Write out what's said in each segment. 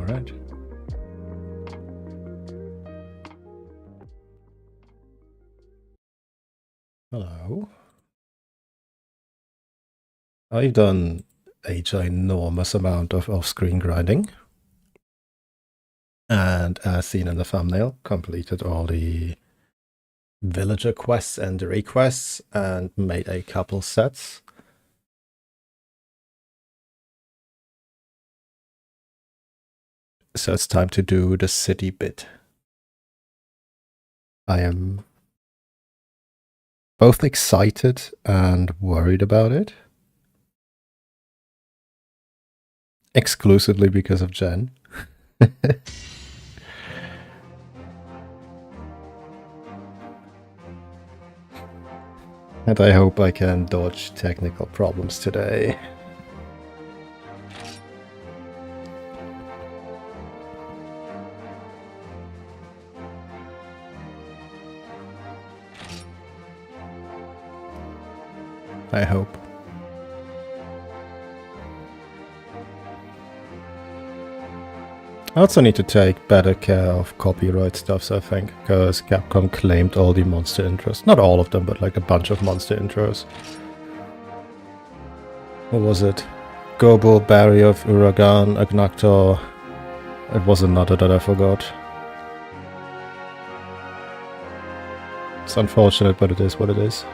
right. Hello. I've done a ginormous amount of off-screen grinding. And as seen in the thumbnail, completed all the villager quests and the requests and made a couple sets. So it's time to do the city bit. I am both excited and worried about it. Exclusively because of Jen. And I hope I can dodge technical problems today. I hope. I also need to take better care of copyright stuffs, I think, because Capcom claimed all the monster intros. Not all of them, but like a bunch of monster intros. What was it? Gobo, Barry of Uragan, Agnactor. It was another that I forgot. It's unfortunate, but it is what it is.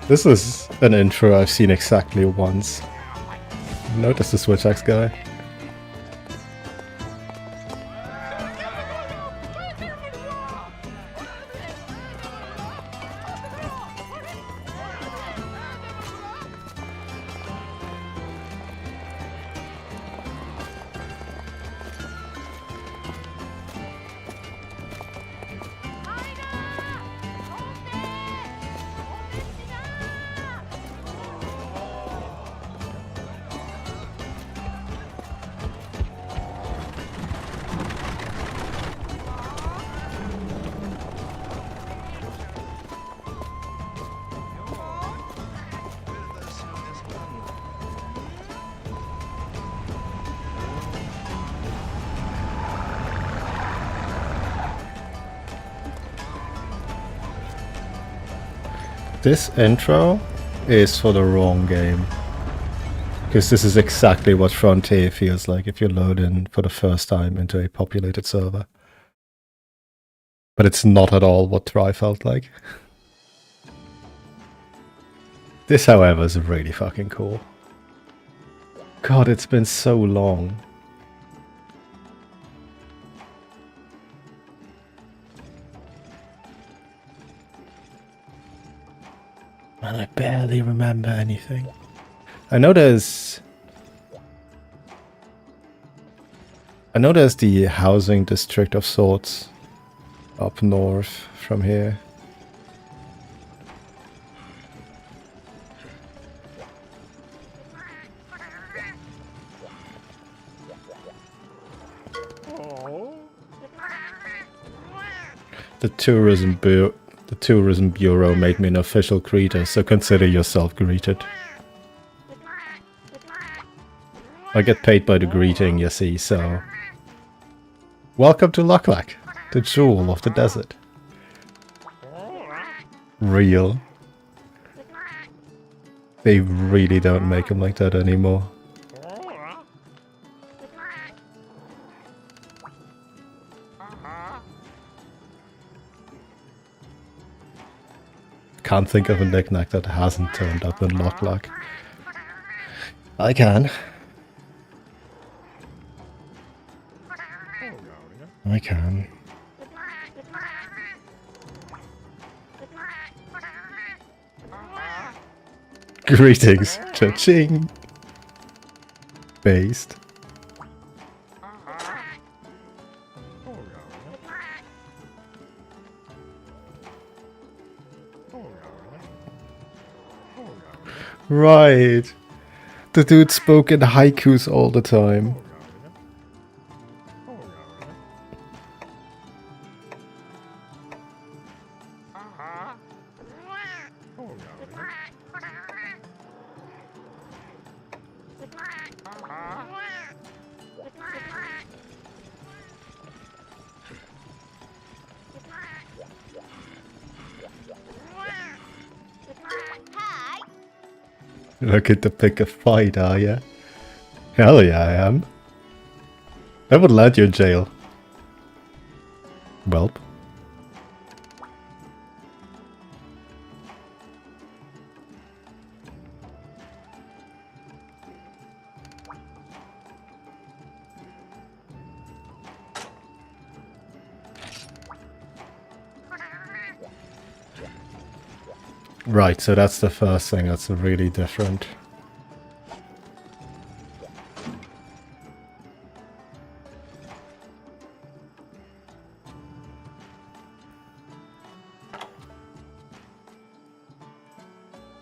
This is an intro I've seen exactly once. Notice the Switch Axe guy. This intro is for the wrong game. Because this is exactly what Frontier feels like if you load in for the first time into a populated server. But it's not at all what Tri felt like. This, however, is really fucking cool. God, it's been so long. And I barely remember anything. I know there's the housing district of sorts up north from here. The tourism bureau made me an official greeter, so consider yourself greeted. I get paid by the greeting, you see, so... Welcome to Luklak, the jewel of the desert. Real. They really don't make them like that anymore. Can't think of a knickknack that hasn't turned up in Luklak. I can. I can. Greetings, cha-ching. Based. Right. The dude spoke in haikus all the time. Looking to pick a fight, are ya? Hell yeah, I am. I would land you in jail. Welp. Right, so that's the first thing that's really different.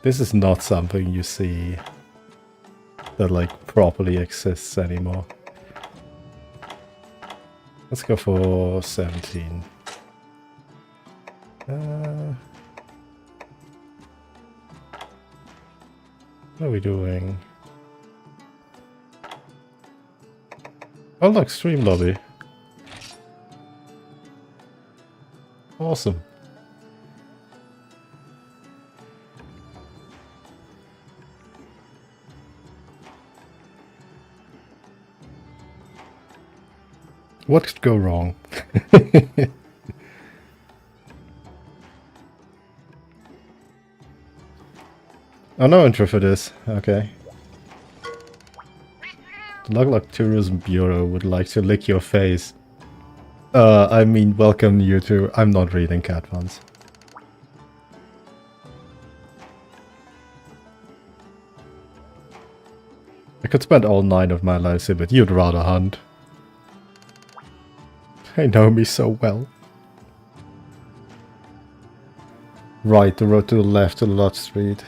This is not something you see that like properly exists anymore. Let's go for 17. What are we doing? Oh look, stream lobby. Awesome. What could go wrong? Oh, no intro for this. Okay. The Lugluck Tourism Bureau would like to lick your face. I mean, welcome you to... I'm not reading cat ones. I could spend all 9 of my lives here, but you'd rather hunt. They know me so well. Right, the road to the left to the Lodge Street.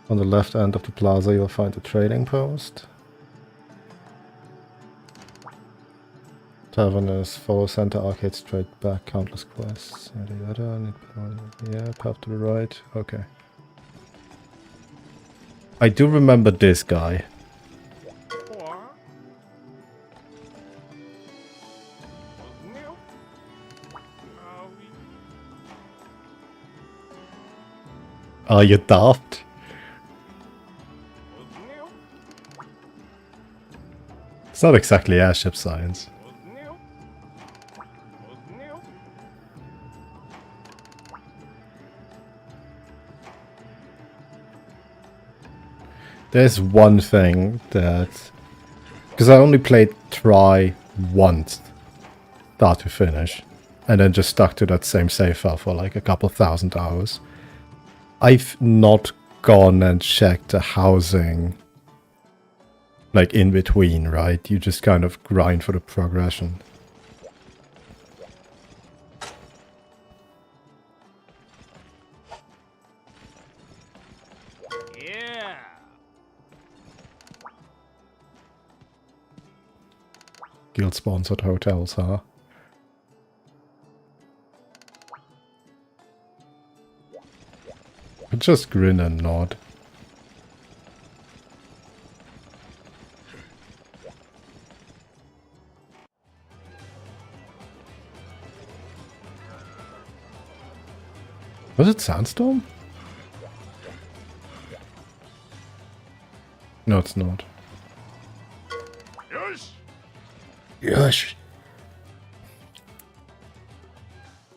On the left end of the plaza you'll find a trading post. Taverners, follow center arcade straight back, countless quests. Yeah, path to the right. Okay. I do remember this guy. Are you daft? It's not exactly airship science. There's one thing that... Because I only played Try once, start to finish, and then just stuck to that same save file for like a couple thousand hours. I've not gone and checked the housing like in between, right? You just kind of grind for the progression. Yeah. Guild-sponsored hotels, huh? Just grin and nod. Was it Sandstorm? No, it's not. Yes. Yes.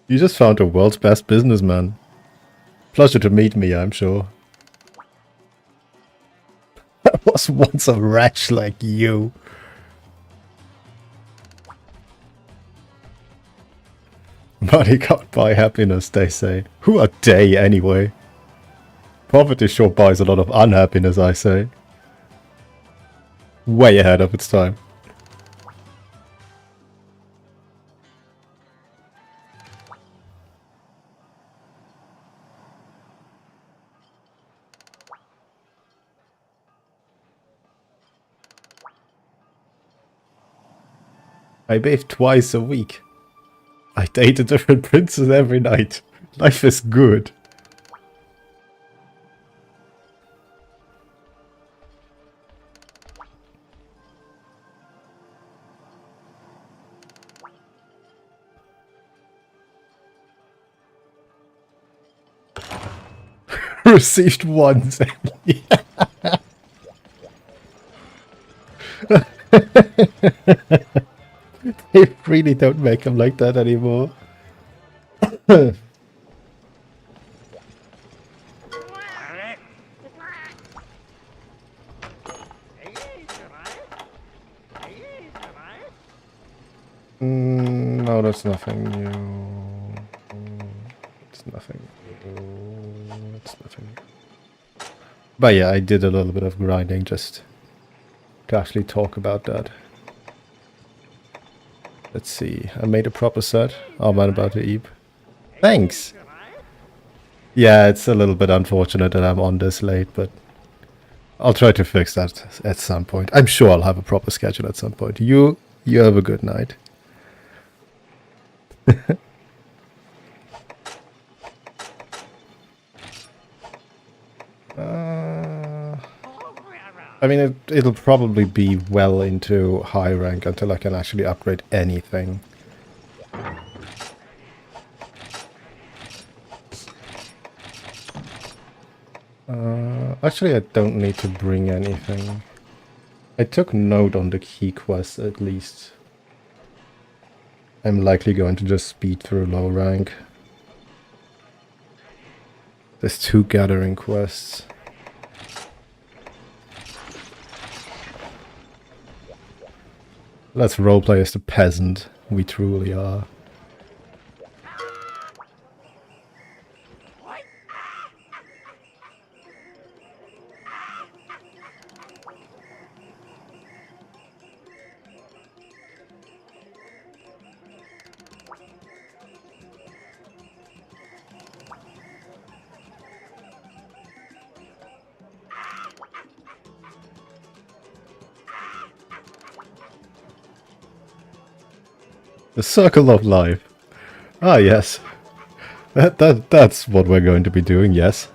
You just found the world's best businessman. Pleasure to meet me, I'm sure. was once a wretch like you. Money can't buy happiness, they say. Who are they, anyway? Poverty sure buys a lot of unhappiness, I say. Way ahead of its time. I bathe twice a week. I date a different princess every night. Life is good. Received once. They really don't make them like that anymore. No, that's nothing new. It's nothing new. It's nothing new. But yeah, I did a little bit of grinding just to actually talk about that. Let's see. I made a proper set. I'm about to eat. Thanks! Yeah, it's a little bit unfortunate that I'm on this late, but I'll try to fix that at some point. I'm sure I'll have a proper schedule at some point. You have a good night. I mean, it'll probably be well into high rank until I can actually upgrade anything. Actually, I don't need to bring anything. I took note on the key quest at least. I'm likely going to just speed through low rank. There's 2 gathering quests. Let's roleplay as the peasant we truly are. The circle of life. Ah, yes. That's what we're going to be doing, yes.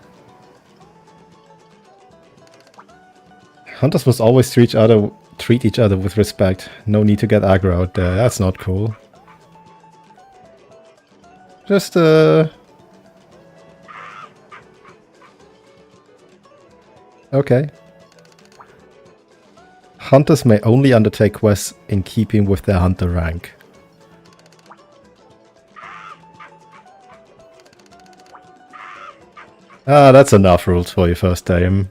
Hunters must always treat each other with respect. No need to get aggro out there. That's not cool. Just, okay. Hunters may only undertake quests in keeping with their hunter rank. Ah, that's enough rules for your first day.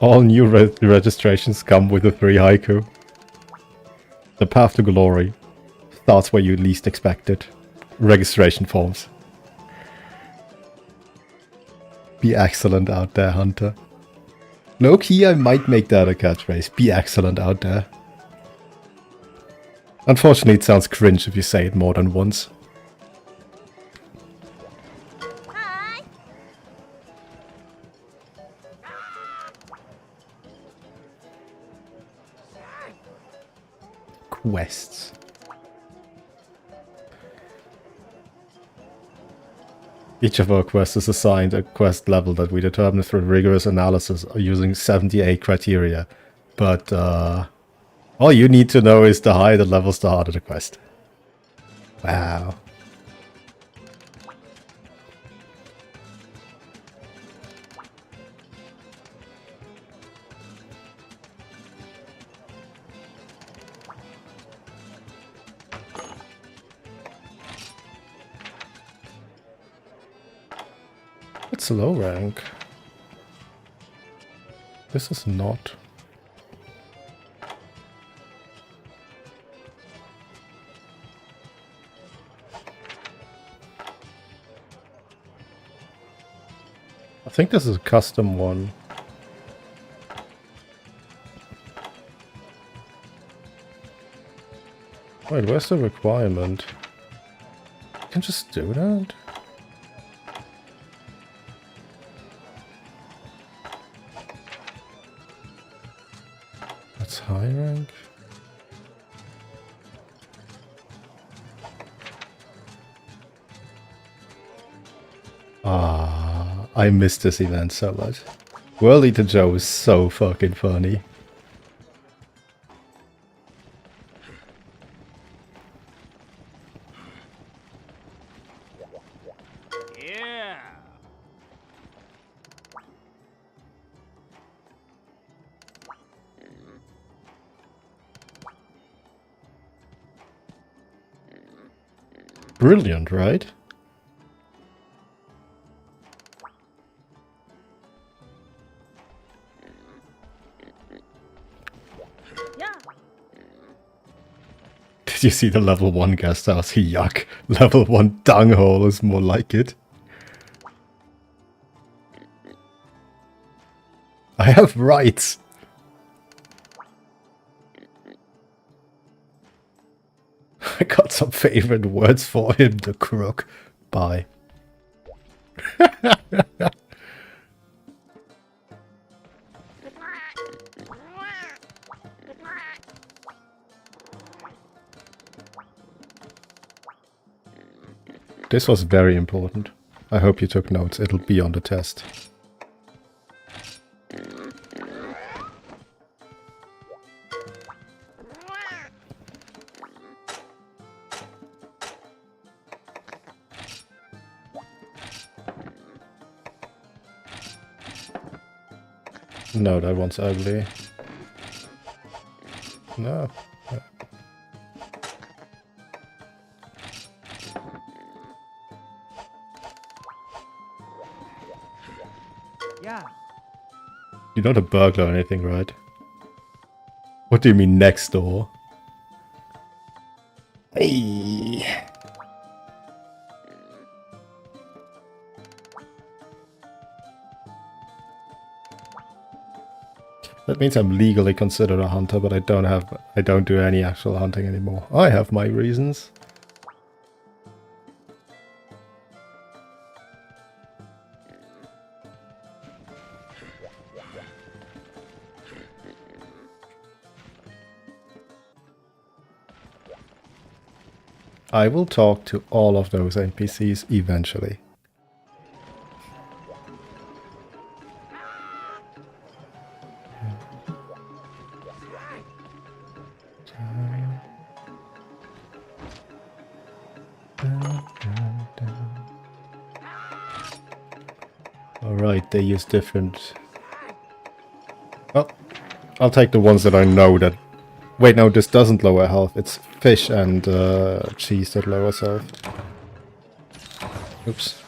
All new registrations come with a 3 haiku. The path to glory starts where you least expect it. Registration forms. Be excellent out there, Hunter. Low key, I might make that a catchphrase. Be excellent out there. Unfortunately, it sounds cringe if you say it more than once. Quests. Each of our quests is assigned a quest level that we determine through rigorous analysis using 78 criteria. But all you need to know is the higher the levels, the harder the quest. Wow. It's low rank. This is not. I think this is a custom one. Wait, where's the requirement? You can just do that? That's high rank? Ah, I missed this event so much. World Eater Joe is so fucking funny. Yeah. Brilliant, right? Did you see the level 1 guest house? Yuck. Level 1 dung hole is more like it. I have rights. I got some favorite words for him, the crook. Bye. This was very important. I hope you took notes. It'll be on the test. No, that one's ugly. No. Yeah. You're not a burglar or anything, right? What do you mean next door? Hey. That means I'm legally considered a hunter, but I don't do any actual hunting anymore. I have my reasons. I will talk to all of those NPCs eventually. Alright, they use different... Well, I'll take the ones that I know that... Wait, no, this doesn't lower health. It's fish and cheese that lowers health. Oops.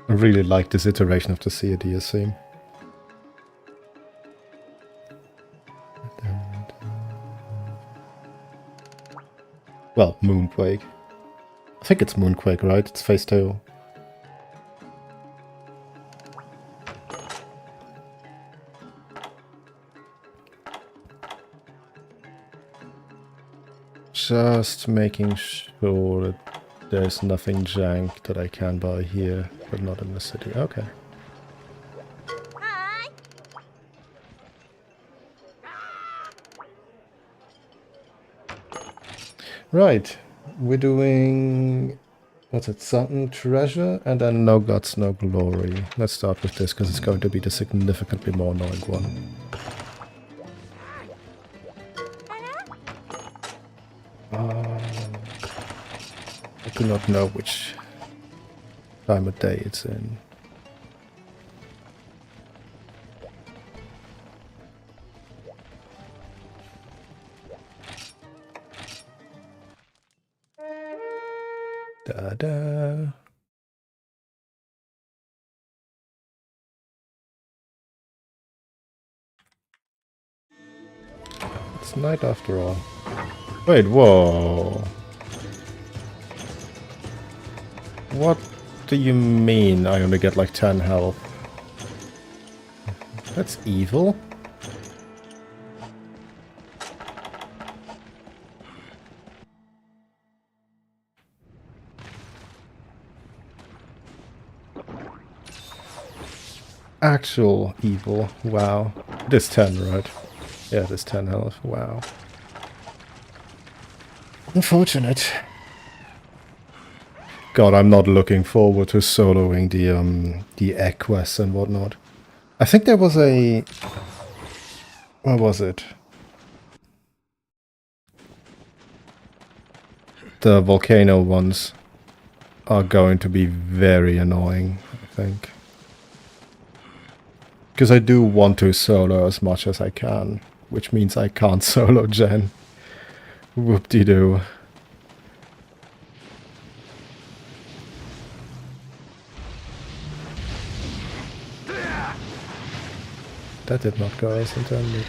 I really like this iteration of the CAD theme. Well, Moonquake. I think it's Moonquake, right? It's phase 2. Just making sure that there's nothing jank that I can buy here, but not in the city. Okay. Right, we're doing, what's it, Sunken Treasure, and then No Guts, No Glory. Let's start with this, because it's going to be the significantly more annoying one. I do not know which time of day it's in. Da-da. It's night after all. Wait, whoa. What do you mean I only get like 10 health? That's evil. Actual evil. Wow. It is 10, right? Yeah, it is 10 health. Wow. Unfortunate. God, I'm not looking forward to soloing the egg quests and whatnot. I think there was a... What was it? The volcano ones are going to be very annoying, I think. Because I do want to solo as much as I can, which means I can't solo Jen. Whoop-de-doo. That did not go as intended.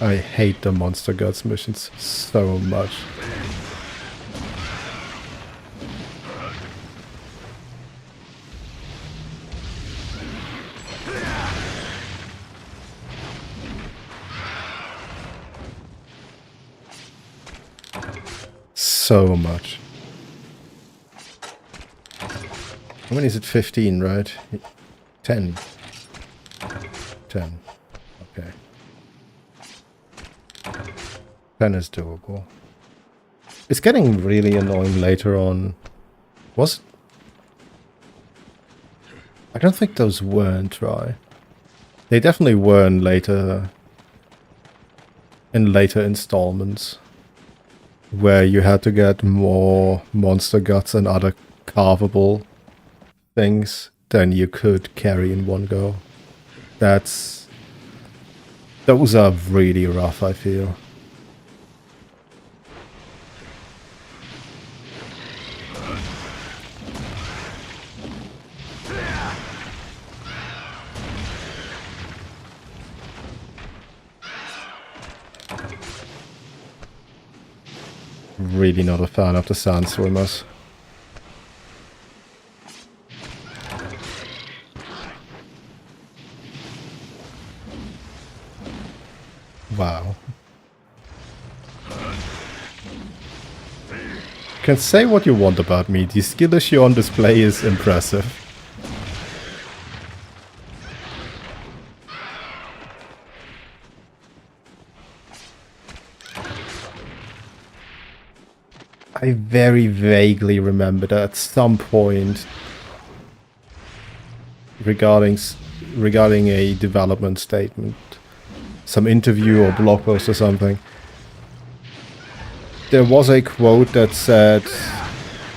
I hate the Monster Guts missions so much. So much. How many is it? 15, right? 10. 10. Okay. 10 is doable. It's getting really annoying later on. Was... I don't think those weren't, right? They definitely weren't later... in later installments. Where you had to get more monster guts and other carvable things than you could carry in one go. Those are really rough, I feel. Really not a fan of the sand swimmers. Wow. You can say what you want about me, the skill issue on display is impressive. I very vaguely remember that at some point regarding a development statement, some interview or blog post or something, there was a quote that said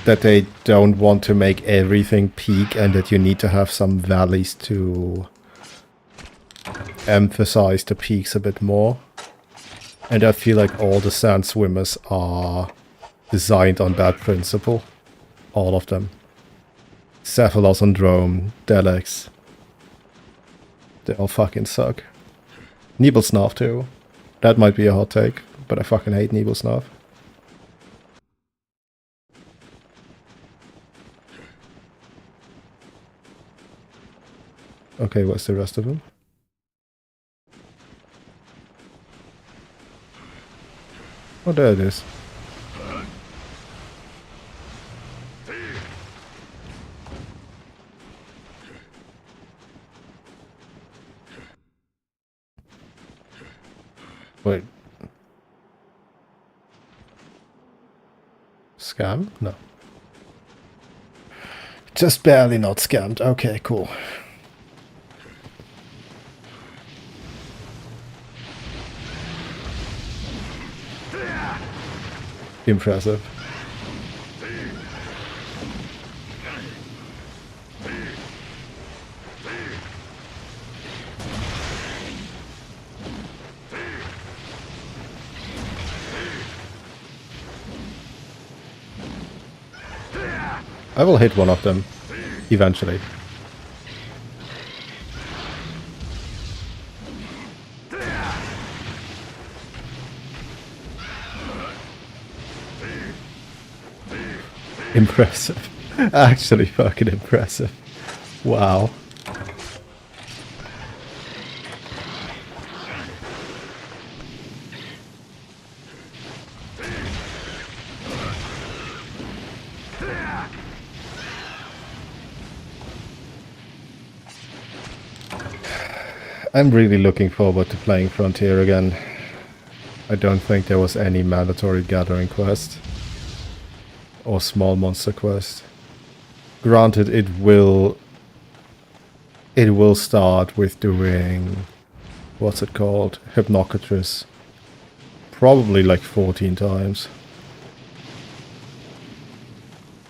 that they don't want to make everything peak and that you need to have some valleys to emphasize the peaks a bit more. And I feel like all the sand swimmers are designed on that principle. All of them. Cephalos and Drome, Delex. They all fucking suck. Nebelsnarf too. That might be a hot take, but I fucking hate Nebelsnarf. Okay, what's the rest of them? Oh, there it is. Wait. Scam? No. Just barely not scammed. Okay, cool. Impressive. I will hit one of them eventually. Impressive. Actually fucking impressive. Wow. I'm really looking forward to playing Frontier again. I don't think there was any mandatory gathering quest or small monster quest. Granted, it will start with doing, what's it called, Hypnocatress, probably like 14 times.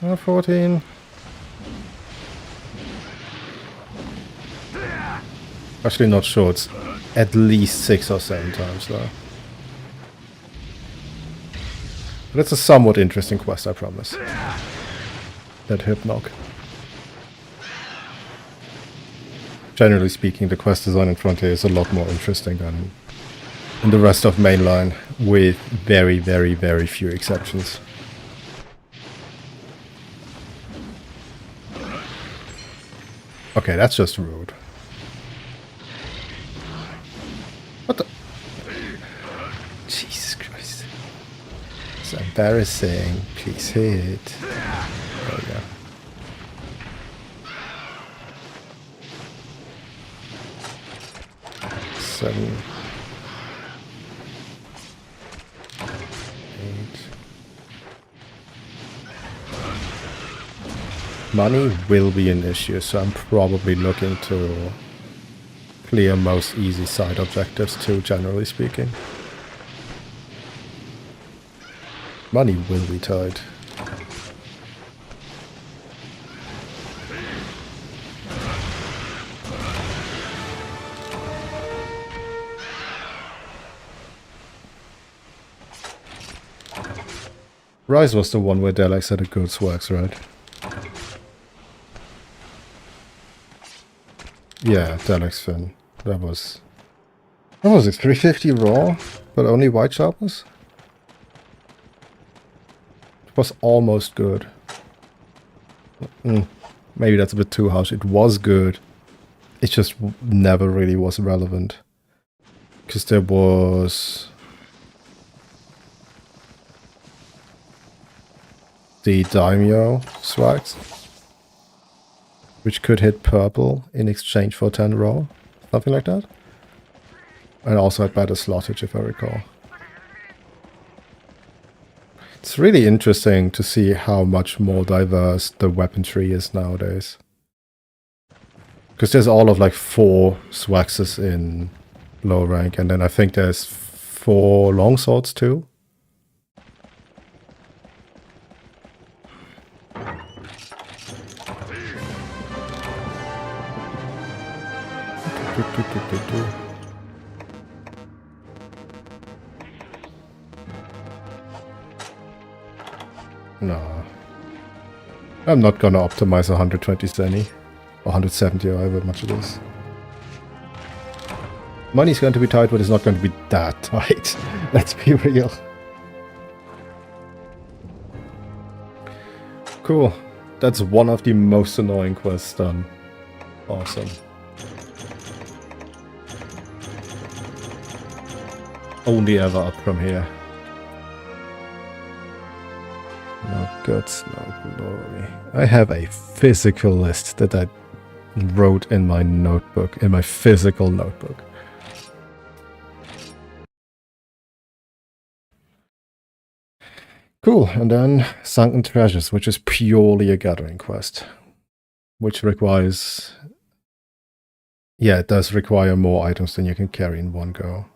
14. Actually not sure, it's at least 6 or 7 times though. But it's a somewhat interesting quest, I promise. That Hypnoc. Generally speaking, the quest design in Frontier is a lot more interesting than in the rest of mainline, with very, very, very few exceptions. Okay, that's just rude. What the? Jesus Christ. It's embarrassing. Please hit. There we go. Seven. 8. Money will be an issue, so I'm probably looking to clear most easy side objectives too, generally speaking. Money will be tight. Rise was the one where Delax had a good swags, right? Yeah, Delax Fin. That was... What was it? 350 raw? But only white sharpness? It was almost good. Maybe that's a bit too harsh. It was good. It just never really was relevant. Because there was... the Daimyo swags, which could hit purple in exchange for 10 raw, something like that. And also had better slottage, if I recall. It's really interesting to see how much more diverse the weapon tree is nowadays. Because there's all of like 4 swagses in low rank, and then I think there's 4 longswords too. No. I'm not gonna optimize 120 Zenny. Or 170 or however much it is. Money's going to be tight, but it's not going to be that tight. Let's be real. Cool. That's one of the most annoying quests done. Awesome. Only ever up from here. No guts, no glory. I have a physical list that I wrote in my notebook, in my physical notebook. Cool, and then Sunken Treasures, which is purely a gathering quest. Which requires... yeah, it does require more items than you can carry in one go.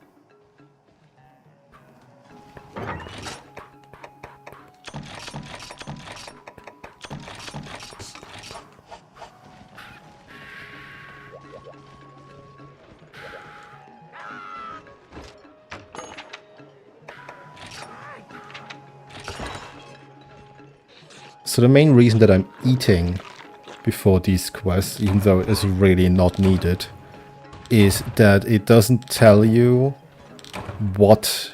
So the main reason that I'm eating before these quests, even though it is really not needed, is that it doesn't tell you what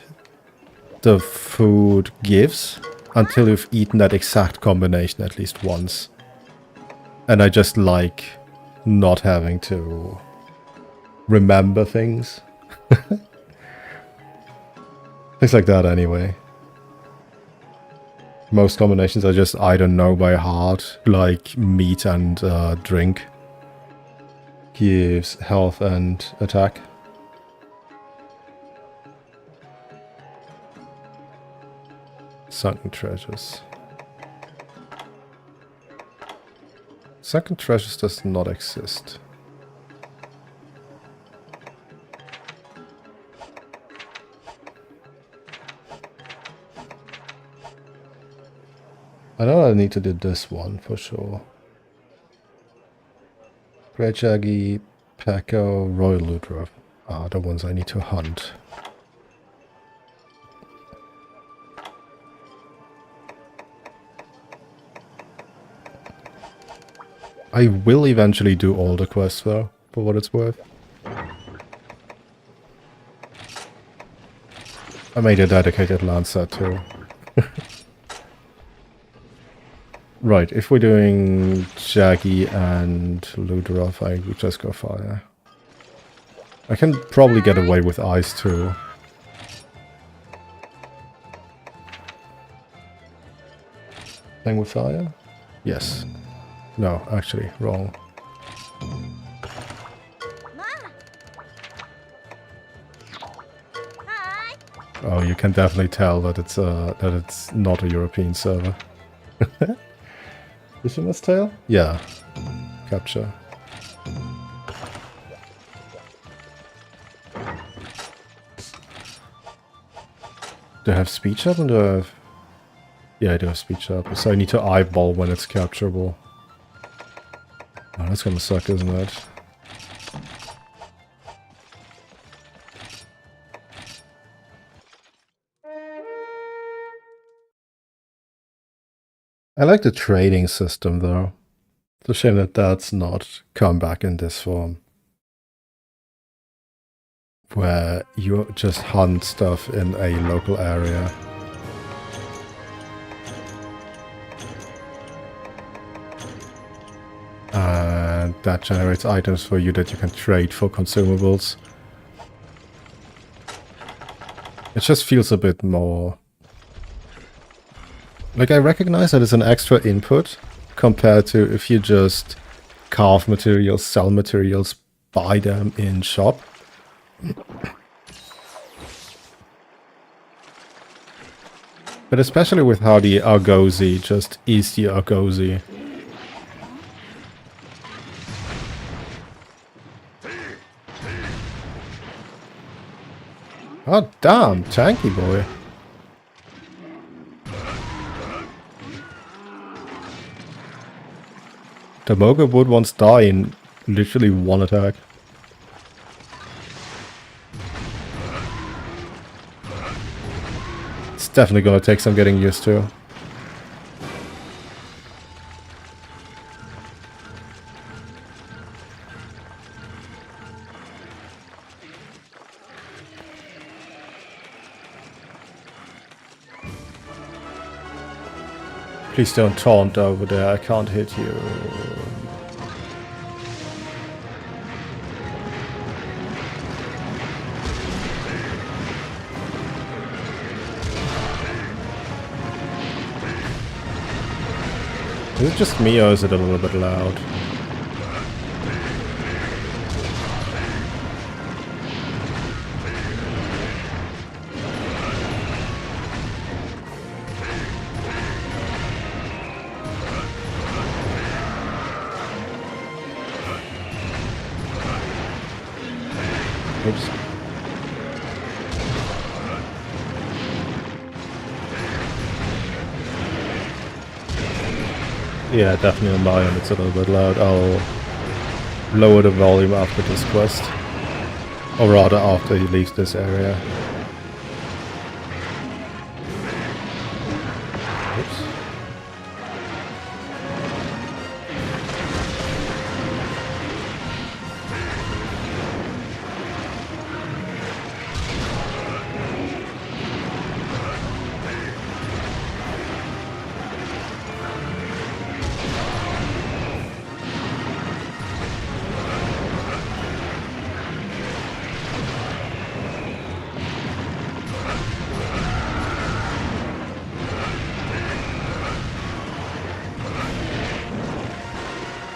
the food gives until you've eaten that exact combination at least once. And I just like not having to remember things. Things like that anyway. Most combinations I just either know by heart, like meat and drink. Gives health and attack. Sunken treasures. Sunken treasures does not exist. I know I need to do this one for sure. Great Shaggy, Pecco, Royal Ludra are the ones I need to hunt. I will eventually do all the quests though, for what it's worth. I made a dedicated land set too. Right, if we're doing Jaggy and Ludarov, I would just go fire. I can probably get away with ice too. Playing with fire? Yes. No, actually, wrong. Oh, you can definitely tell that it's not a European server. Fisherman's Tale? Yeah. Capture. Do I have speech up and do I have... Yeah, I do have speech up, so I need to eyeball when it's capturable. Oh, that's gonna suck, isn't it? I like the trading system, though. It's a shame that that's not come back in this form. Where you just hunt stuff in a local area. And that generates items for you that you can trade for consumables. It just feels a bit more... Like, I recognize that it's an extra input compared to if you just carve materials, sell materials, buy them in shop. But especially with how the Argosy just is the Argosy. Oh damn, tanky boy. The Moga would once die in literally one attack. It's definitely gonna take some getting used to. Please don't taunt over there, I can't hit you. Is it just me or is it a little bit loud? Oops. Yeah, definitely on my end it's a little bit loud. I'll lower the volume after this quest. Or rather after he leaves this area. Oops.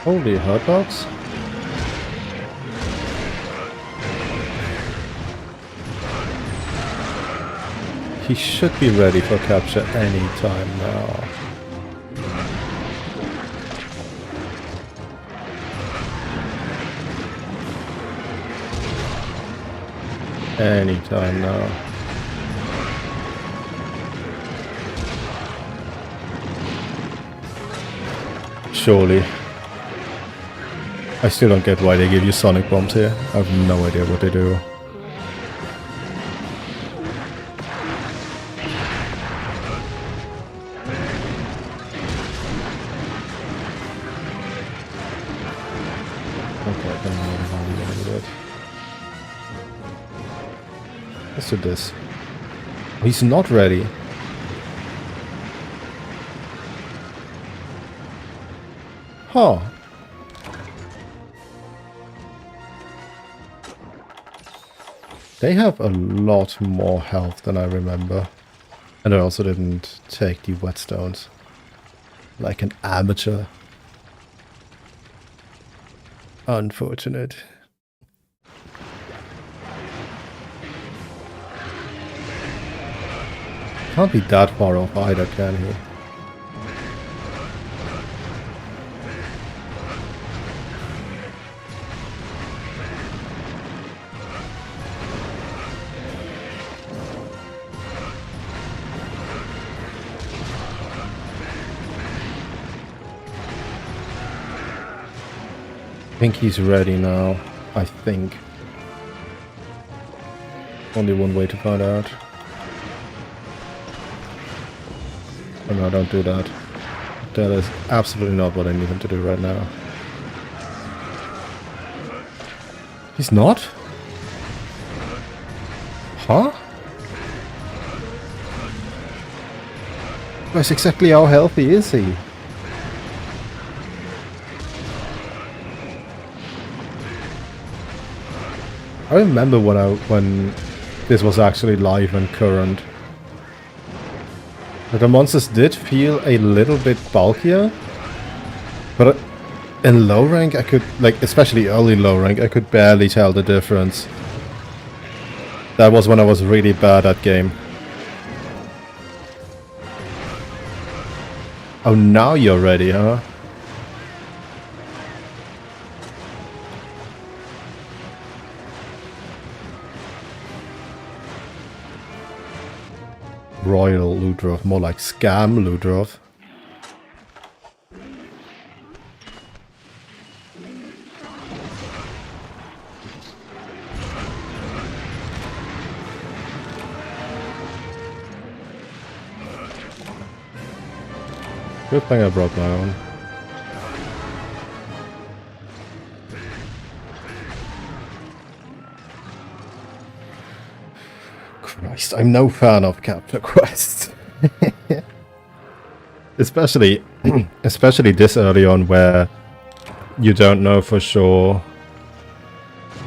Holy hotdogs. He should be ready for capture any time now. Anytime now. Surely. I still don't get why they give you sonic bombs here. I have no idea what they do. Okay, I don't know how we're gonna do it. Let's do this. He's not ready. Huh. They have a lot more health than I remember. And I also didn't take the whetstones. Like an amateur. Unfortunate. Can't be that far off either, can he? I think he's ready now. I think. Only one way to find out. Oh no, don't do that. That is absolutely not what I need him to do right now. He's not? Huh? That's exactly how healthy is he? I remember when this was actually live and current. The monsters did feel a little bit bulkier, but in low rank I could, like especially early low rank, I could barely tell the difference. That was when I was really bad at game. Oh, now you're ready, huh? Royal Ludroth, more like Scam Ludroth. Good thing I brought my own. Christ, I'm no fan of capture quests. especially this early on where you don't know for sure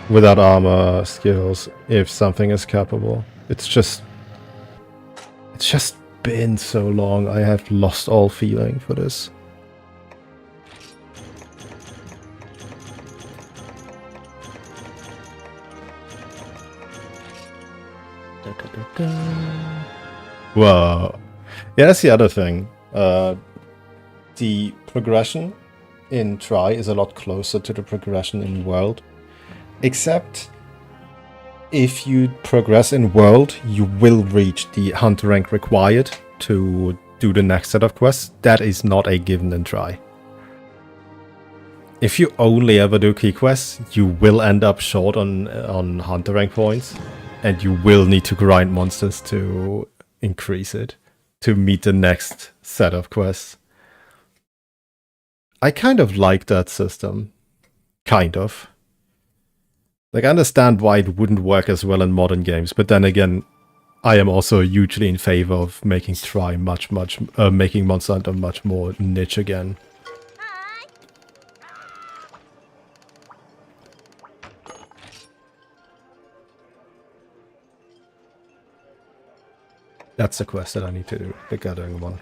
without armor skills if something is capable. It's just been so long. I have lost all feeling for this. Whoa. Yeah, that's the other thing. The progression in Try is a lot closer to the progression in World. Except if you progress in World, you will reach the hunter rank required to do the next set of quests. That is not a given in Try. If you only ever do key quests, you will end up short on hunter rank points. And you will need to grind monsters to increase it, to meet the next set of quests. I kind of like that system. Kind of. Like, I understand why it wouldn't work as well in modern games, but then again, I am also hugely in favor of making Try making Monster Hunter much more niche again. That's the quest that I need to do, the gathering one.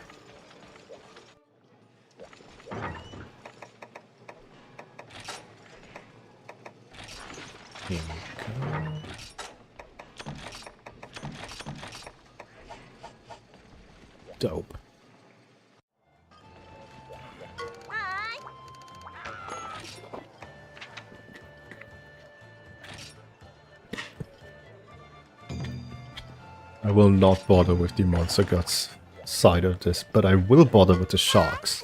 Here we go. Dope. I will not bother with the monster guts side of this, but I will bother with the sharks.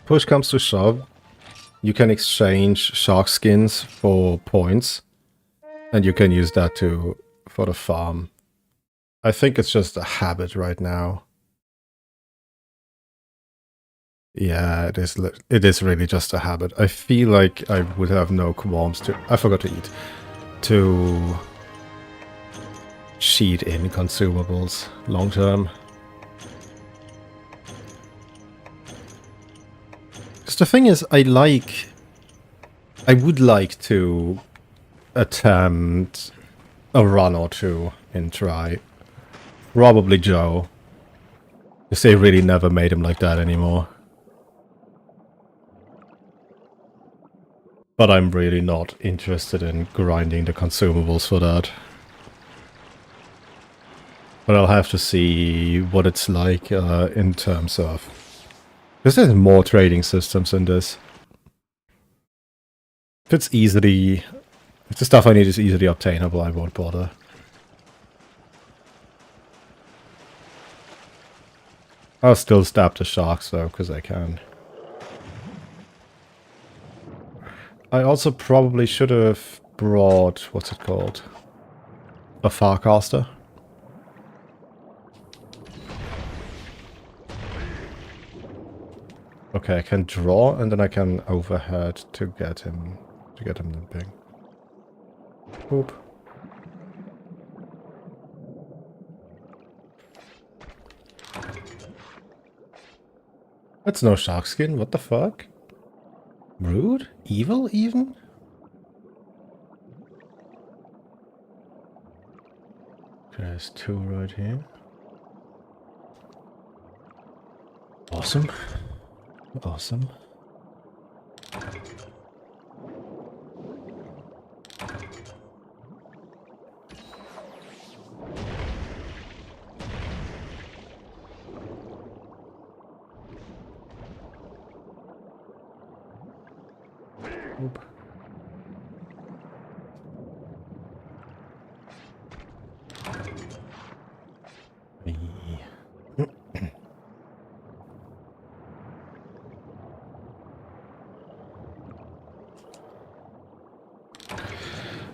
Push comes to shove, you can exchange shark skins for points, and you can use that for the farm. I think it's just a habit right now. Yeah, it is really just a habit. I feel like I would have no qualms to... I forgot to eat. To cheat in consumables long term. Because the thing is, I would like to attempt a run or two in try. Probably Joe. Because they really never made him like that anymore. But I'm really not interested in grinding the consumables for that. But I'll have to see what it's like in terms of... Because there's more trading systems in this. If it's easily... If the stuff I need is easily obtainable, I won't bother. I'll still stab the sharks though, because I can. I also probably should have brought... What's it called? A Farcaster. Okay, I can draw and then I can overhead to get him limping. Oop. That's no shark skin, what the fuck? Rude? Evil even? There's two right here. Awesome. Awesome. Oop.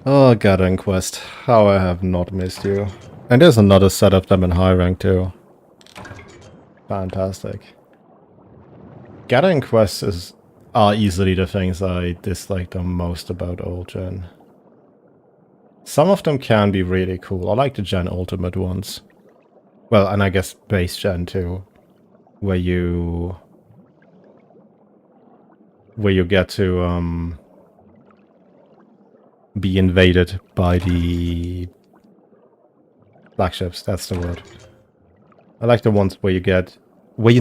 Oh, Gathering Quest. How I have not missed you. And there's another set of them in high rank too. Fantastic. Gathering Quests are easily the things I dislike the most about old gen. Some of them can be really cool. I like the Gen Ultimate ones. Well, and I guess base gen too. Where you get to be invaded by the flagships, that's the word. I like the ones where you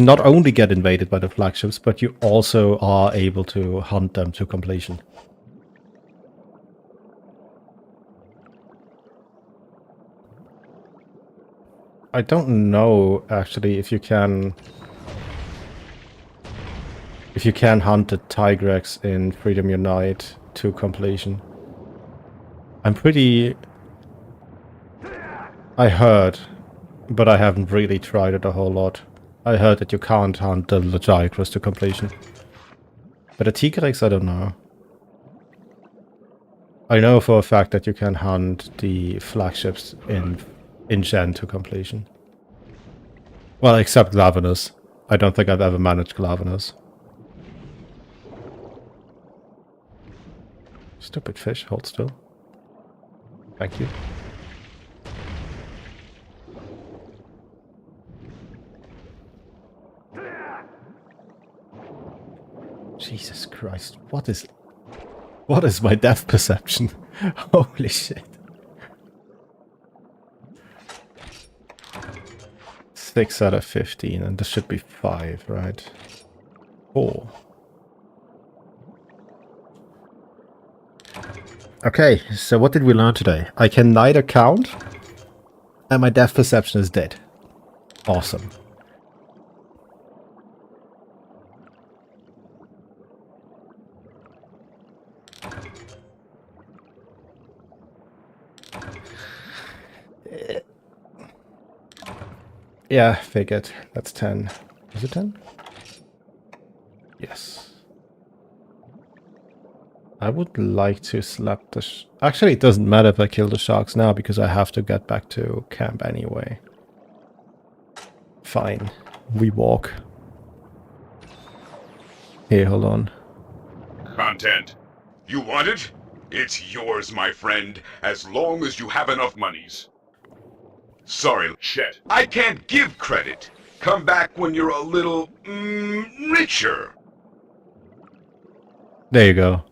not only get invaded by the flagships, but you also are able to hunt them to completion. I don't know actually if you can hunt the Tigrex in Freedom Unite to completion. I heard, but I haven't really tried it a whole lot. I heard that you can't hunt the Tigrex to completion. But the Tigrex, I don't know. I know for a fact that you can hunt the flagships in Gen to completion. Well, except Glavenus. I don't think I've ever managed Glavenus. Stupid fish, hold still. Thank you. Jesus Christ, what is my depth perception? Holy shit. 6 out of 15, and this should be 5, right? 4. Okay, so what did we learn today? I can neither count, and my depth perception is dead. Awesome. Yeah, figured. That's 10. Is it 10? Yes. I would like to slap the... Actually, it doesn't matter if I kill the sharks now, because I have to get back to camp anyway. Fine. We walk. Here, hold on. Content. You want it? It's yours, my friend, as long as you have enough monies. Sorry, Chet. I can't give credit. Come back when you're a little, richer. There you go.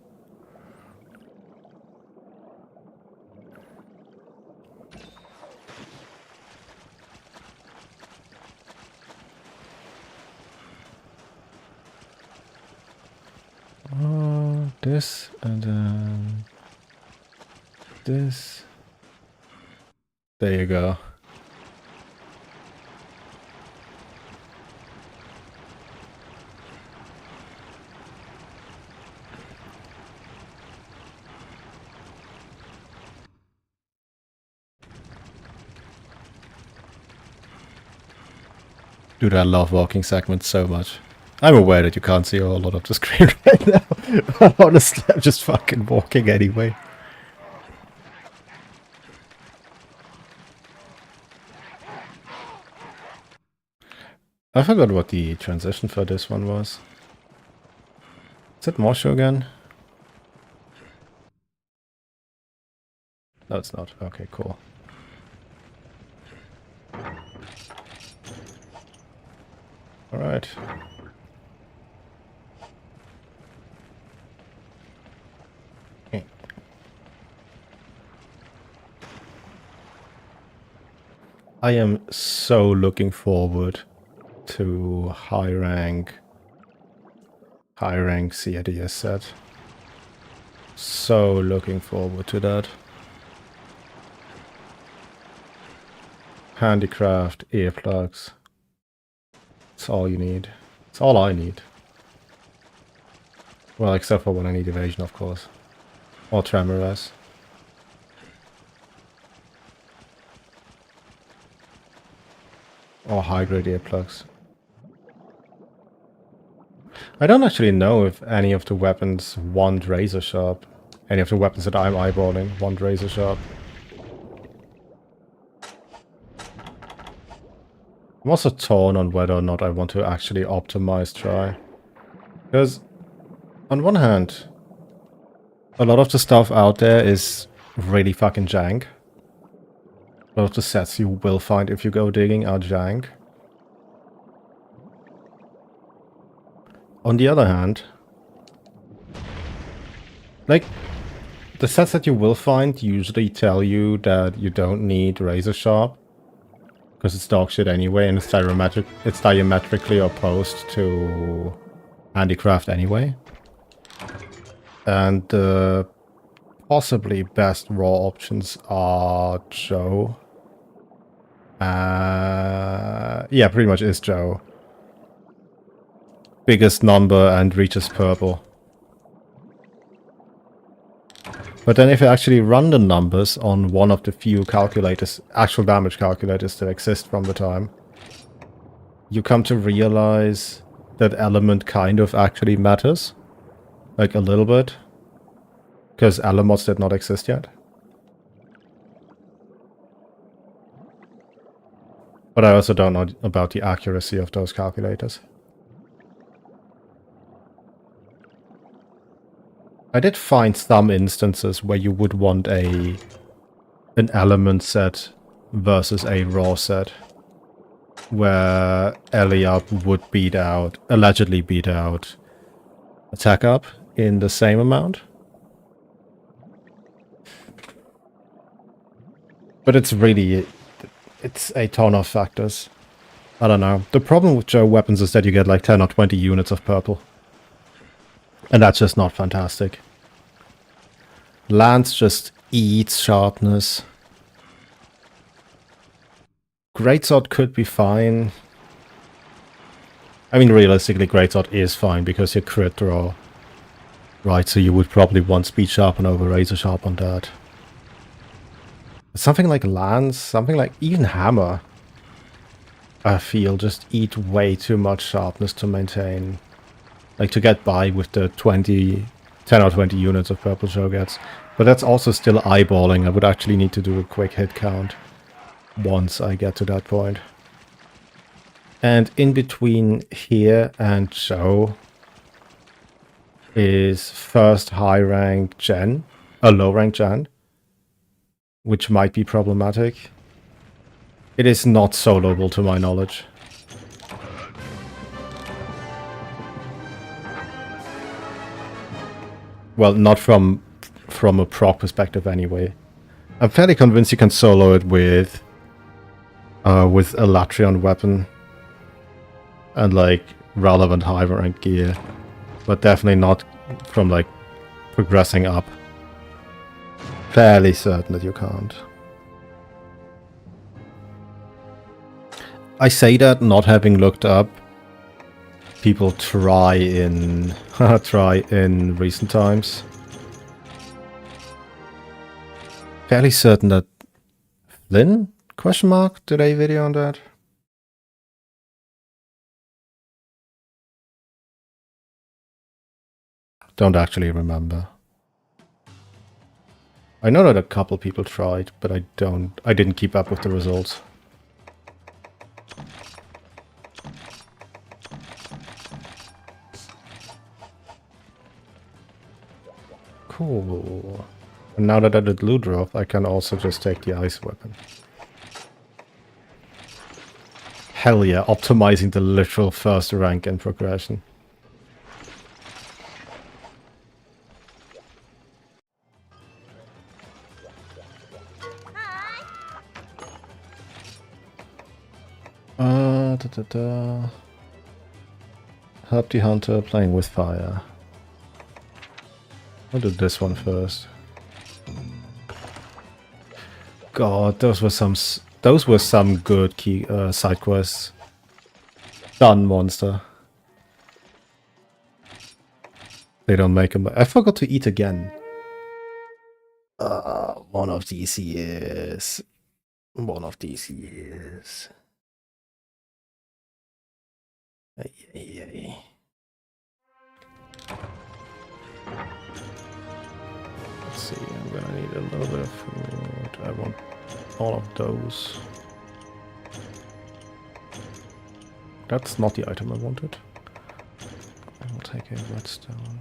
This, and then... this. There you go. Dude, I love walking segments so much. I'm aware that you can't see a whole lot of the screen right now. But honestly, I'm just fucking walking anyway. I forgot what the transition for this one was. Is it Moshu again? No, it's not. Okay, cool. Alright. Okay. I am so looking forward to high rank CADS set. So looking forward to that. Handicraft, earplugs. It's all you need. It's all I need. Well, except for when I need evasion, of course. Or tremorous. Or high-grade earplugs. I don't actually know if any of the weapons want razor sharp. Any of the weapons that I'm eyeballing want razor sharp. I'm also torn on whether or not I want to actually optimize try. Because, on one hand, a lot of the stuff out there is really fucking jank. A lot of the sets you will find if you go digging are jank. On the other hand, like, the sets that you will find usually tell you that you don't need razor sharp. Because it's dog shit anyway, and it's diametrically opposed to handicraft anyway. And the possibly best raw options are Joe. Yeah, pretty much is Joe. Biggest number and reaches purple. But then if you actually run the numbers on one of the few calculators, actual damage calculators that exist from the time, you come to realize that element kind of actually matters. Like a little bit. Because Alamots did not exist yet. But I also don't know about the accuracy of those calculators. I did find some instances where you would want an element set versus a raw set. Where Eliab would allegedly beat out attack up in the same amount. But it's a ton of factors. I don't know. The problem with Joe weapons is that you get like 10 or 20 units of purple And that's just not fantastic. Lance just eats sharpness. Greatsword could be fine. I mean, realistically, Greatsword is fine because you crit draw. Right, so you would probably want Speed Sharpen over Razor Sharp on that. But something like Lance, something like even Hammer, I feel just eat way too much sharpness to maintain. Like to get by with the 10 or 20 units of Purple Shogats. But that's also still eyeballing. I would actually need to do a quick hit count once I get to that point. And in between here and Joe is first high rank Gen, a low rank Gen, which might be problematic. It is not soloable to my knowledge. Well, not from a proc perspective anyway. I'm fairly convinced you can solo it with a Latrion weapon and like relevant high rank gear, but definitely not from like progressing up. Fairly certain that you can't. I say that not having looked up. People try in recent times. Fairly certain that Flynn did a video on that. Don't actually remember. I know that a couple people tried, but I didn't keep up with the results. Cool. And now that I did Ludroth, I can also just take the ice weapon. Hell yeah, optimizing the literal first rank in progression. Help the hunter playing with fire. I'll do this one first. God, those were some good key side quests. Done, monster. They don't make them. I forgot to eat again. One of these years. One of these years. Ay, ay, ay. Let's see, I'm gonna need a little bit of food. I want all of those. That's not the item I wanted. I will take a redstone.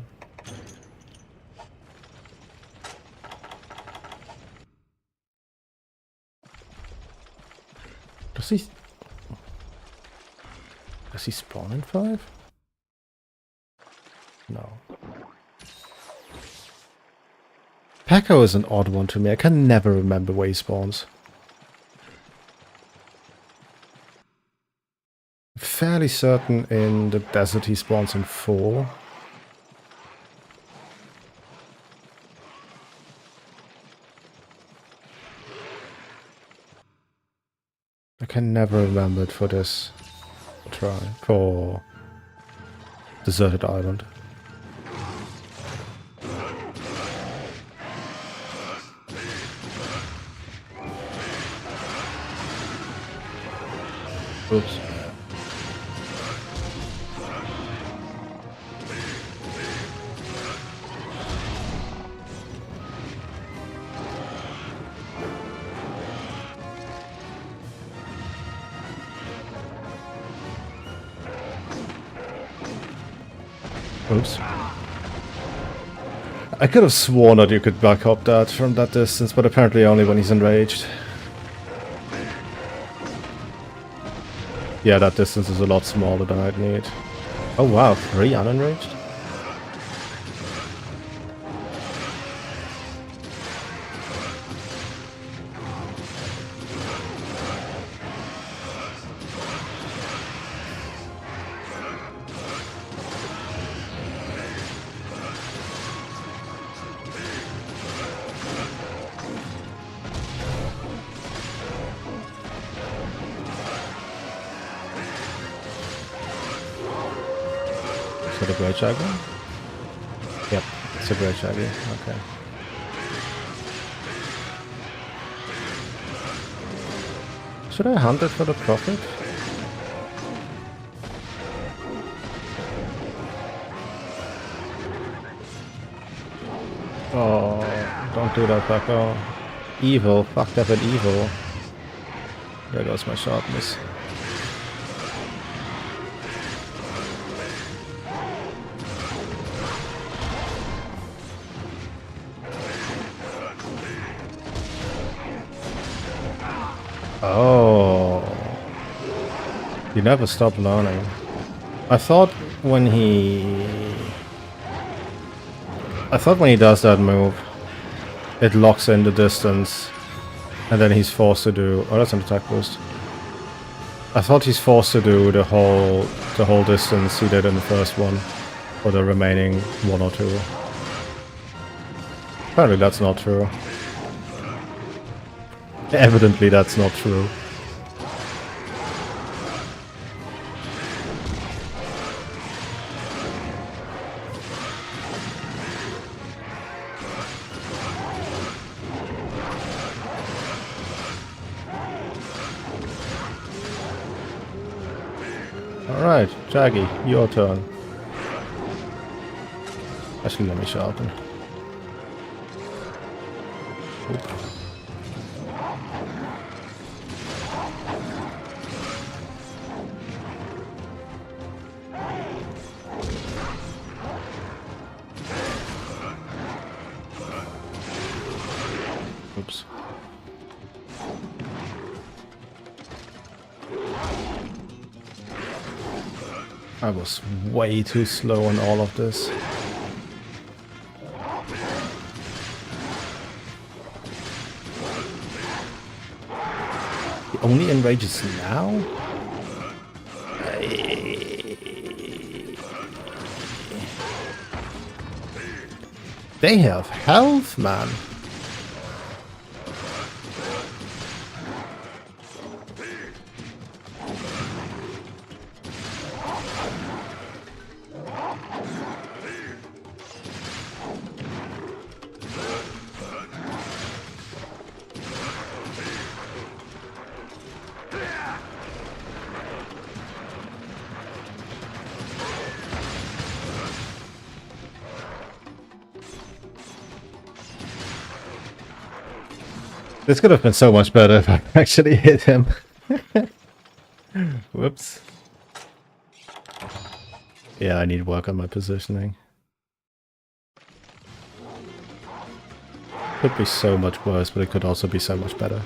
Does he spawn in 5? No. Pekko is an odd one to me. I can never remember where he spawns. Fairly certain in the desert he spawns in 4. I can never remember it for this try. For Deserted Island. Oops. Oops. I could have sworn that you could back up that from that distance, but apparently only when he's enraged. Yeah, that distance is a lot smaller than I'd need. Oh wow, 3 unenraged? Is that a great jagger? Yep, it's a great jagger. Okay. Should I hunt it for the profit? Oh, don't do that, Paco. Evil, fucked up and evil. There goes my sharpness. Oh. You never stop learning. I thought when he does that move, it locks in the distance, and then he's forced to do... Oh, that's an attack boost. I thought he's forced to do the whole distance he did in the first one, for the remaining one or two. Apparently that's not true. Evidently that's not true. Alright, Jaggy, your turn. Actually, let me sharpen. Oop. Oops. I was way too slow on all of this. He only enrages now? They have health, man. This could have been so much better if I actually hit him. Whoops. Yeah, I need work on my positioning. Could be so much worse, but it could also be so much better.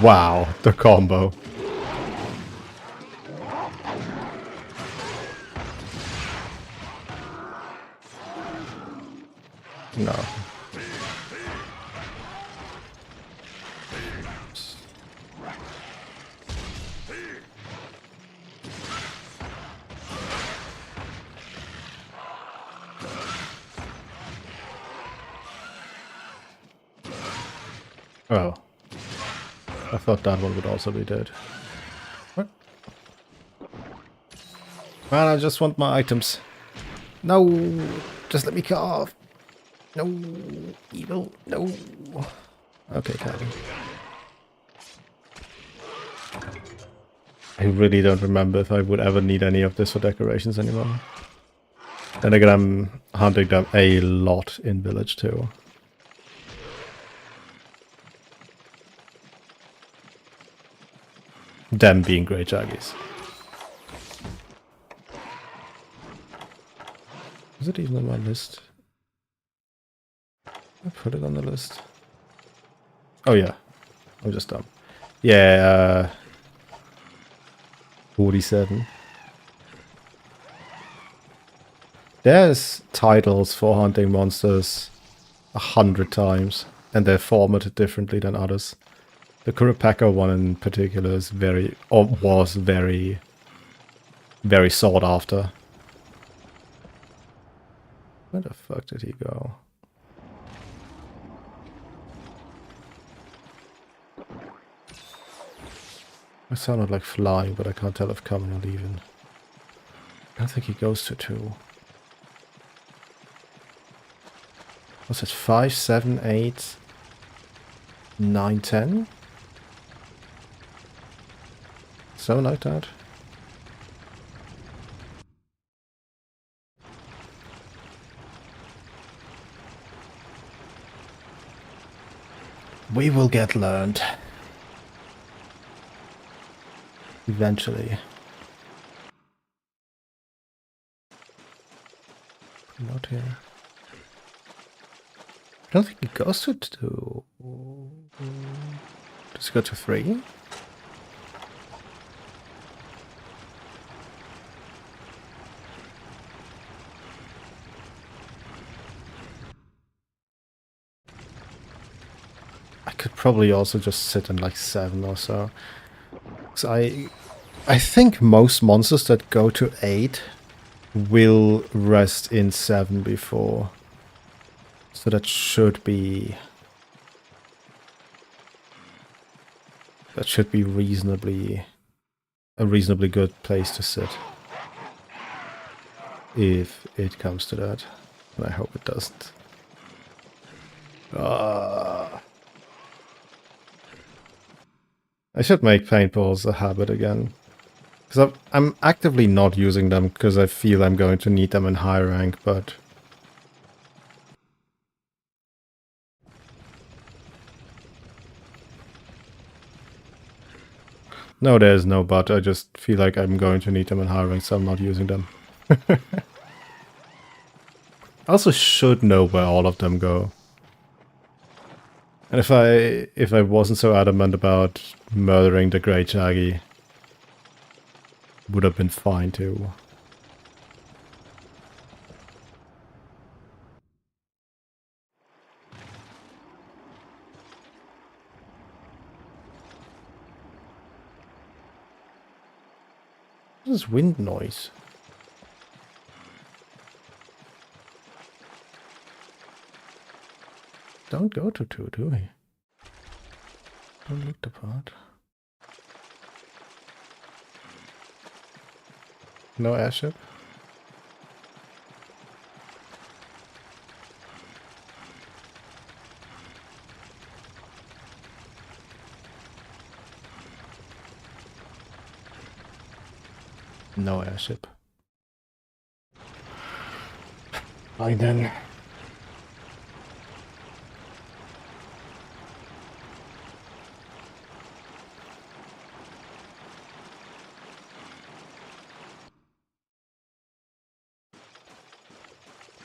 Wow, the combo. No. Oh. I thought that one would also be dead. What? Man, I just want my items. No! Just let me carve! No! Evil! No! Okay, Calvin. I really don't remember if I would ever need any of this for decorations anymore. Then again, I'm hunting them a lot in Village too. Them being great jaggies. Is it even on my list? I put it on the list. Oh yeah, I'm just dumb. Yeah, 47. There's titles for hunting monsters 100 times, and they're formatted differently than others. The Kurapaka one in particular is was very, very sought after. Where the fuck did he go? I sounded like flying, but I can't tell if coming or leaving. I don't think he goes to 2. Was it 5, 7, 8, 9, 10? Something like that. We will get learned. Eventually. Not here. I don't think it goes to 2. Does it go to 3? I could probably also just sit in like 7 or so. So I think most monsters that go to 8 will rest in 7 before. So that should be reasonably a reasonably good place to sit. If it comes to that. And I hope it doesn't. I should make paintballs a habit again. Because I'm actively not using them because I feel I'm going to need them in high rank, but... No, there's no but. I just feel like I'm going to need them in high rank, so I'm not using them. I also should know where all of them go. And if I wasn't so adamant about murdering the Great Shaggy, would have been fine too. What is wind noise? Don't go to 2, do we? Don't look the part. No airship? No airship. Fine then.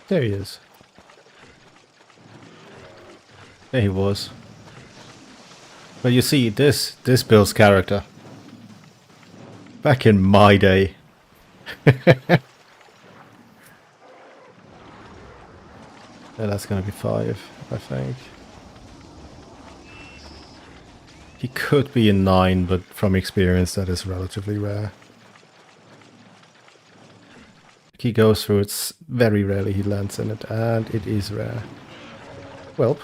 There he is. There he was. But you see, this builds character. Back in my day. Yeah, that's gonna be 5, I think. He could be a 9, but from experience that is relatively rare. He goes through it, very rarely he lands in it, and it is rare. Welp.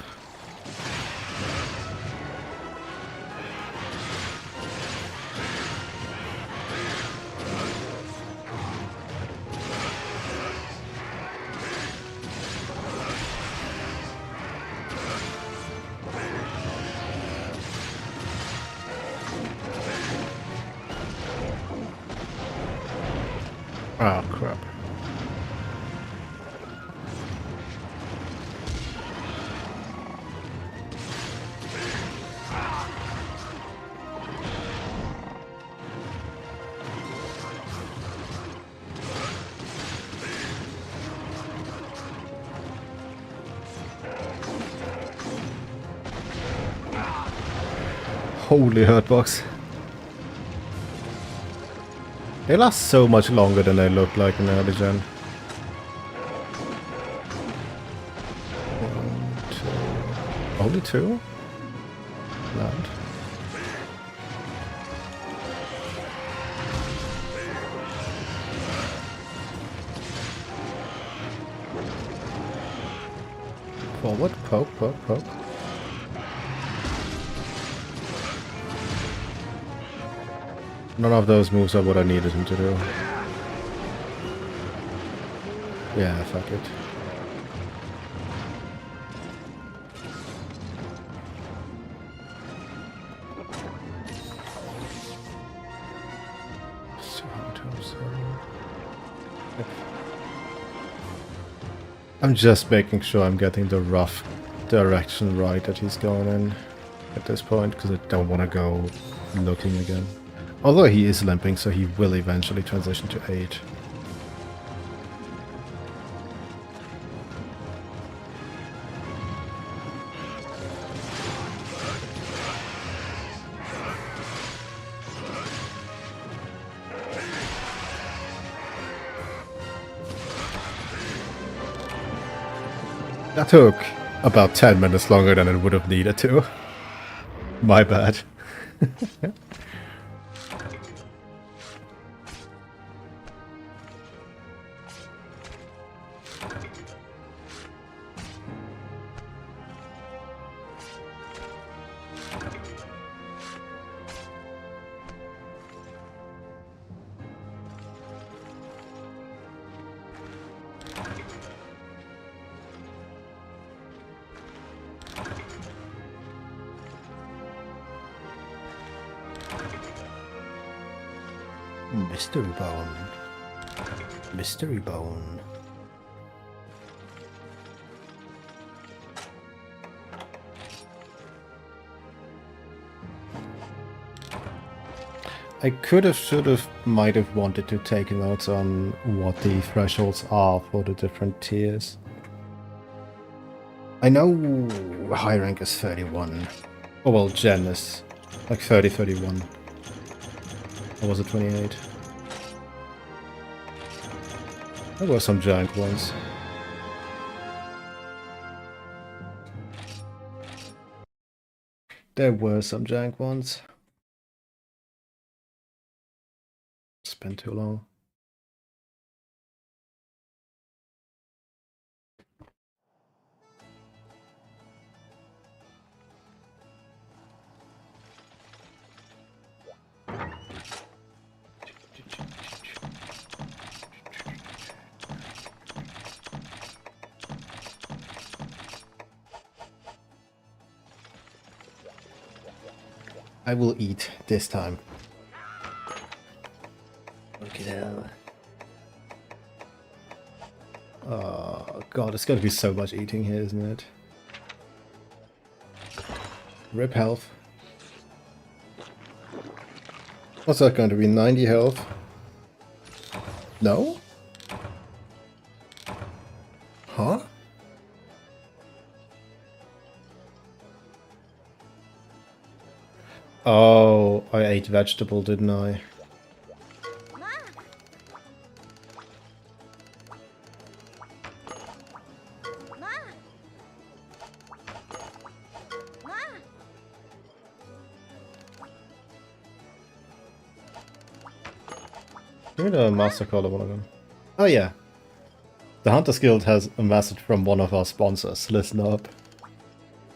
Oh, crap. Holy hurtbox. They last so much longer than they look like in early gen. 1, 2... Only 2? Land. Forward, poke, poke, poke. None of those moves are what I needed him to do. Yeah, fuck it. I'm just making sure I'm getting the rough direction right that he's going in at this point, because I don't want to go looking again. Although he is limping, so he will eventually transition to 8. That took about 10 minutes longer than it would have needed to. My bad. Mystery Bone. Mystery Bone. I could have, should have, might have wanted to take notes on what the thresholds are for the different tiers. I know high rank is 31. Oh well, Gen is like 30, 31. Or was it 28? There were some giant ones. There were some jank ones. Spent too long. I will eat this time. Look at that. Oh god, it's gonna be so much eating here, isn't it? Rip health. What's that going to be? 90 health? No? Huh? Oh, I ate vegetable, didn't I? Give me the Master Collar one again. Oh yeah. The Hunter's Guild has a message from one of our sponsors. Listen up.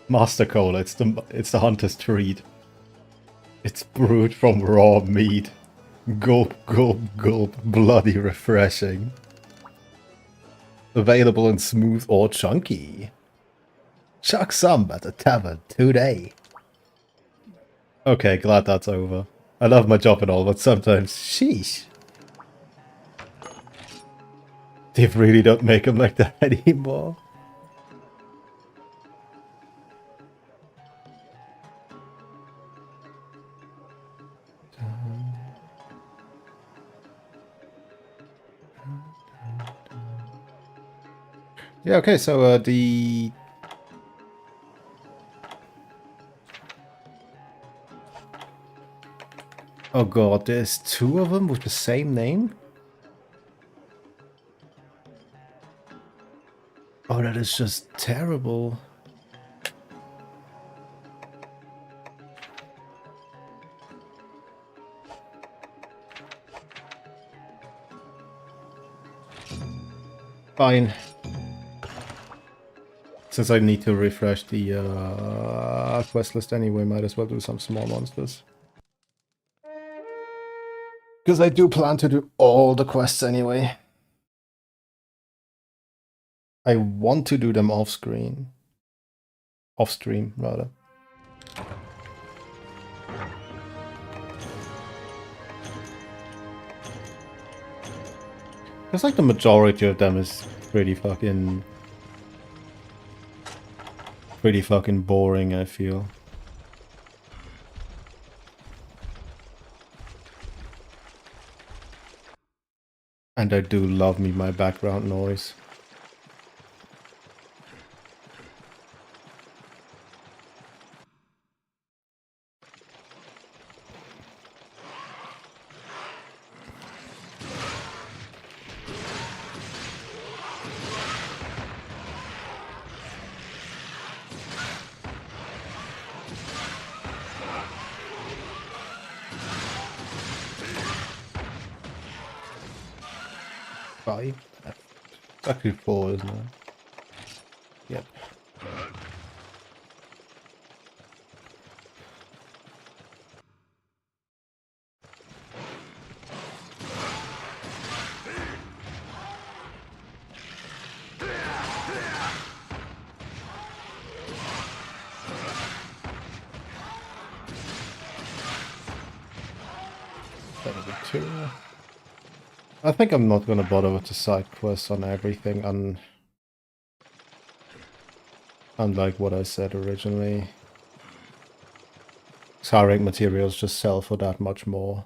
Master Cola, it's the Hunter's treat. It's brewed from raw meat. Gulp, gulp, gulp. Bloody refreshing. Available in smooth or chunky. Chuck some at the tavern today. Okay, glad that's over. I love my job and all, but sometimes, sheesh. They really don't make them like that anymore. Yeah, okay, so the... Oh god, there's 2 of them with the same name? Oh, that is just terrible. Fine. Since I need to refresh the quest list anyway, might as well do some small monsters. Because I do plan to do all the quests anyway. I want to do them off-screen. Off-stream, rather. Because like the majority of them is pretty fucking boring, I feel. And I do love me my background noise. Five? It's actually 4, isn't it? Yep. That'll be 2. I think I'm not gonna bother with the side quests on everything, unlike what I said originally. Hiring materials just sell for that much more.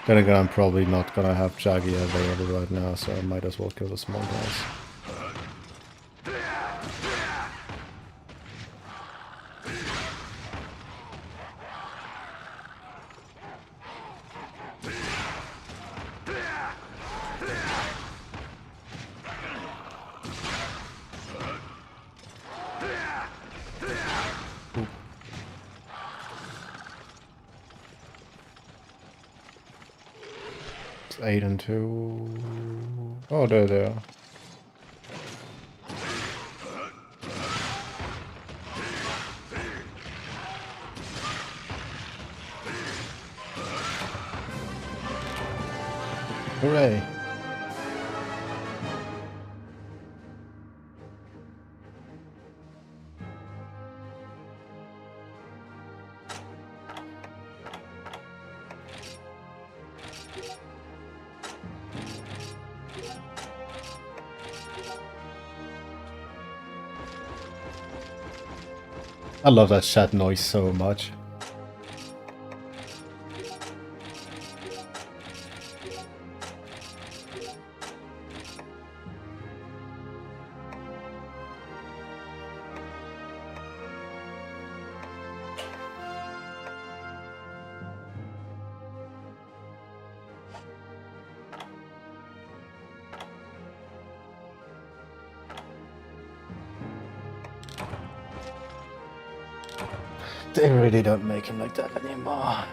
Then again, I'm probably not gonna have Jaggy available right now, so I might as well kill the small guys. It's 8 and 2. Oh, there they are. Hooray! I love that chat noise so much. They really don't make him like that anymore.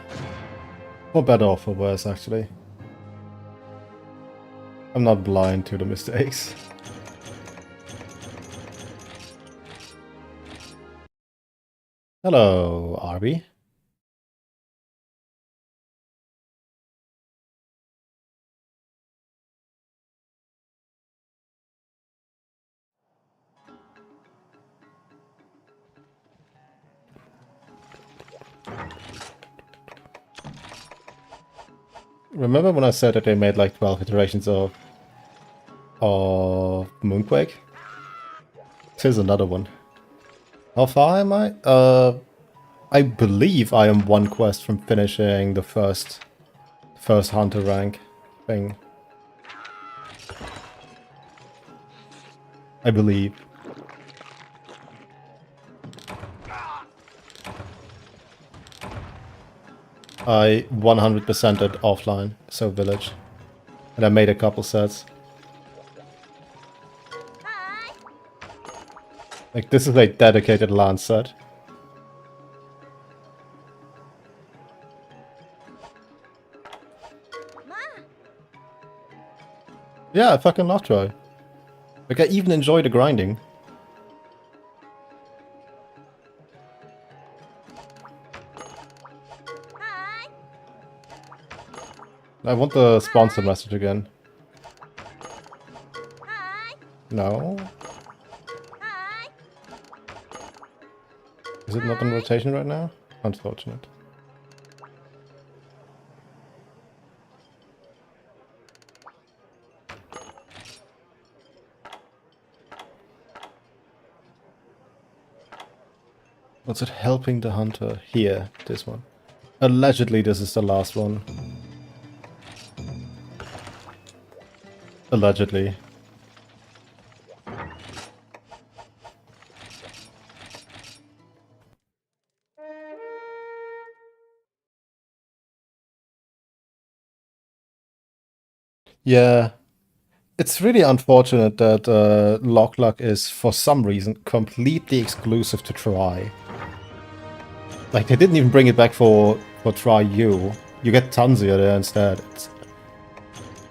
For better or for worse, actually. I'm not blind to the mistakes. Hello, Arby. Remember when I said that they made like 12 iterations of Moonquake? Here's another one. How far am I? I believe I am one quest from finishing the first hunter rank thing. I believe. I 100%ed offline, so village. And I made a couple sets. Like, this is a dedicated LAN set. Yeah, I fucking love Try. Like, I even enjoy the grinding. Hi. I want the sponsor message again. Hi. No? Hi. Is it not on rotation right now? Unfortunate. What's it helping the hunter? Here, this one. Allegedly, this is the last one. Allegedly. Yeah. It's really unfortunate that Lock is, for some reason, completely exclusive to Try. Like, they didn't even bring it back for Try U. You get Tanzia there instead.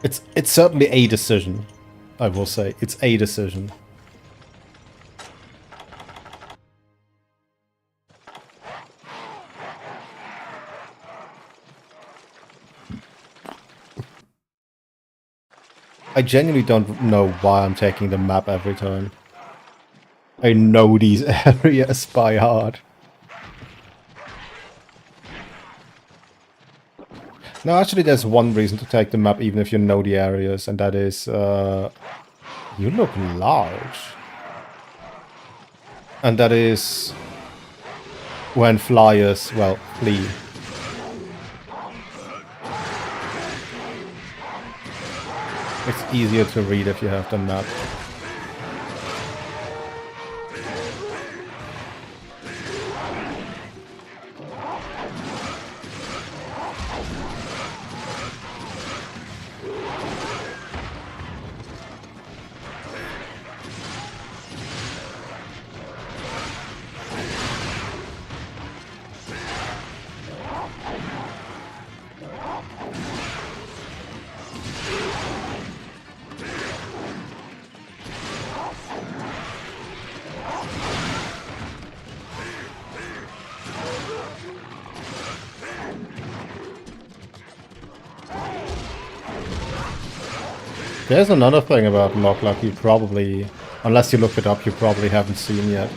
It's certainly a decision, I will say. It's a decision. I genuinely don't know why I'm taking the map every time. I know these areas by heart. No, actually there's one reason to take the map even if you know the areas, and that is, you look large. And that is when flyers, well, flee. It's easier to read if you have the map. There's another thing about Lock you probably, unless you look it up, you probably haven't seen yet.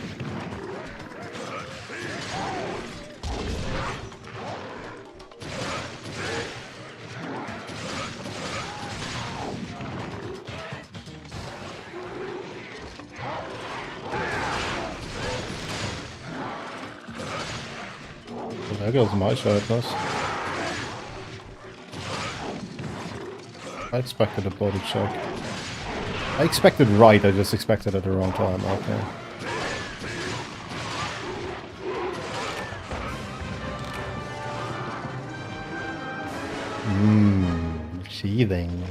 Well, there goes my sharpness. I expected a body check. I expected right, I just expected at the wrong time, okay. Sheathing.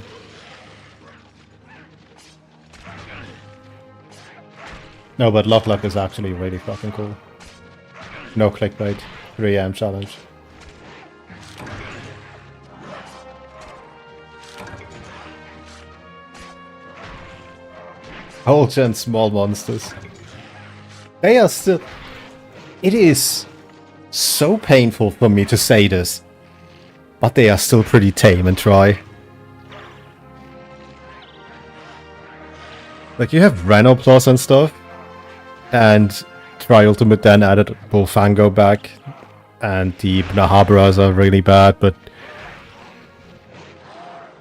No, but Lock is actually really fucking cool. No clickbait. 3 AM challenge. Old gen small monsters. They are still... It is so painful for me to say this, but they are still pretty tame and Try. Like, you have Renoplos and stuff, and Try Ultimate then added Bullfango back, and the Nahabras are really bad, but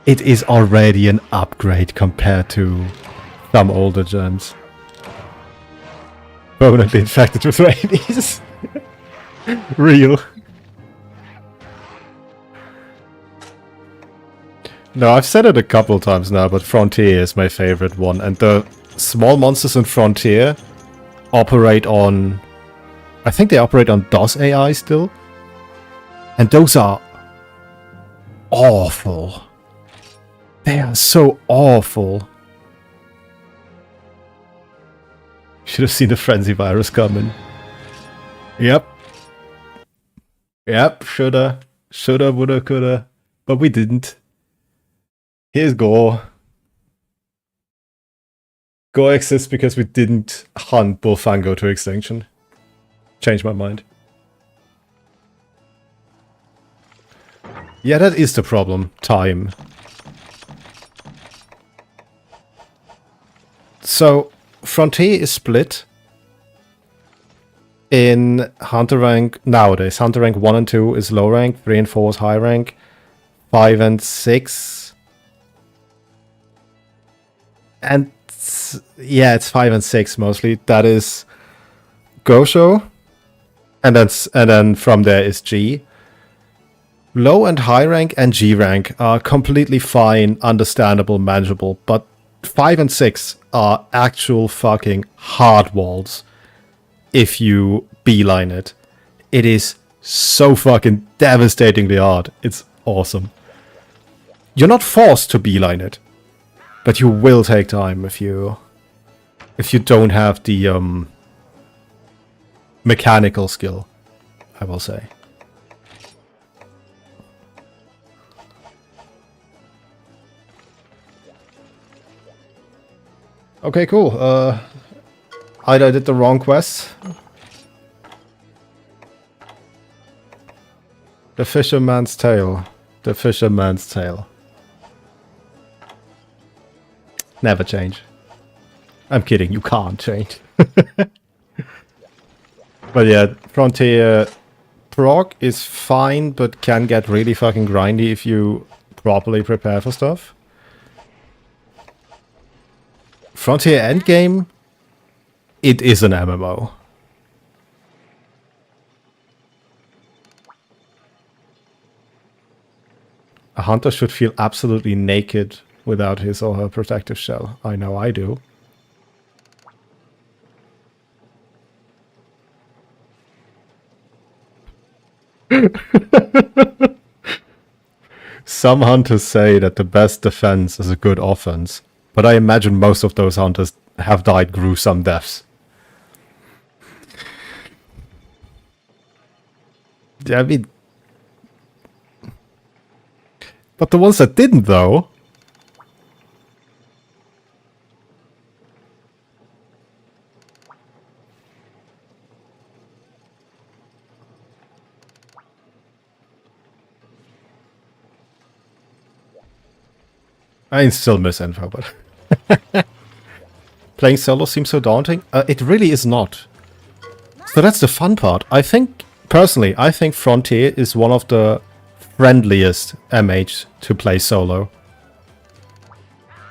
it is already an upgrade compared to some older gens. Permanently infected with rabies. Real. No, I've said it a couple times now, but Frontier is my favorite one, and the small monsters in Frontier operate on... I think they operate on DOS AI still. And those are awful. They are so awful. Should have seen the Frenzy virus coming. Yep. Yep, shoulda. Shoulda, woulda, coulda. But we didn't. Here's Gore. Gore exists because we didn't hunt Bullfango to extinction. Changed my mind. Yeah, that is the problem. Time. So, Frontier is split in Hunter rank nowadays. Hunter rank 1 and 2 is low rank, 3 and 4 is high rank, 5 and 6. And yeah, it's 5 and 6 mostly. That is Gosho. And then from there is G. Low and high rank and G rank are completely fine, understandable, manageable, but 5 and 6 are actual fucking hard walls if you beeline it. It is so fucking devastatingly hard. It's awesome. You're not forced to beeline it, but you will take time if you don't have the mechanical skill, I will say. Okay, cool. Either I did the wrong quest. The Fisherman's Tale. The Fisherman's Tale. Never change. I'm kidding, you can't change. But yeah, Frontier prog is fine, but can get really fucking grindy if you properly prepare for stuff. Frontier Endgame, it is an MMO. A hunter should feel absolutely naked without his or her protective shell. I know I do. Some hunters say that the best defense is a good offense, but I imagine most of those hunters have died gruesome deaths. Yeah, I mean... But the ones that didn't, though... I still miss info, but... Playing solo seems so daunting. It really is not. So that's the fun part. I think, personally, I think Frontier is one of the friendliest MH to play solo.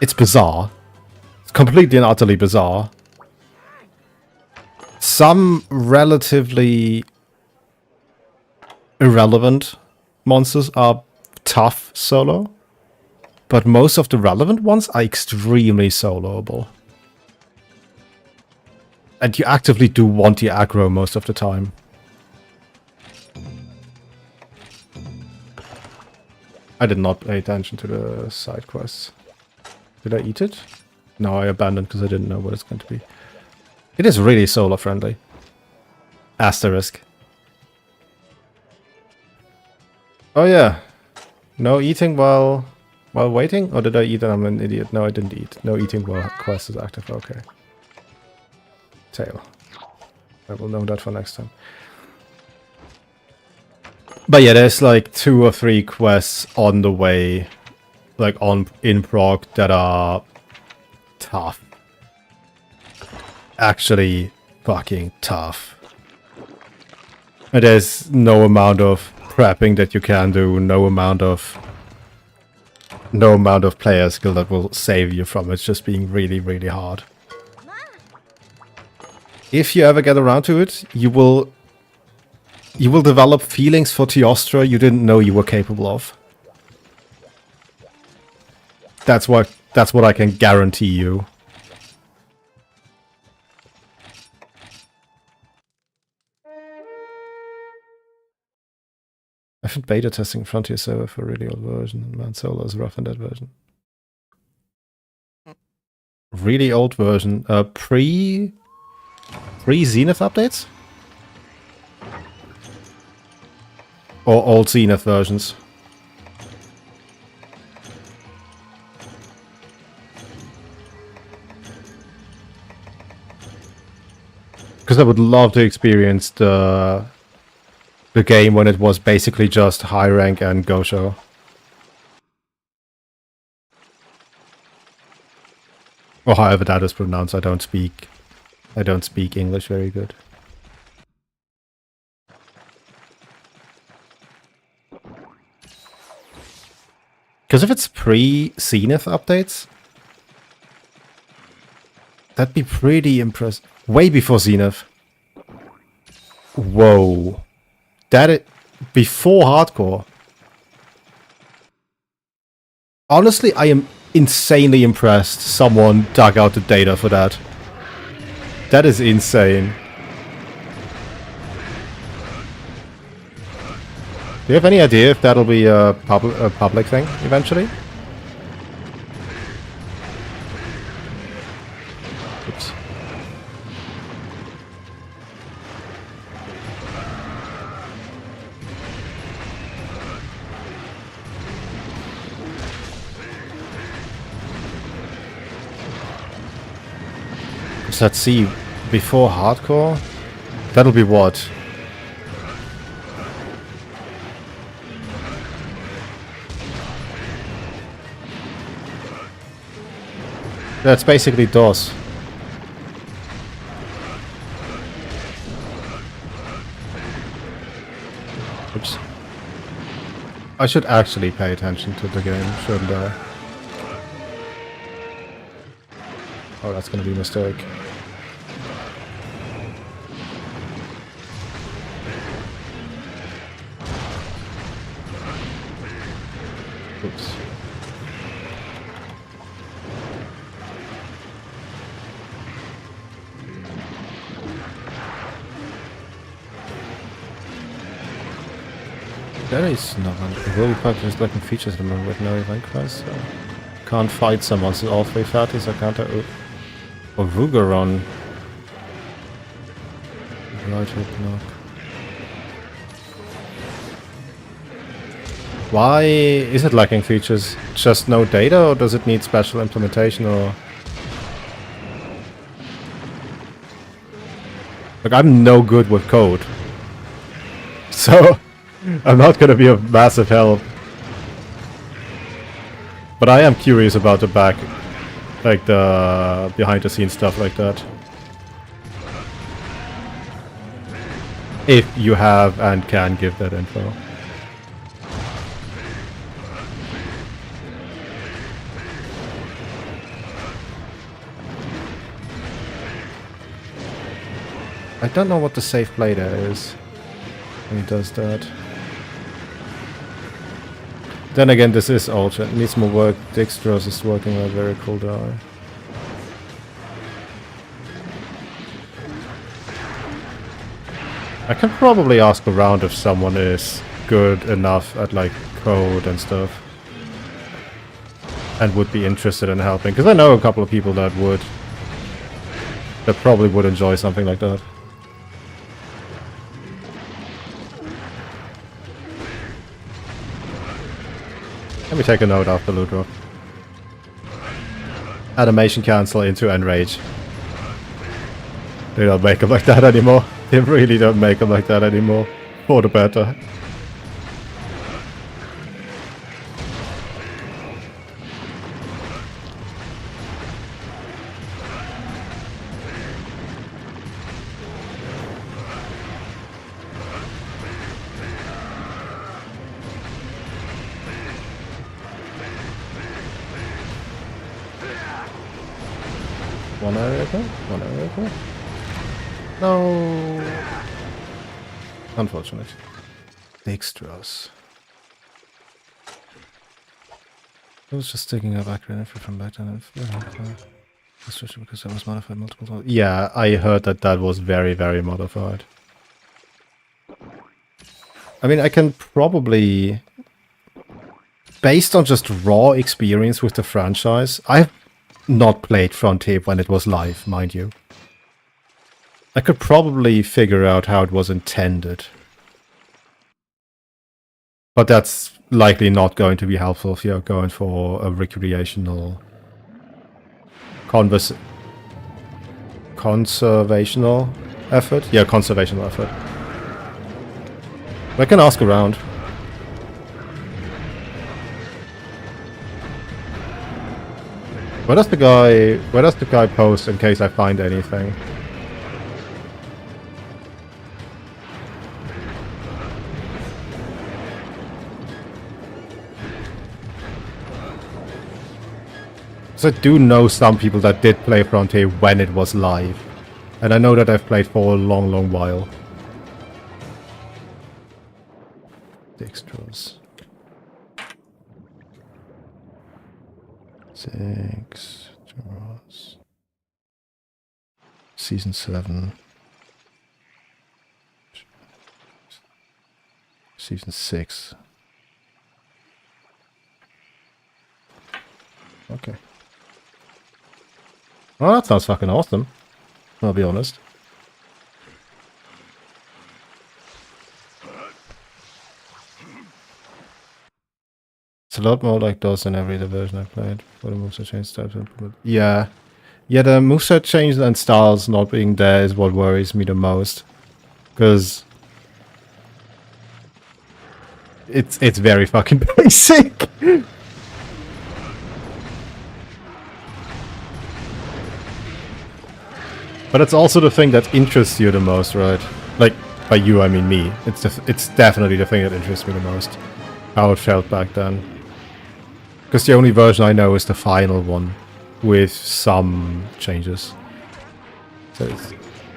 It's bizarre. It's completely and utterly bizarre. Some relatively irrelevant monsters are tough solo, but most of the relevant ones are extremely soloable. And you actively do want the aggro most of the time. I did not pay attention to the side quests. Did I eat it? No, I abandoned because I didn't know what it's going to be. It is really solo friendly. Asterisk. Oh yeah. No eating while waiting? Or did I eat and I'm an idiot? No, I didn't eat. No eating while quest is active. Okay. Tail. I will know that for next time. But yeah, there's like 2 or 3 quests on the way, like in prog, that are tough. Actually fucking tough. And there's no amount of prepping that you can do, no amount of player skill that will save you from it just being really, really hard. If you ever get around to it, you will develop feelings for Teostra you didn't know you were capable of. That's what I can guarantee you. I've been beta testing Frontier server for a really old version, and man, solo is rough in that version. Really old version. Pre Zenith updates? Or old Zenith versions? Because I would love to experience the game when it was basically just high rank and Gosho. Or however that is pronounced. I don't speak English very good. Because if it's pre-Zenith updates, that'd be pretty impressive. Way before Zenith. Whoa. Before hardcore. Honestly, I am insanely impressed someone dug out the data for that. That is insane. Do you have any idea if that'll be a public thing eventually? Oops. Let's see, before hardcore? That'll be what? That's basically DOS. Oops. I should actually pay attention to the game, shouldn't I? Oh, that's gonna be a mistake. Oops. There is no one. The will be part is lacking features at the moment with no event quest. So can't fight someone, so all 3 fatties. I can't. Or Vugaron. Right hit block. Why is it lacking features? Just no data, or does it need special implementation, or... Like, I'm no good with code. So, I'm not gonna be of massive help. But I am curious about the back, like the behind the scenes stuff like that. If you have and can give that info. I don't know what the safe play there is when he does that. Then again, this is ultra. It needs more work. Dextrose is working on a very cool die. I can probably ask around if someone is good enough at like code and stuff. And would be interested in helping. Because I know a couple of people that would. That probably would enjoy something like that. Let me take a note after loot drop. Animation cancel into enrage. They don't make them like that anymore. They really don't make them like that anymore. For the better. One area ago? One area ago? No. Unfortunate. Dextrose. I was just digging up accurate info from back then. Especially because that was modified multiple times. Yeah, I heard that that was very, very modified. I mean, I can probably... Based on just raw experience with the franchise, I've not played Frontier when it was live, mind you. I could probably figure out how it was intended. But that's likely not going to be helpful if you're going for a recreational... conservational effort? Yeah, conservation effort. I can ask around. Where does the guy post in case I find anything? So I do know some people that did play Frontier when it was live. And I know that I've played for a long, long while. Dextrose. 6 draws. Season 7. Season 6. Okay. Well, that sounds fucking awesome. I'll be honest. It's a lot more like those in every other version I played. For the moveset change styles implement. Yeah. Yeah, the moveset change and styles not being there is what worries me the most. Because it's very fucking basic. But it's also the thing that interests you the most, right? Like, by you, I mean me. It's definitely the thing that interests me the most. How it felt back then. Because the only version I know is the final one, with some changes. So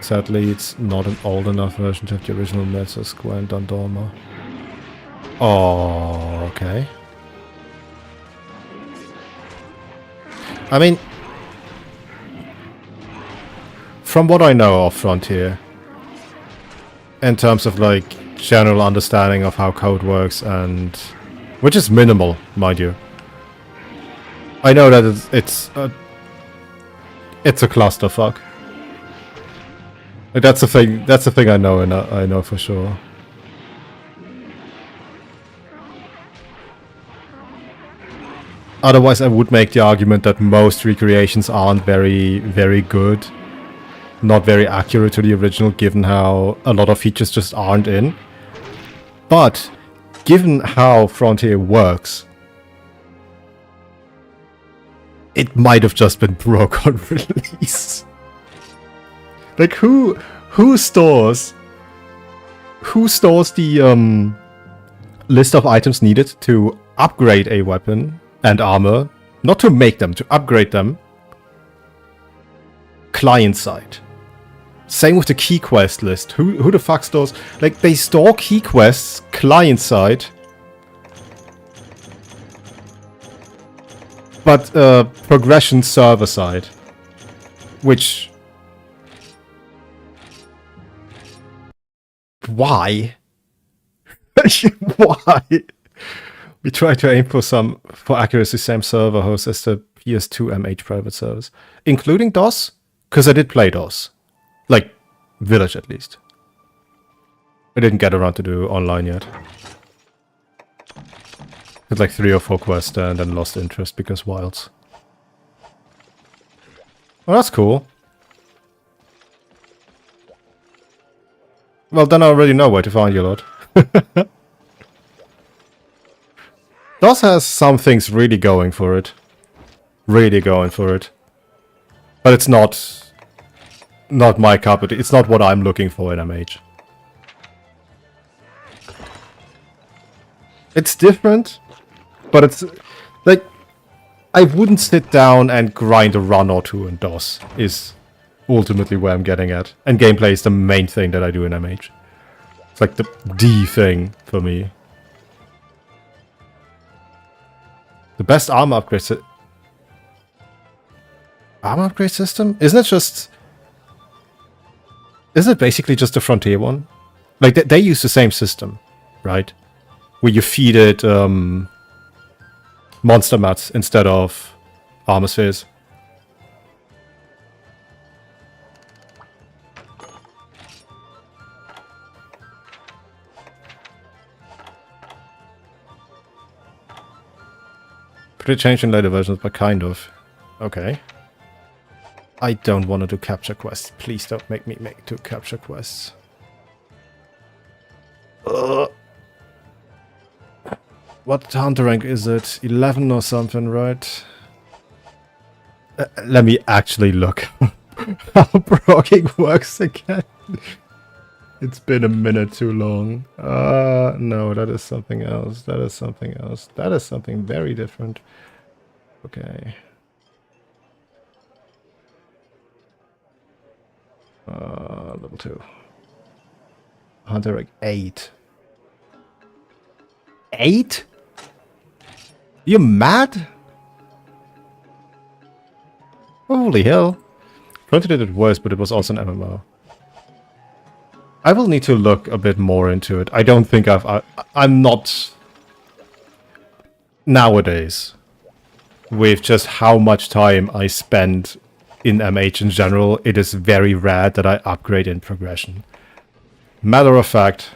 sadly, it's not an old enough version to have the original Mezzo Square and Dondorma. Oh, okay. I mean, from what I know of Frontier, in terms of like general understanding of how code works and which is minimal, mind you. I know that it's a clusterfuck. Like, that's the thing. That's the thing I know, and I know for sure. Otherwise, I would make the argument that most recreations aren't very, very good. Not very accurate to the original, given how a lot of features just aren't in. But, given how Frontier works, it might have just been broke on release. Like, who stores the list of items needed to upgrade a weapon and armor, not to make them, to upgrade them, client side? Same with the key quest list. Who the fuck stores? Like, they store key quests client side, but progression server side, which why? Why? We try to aim for accuracy same server host as the PS2 MH private servers, including DOS, because I did play DOS. Like, Village at least. I didn't get around to do online yet. Had like 3 or 4 quests and then lost interest because wilds. Well, that's cool. Well, then I already know where to find you, Lord. DOS has some things really going for it. Really going for it. But it's not my cup of tea. It's not what I'm looking for in MH. It's different, but it's like I wouldn't sit down and grind a run or two in DOS is ultimately where I'm getting at. And gameplay is the main thing that I do in MH. It's like the thing for me. The best armor upgrade system? Isn't it basically just a Frontier one? Like, they use the same system, right? Where you feed it monster mats instead of armor spheres. Pretty changed in later versions, but kind of. Okay. I don't want to do capture quests. Please don't make me do capture quests. What hunter rank is it? 11 or something, right? Let me actually look how progging works again. It's been a minute too long. No, that is something else. That is something else. That is something very different. Okay. Level 2. Hunter rank 8. 8? You mad? Holy hell. Frontier did it worse, but it was also an MMO. I will need to look a bit more into it. I don't think I'm not... Nowadays, with just how much time I spend in MH in general, it is very rare that I upgrade in progression. Matter of fact...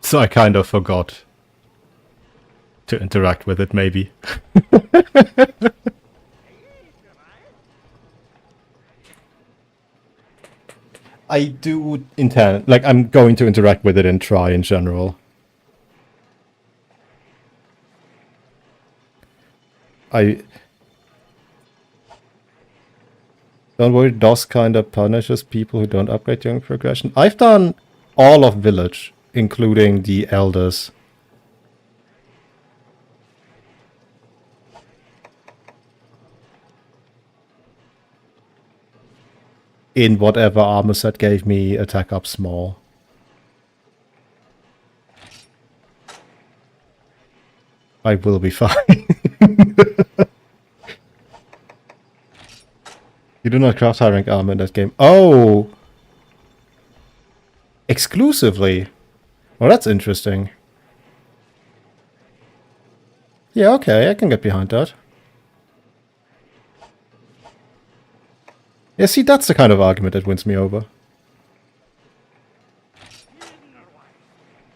So I kind of forgot to interact with it, maybe. I do intend, like, I'm going to interact with it and try in general. Don't worry, DOS kind of punishes people who don't upgrade during progression. I've done all of Village, including the Elders. In whatever armor set gave me attack up small. I will be fine. You do not craft high rank armor in that game. Oh! Exclusively? Well, that's interesting. Yeah, okay, I can get behind that. Yeah, see, that's the kind of argument that wins me over.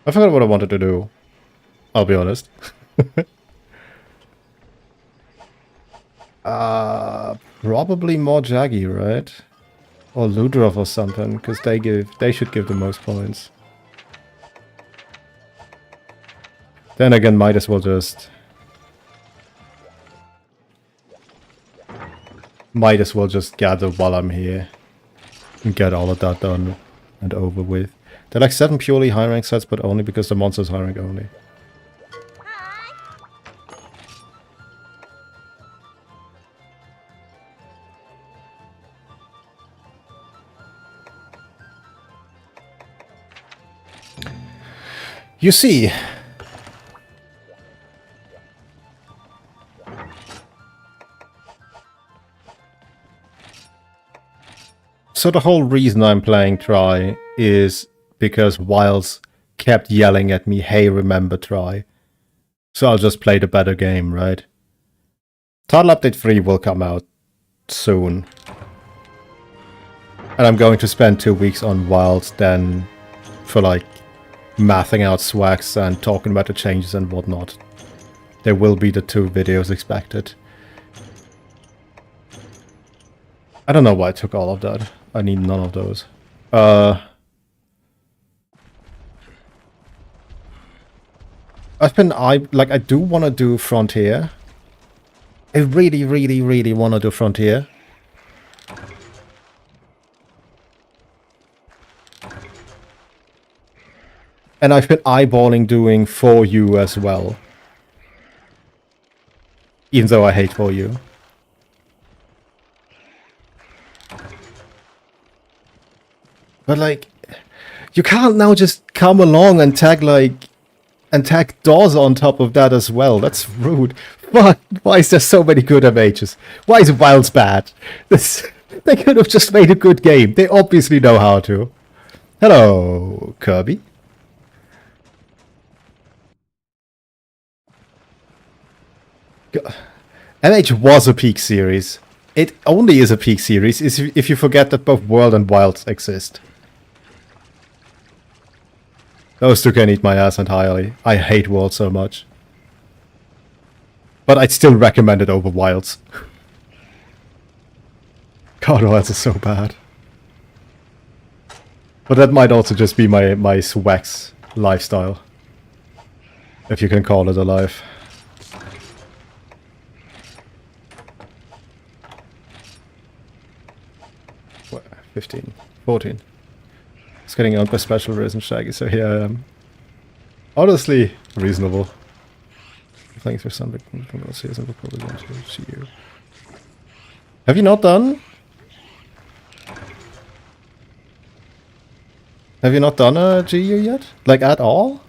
I forgot what I wanted to do. I'll be honest. Probably more Jaggy, right? Or Ludrov or something, because they should give the most points. Then again, might as well just gather while I'm here and get all of that done and over with. They're like 7 purely high rank sets, but only because the monster's high rank only. You see, so the whole reason I'm playing Try is because Wiles kept yelling at me, hey, remember Try. So I'll just play the better game, right? Title Update 3 will come out soon. And I'm going to spend 2 weeks on Wiles then for like mathing out swags and talking about the changes and whatnot. There will be the 2 videos expected. I don't know why I took all of that. I need none of those. I do want to do Frontier. I really, really, really want to do Frontier. And I've been eyeballing doing 4U as well. Even though I hate 4U. But like, you can't now just come along and tag DAWs on top of that as well. That's rude. Why is there so many good MHs? Why is Wilds bad? They could have just made a good game. They obviously know how to. Hello, Kirby. MH was a peak series. It only is a peak series if you forget that both World and Wilds exist. Those two can eat my ass entirely. I hate World so much. But I'd still recommend it over Wilds. God, Wilds is so bad. But that might also just be my Swax lifestyle. If you can call it a life. What, 15, 14. It's getting out by special reason, Shaggy, so here I am. Honestly, reasonable. Thanks for something from the season. We're probably going to see you. Have you not done? Have you not done a GU yet? Like, at all?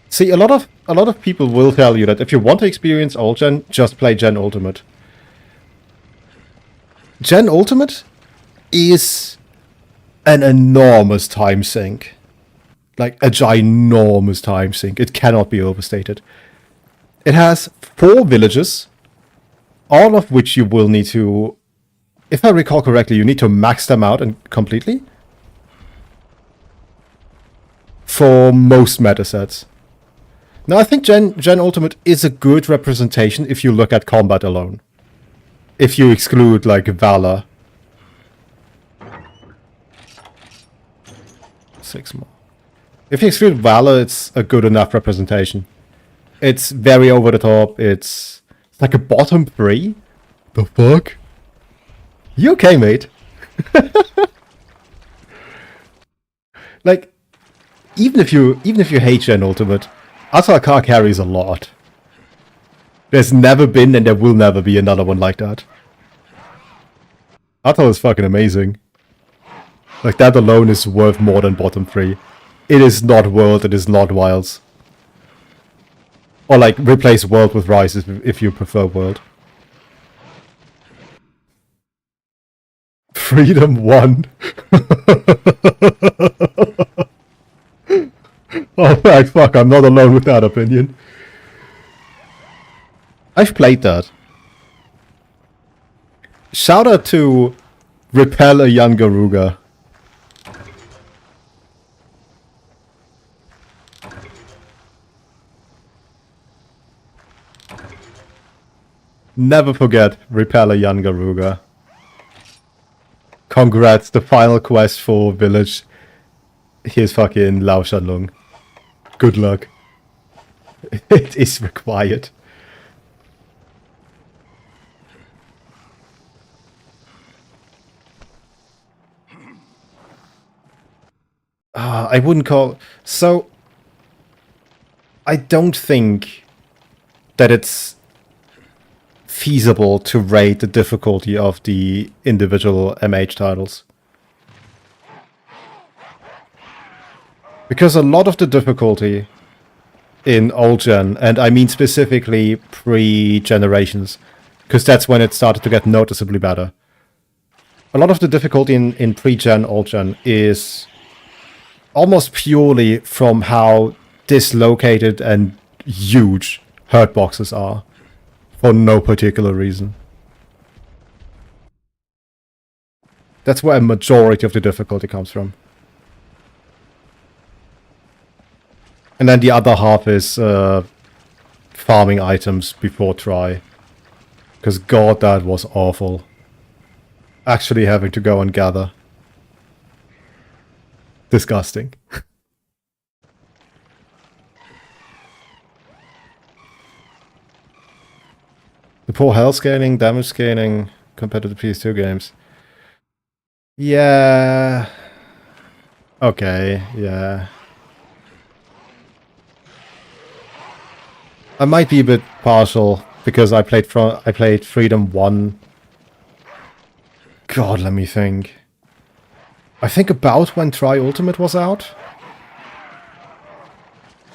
See, a lot of people will tell you that if you want to experience old gen, just play Gen Ultimate. Gen Ultimate is an enormous time sink. Like, a ginormous time sink. It cannot be overstated. It has 4 villages, all of which you will need to... If I recall correctly, you need to max them out and completely. For most meta sets. Now, I think Gen Ultimate is a good representation if you look at combat alone. If you exclude, like, Valor. 6 more. If you exclude Valor, it's a good enough representation. It's very over the top. It's like a bottom 3. The fuck? You okay, mate? Like, even if you hate Gen Ultimate, Atar carries a lot. There's never been and there will never be another one like that. Atar is fucking amazing. Like, that alone is worth more than bottom 3. It is not World, it is not Wilds. Or like, replace World with Rise if you prefer World. Freedom 1. Oh, fuck, I'm not alone with that opinion. I've played that. Shout out to Repel a Young Garuga. Never forget Repel a Young Garuga. Congrats, the final quest for Village. Here's fucking Lao Shanlong. Good luck. It is required. I wouldn't call... So... I don't think that it's feasible to rate the difficulty of the individual MH titles. Because a lot of the difficulty in old gen, and I mean specifically pre-generations, because that's when it started to get noticeably better. A lot of the difficulty in pre-gen, old gen is almost purely from how dislocated and huge hurt boxes are, for no particular reason. That's where a majority of the difficulty comes from. And then the other half is farming items before try. Because god, that was awful. Actually having to go and gather. Disgusting. The poor health scaling, damage scaling compared to the PS2 games. Yeah. Okay, yeah. I might be a bit partial because I played Freedom 1. God, let me think. I think about when Tri Ultimate was out.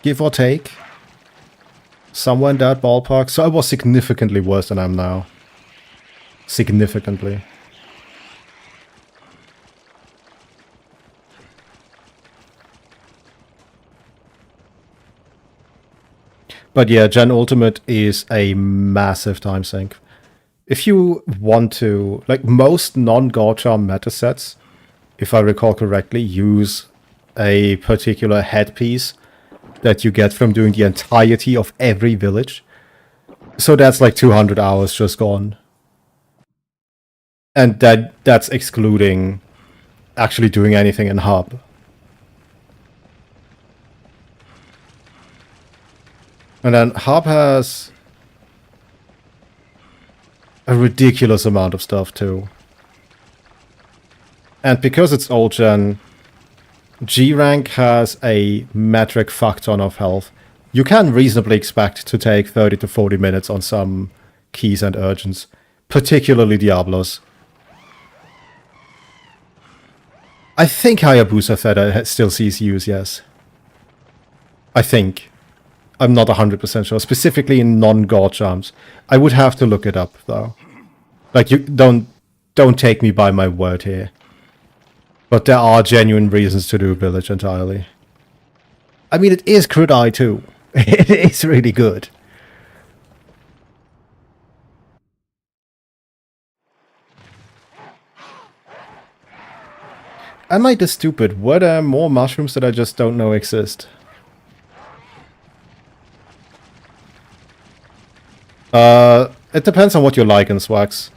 Give or take. Somewhere in that ballpark. So I was significantly worse than I am now. Significantly. But yeah, Gen Ultimate is a massive time sink. If you want to, like most non-God Charm meta sets, if I recall correctly, use a particular headpiece that you get from doing the entirety of every village. So that's like 200 hours just gone. And that's excluding actually doing anything in hub. And then hub has a ridiculous amount of stuff too. And because it's old gen, G rank has a metric fuck ton of health. You can reasonably expect to take 30 to 40 minutes on some keys and urgents, particularly Diablos. I think Hayabusa Theta still sees use, yes. I think. I'm not 100% sure, specifically in non-God charms. I would have to look it up, though. Like, you don't take me by my word here. But there are genuine reasons to do Village entirely. I mean, it is Crit Eye too. It is really good. Am I this stupid? Were there more mushrooms that I just don't know exist? It depends on what you like in Swax.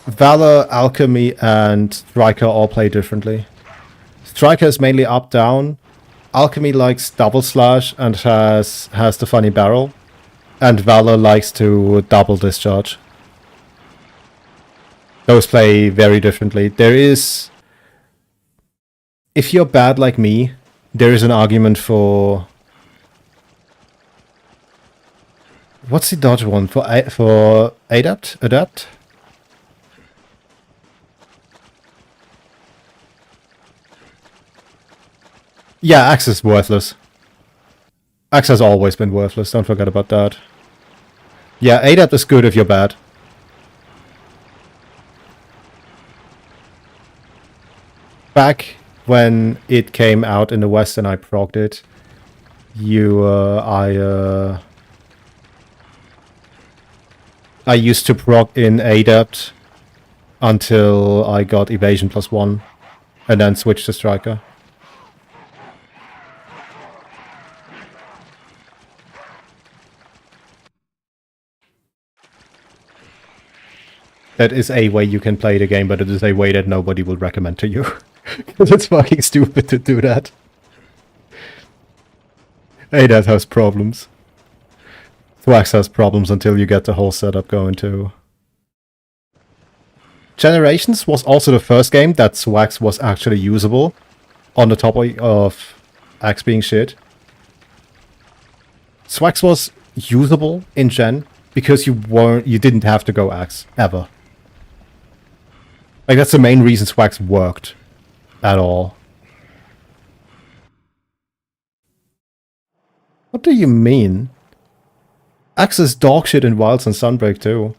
Valor, Alchemy, and Striker all play differently. Striker is mainly up-down. Alchemy likes double slash and has the funny barrel. And Valor likes to double discharge. Those play very differently. There is... If you're bad like me, there is an argument for... What's the dodge one? For Adapt? Adapt? Yeah, Axe is worthless. Axe has always been worthless, don't forget about that. Yeah, Adapt is good if you're bad. Back when it came out in the West and I progged it, I used to prog in Adapt until I got Evasion +1, and then switched to Striker. That is a way you can play the game, but it is a way that nobody will recommend to you. Because it's fucking stupid to do that. Adapt has problems. Thwax has problems until you get the whole setup going too. Generations was also the first game that Thwax was actually usable on the top of Axe being shit. Thwax was usable in Gen because you didn't have to go Axe ever. Like that's the main reason Thwax worked at all. What do you mean? Axe is dog shit in Wilds and Sunbreak too.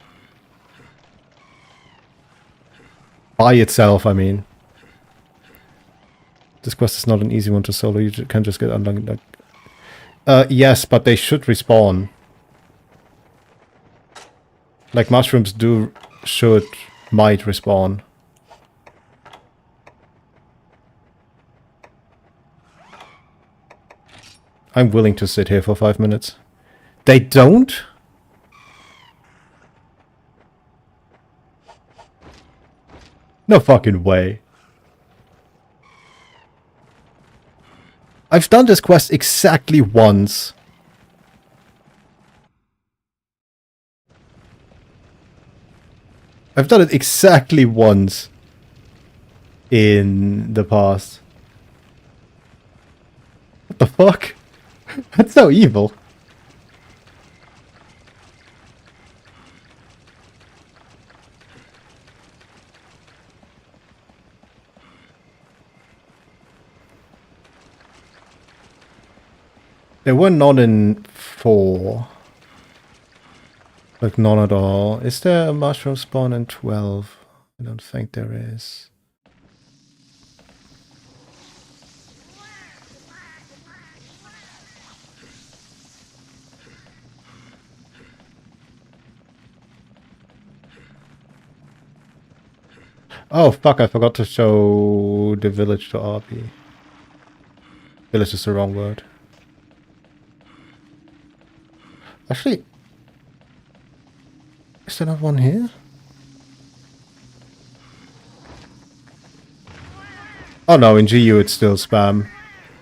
By itself, I mean. This quest is not an easy one to solo, you can just get unlucky. Yes, but they should respawn. Like mushrooms might respawn. I'm willing to sit here for 5 minutes. They don't? No fucking way. I've done this quest exactly once. I've done it exactly once in the past. What the fuck? That's so evil. There were none in 4. Like none at all. Is there a mushroom spawn in 12? I don't think there is. Oh, fuck, I forgot to show the village to RB. Village is the wrong word. Actually, is there not one here? Oh no, in GU it's still spam.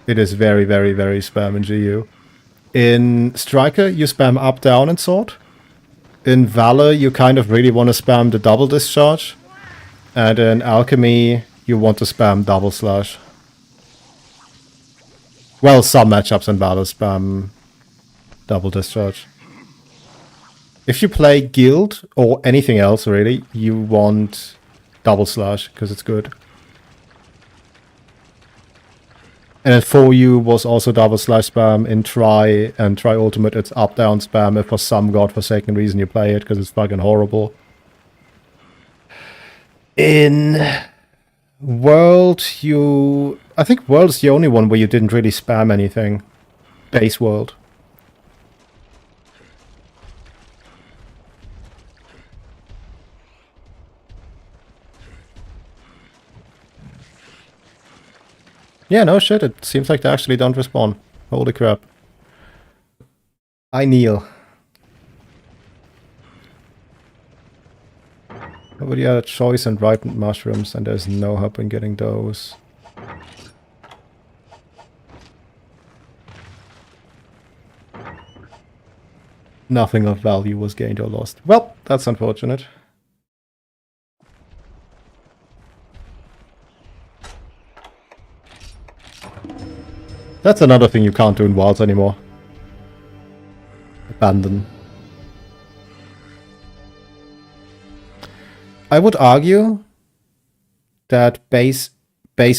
It is very, very, very spam in GU. In Striker, you spam up, down, and sword. In Valor, you kind of really want to spam the double discharge. And in Alchemy, you want to spam double slash. Well, some matchups in Valor spam double discharge. If you play Guild, or anything else really, you want double slash, because it's good. And then for you was also double slash spam in Try, and Try Ultimate it's up down spam if for some godforsaken reason you play it, because it's fucking horrible. In World, I think World is the only one where you didn't really spam anything. Base World. Yeah, no shit, it seems like they actually don't respawn. Holy crap. I kneel. Nobody had a choice and ripened mushrooms, and there's no hope in getting those. Nothing of value was gained or lost. Well, that's unfortunate. That's another thing you can't do in Wilds anymore. Abandon. I would argue that base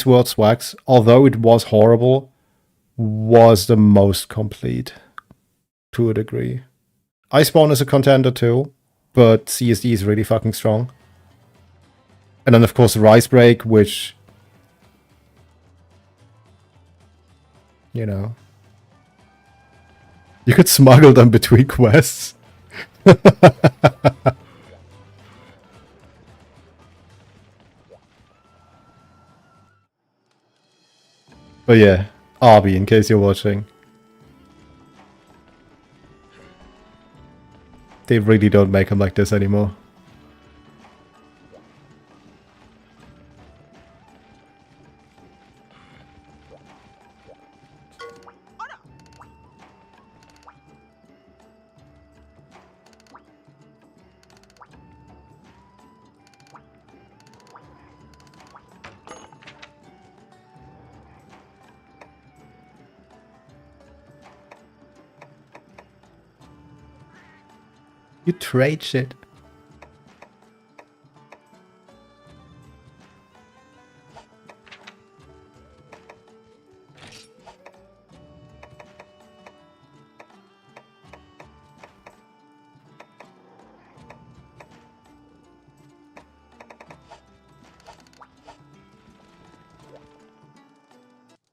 World Swags, although it was horrible, was the most complete. To a degree. Iceborne is a contender too, but CSD is really fucking strong. And then of course Rise Break, which... You know. You could smuggle them between quests. But yeah, Arby, in case you're watching. They really don't make them like this anymore. You trade shit.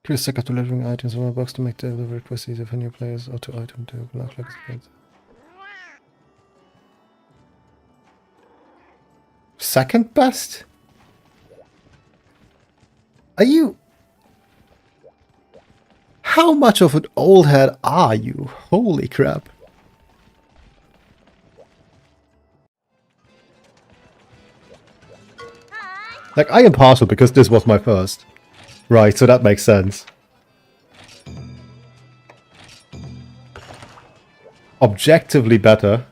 Please check out delivering items from a box to make the delivery quest easier for new players or to item to block like experience. Second best? Are you... How much of an old head are you? Holy crap. Like, I am partial because this was my first. Right, so that makes sense. Objectively better.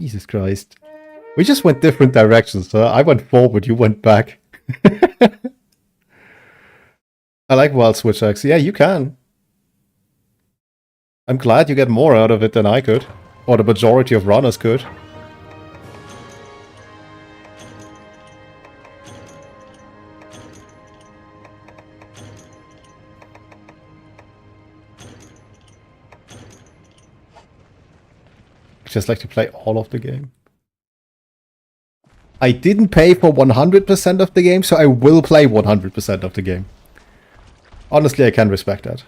Jesus Christ. We just went different directions, so I went forward, you went back. I like Wild Switch Axe. Yeah, you can. I'm glad you get more out of it than I could. Or the majority of runners could. Just like to play all of the game. I didn't pay for 100% of the game, so I will play 100% of the game. Honestly, I can respect that.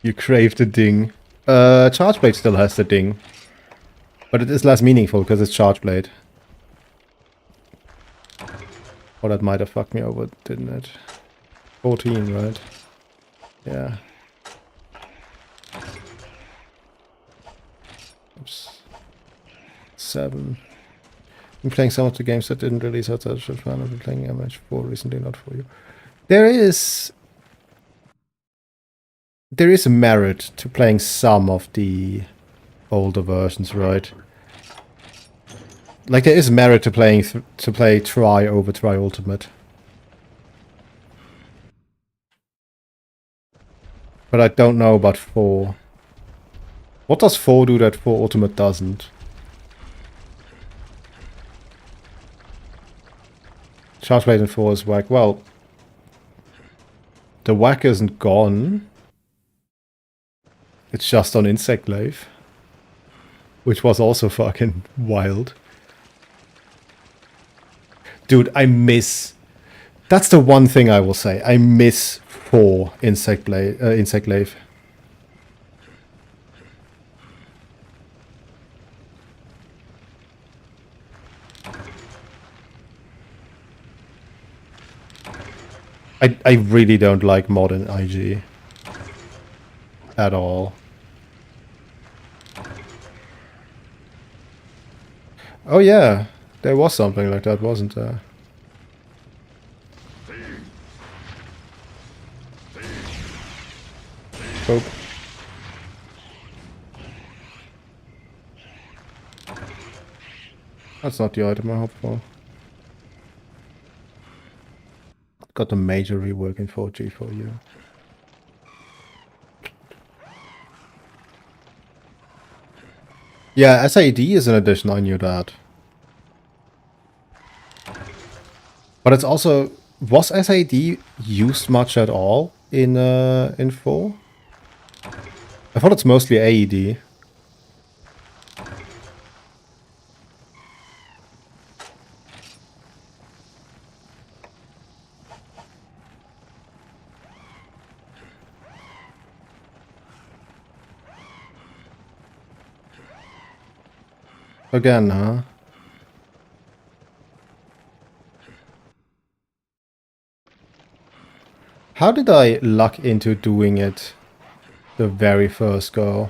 You crave the ding. Charge Blade still has the ding. But it is less meaningful because it's Charge Blade. Oh, that might have fucked me over, didn't it? 14, right? Yeah. Oops. 7. Been playing some of the games that didn't release outside of Japan. I've been playing MH4 recently, not for you. There is a merit to playing some of the older versions, right? Like there is merit to playing to play Tri over Tri Ultimate. But I don't know about 4. What does 4 do that 4 Ultimate doesn't? Charge Blade in 4 is whack. Well, the whack isn't gone. It's just on Insect Glaive. Which was also fucking wild. Dude, I miss... That's the one thing I will say. I miss 4 Insect Glaive. I really don't like modern IG. At all. Oh yeah, there was something like that, wasn't there? Oh. That's not the item I hope for. Got a major rework in 4G for you. Yeah, SAD is an addition, I knew that. But it's also... Was SAD used much at all in 4? I thought it's mostly AED. Again, huh? How did I luck into doing it the very first go?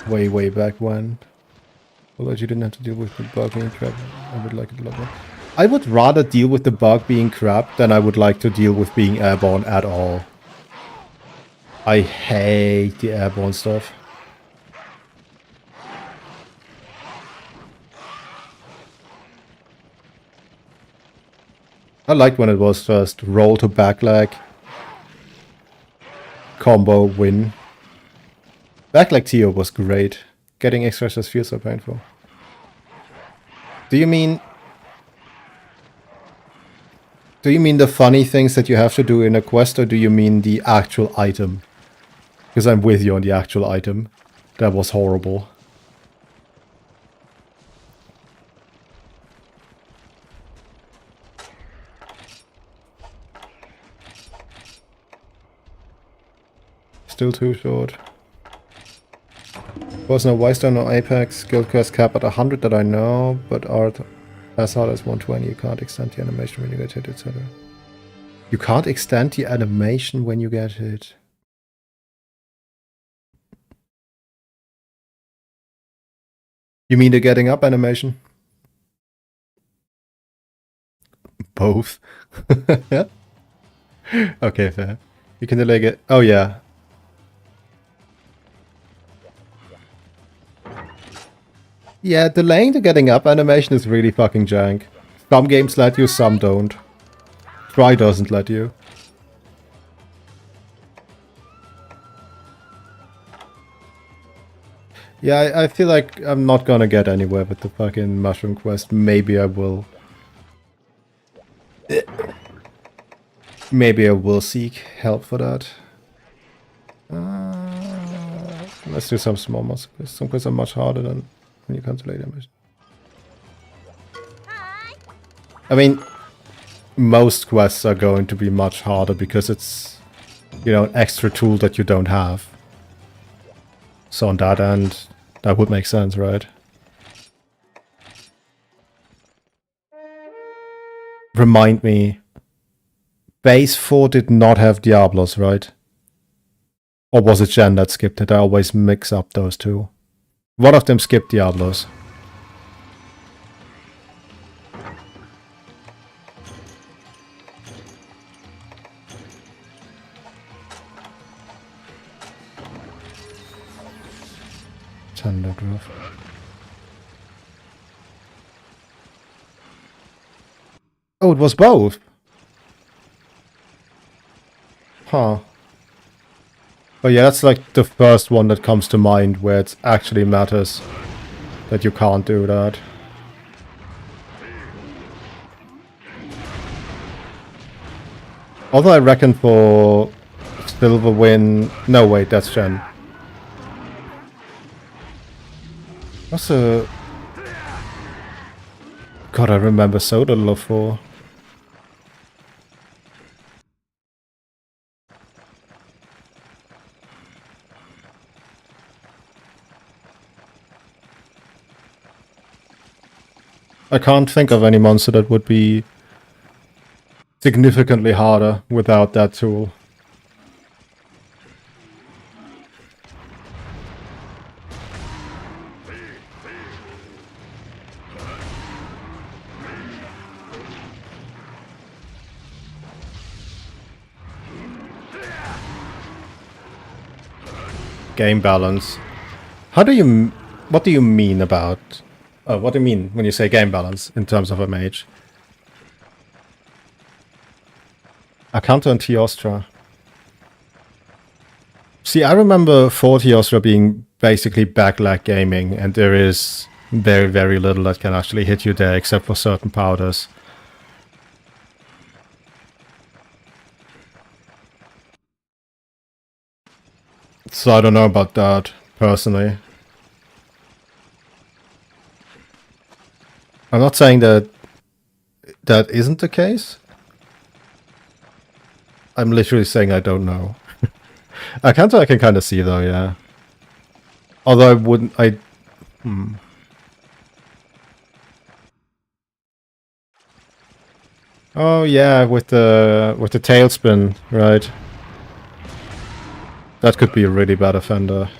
Way back when. Although you didn't have to deal with the bug being crap, I would like it a lot more. I would rather deal with the bug being crap than I would like to deal with being airborne at all. I hate the airborne stuff. I liked when it was first roll to back leg, combo win. Back leg Tio was great. Getting extra just feels so painful. Do you mean the funny things that you have to do in a quest, or do you mean the actual item? Because I'm with you on the actual item. That was horrible. Still too short. Was no Wystone or Apex. Guild quest cap at 100 that I know, but are as hard as 120. You can't extend the animation when you get hit, etc. You can't extend the animation when you get hit. You mean the getting up animation? Both. Yeah. Okay, fair. You can delay it. Oh yeah. Yeah, delaying the getting up animation is really fucking jank. Some games let you, some don't. Try doesn't let you. Yeah, I feel like I'm not gonna get anywhere with the fucking mushroom quest. Maybe I will. Maybe I will seek help for that. Let's do some small muscle quests. Some quests are much harder than when you come to late damage. Hi. I mean, most quests are going to be much harder because it's you know, an extra tool that you don't have. So on that end, that would make sense, right? Remind me, base 4 did not have Diablos, right? Or was it Gen that skipped it? I always mix up those two. One of them skipped Diablos. Tender Grove. Oh, it was both. Huh. But yeah, that's like the first one that comes to mind where it actually matters that you can't do that. Although I reckon for Silver Win... No, wait, that's Gen. What's a... God, I remember so little of 4. I can't think of any monster that would be significantly harder without that tool. Game balance. How do you... What do you mean about... what do you mean when you say game balance in terms of a mage? Akanto and Teostra. See, I remember 4 Teostra being basically backlag gaming, and there is very, very little that can actually hit you there, except for certain powders. So I don't know about that, personally. I'm not saying that that isn't the case. I'm literally saying I don't know. I can kind of see though, yeah. Although I wouldn't, Oh yeah, with the tailspin, right? That could be a really bad offender.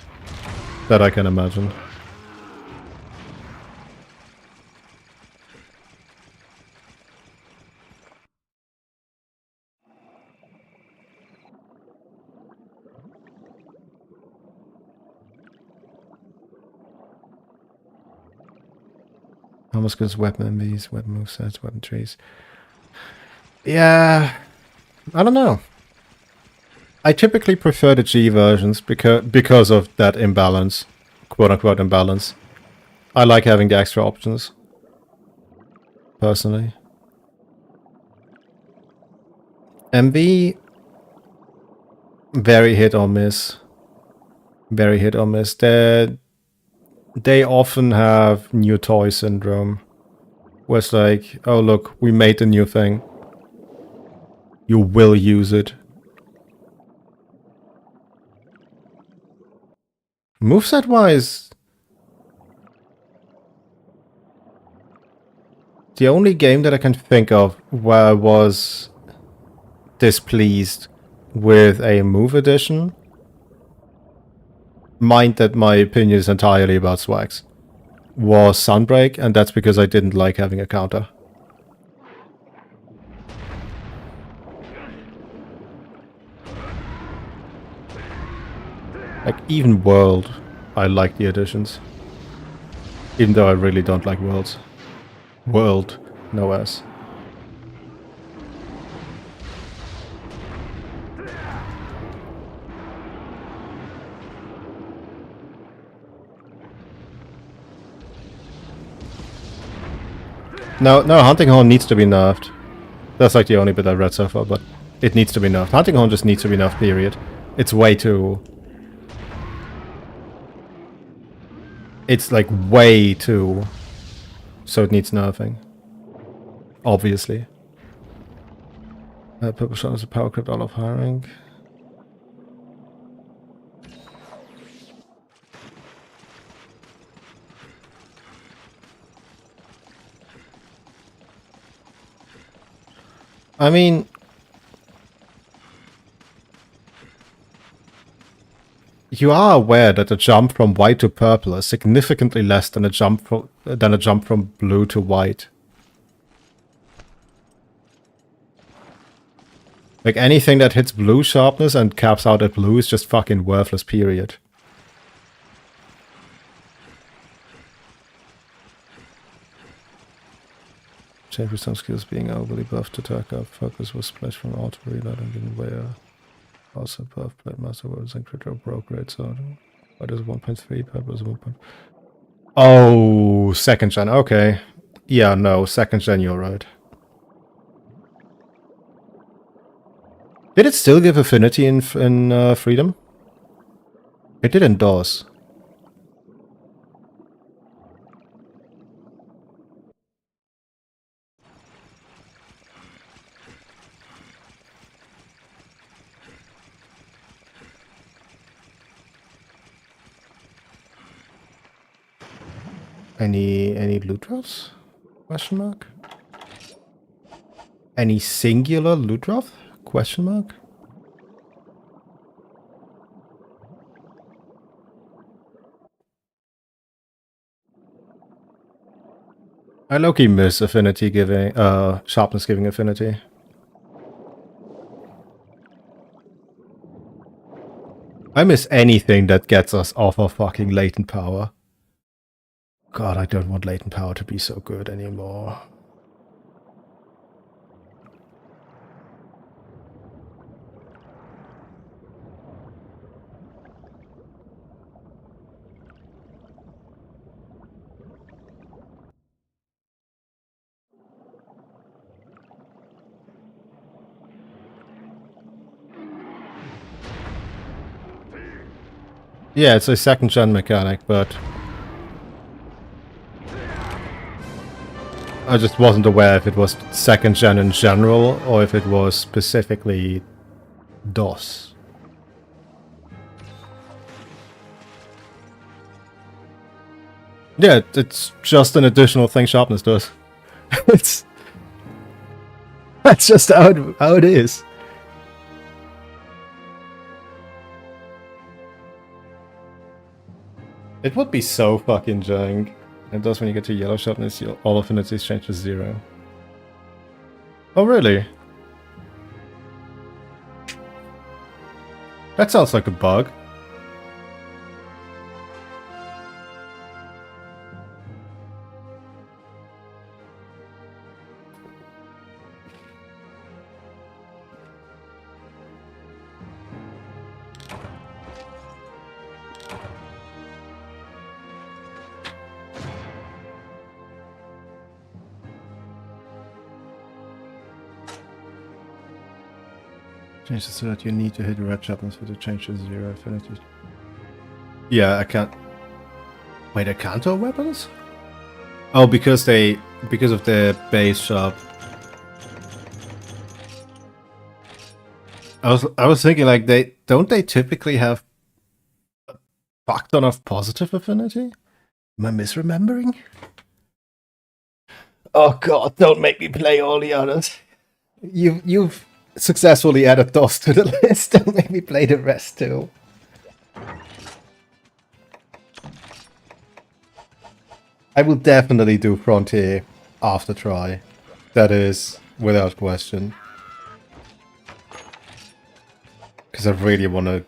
That I can imagine. Almost good as weapon MVs, weapon movesets, weapon trees. Yeah, I don't know. I typically prefer the G versions because of that imbalance, quote unquote imbalance. I like having the extra options, personally. MV, very hit or miss. Very hit or miss. They often have new toy syndrome. Where it's like, oh look, we made a new thing. You will use it. Moveset wise, the only game that I can think of where I was displeased with a move addition, mind that my opinion is entirely about swags, was Sunbreak, and that's because I didn't like having a counter. Like, even World, I like the additions. Even though I really don't like Worlds. World, no S. No, Hunting Horn needs to be nerfed. That's like the only bit I read so far, but it needs to be nerfed. Hunting Horn just needs to be nerfed, period. It's way too... It's like way too... So it needs nerfing. Obviously. Purple Shot is a power crypt all of hiring. I mean, you are aware that the jump from white to purple is significantly less than a jump from blue to white. Like anything that hits blue sharpness and caps out at blue is just fucking worthless, period. Change with some skills being overly buffed to attack up. Focus was splash from auto reload and getting way also buff plate master words and critical broke rate so what is 1.3 purple is 1. Oh, second gen, okay. Yeah, no, second gen, you're right. Did it still give affinity in Freedom? It did in DOS. Any loot drops? Question mark? Any singular loot drop? Question mark? I low-key miss affinity giving, sharpness giving affinity. I miss anything that gets us off of fucking latent power. God, I don't want latent power to be so good anymore. Yeah, it's a second gen mechanic, but I just wasn't aware if it was second gen in general or if it was specifically DOS. Yeah, it's just an additional thing sharpness does. That's just how it is. It would be so fucking jank. It does when you get to yellow sharpness, all affinities change to 0. Oh really? That sounds like a bug. Change it so that you need to hit red sharpness for the change to 0 affinity. Yeah, I can't. Wait, I can't throw weapons? Oh, because of their base sharp. I was thinking like don't they typically have a fuck ton of positive affinity? Am I misremembering? Oh god, don't make me play all the others. You've successfully added DOS to the list. Don't make me play the rest too. I will definitely do Frontier after try. That is without question. Because I really want to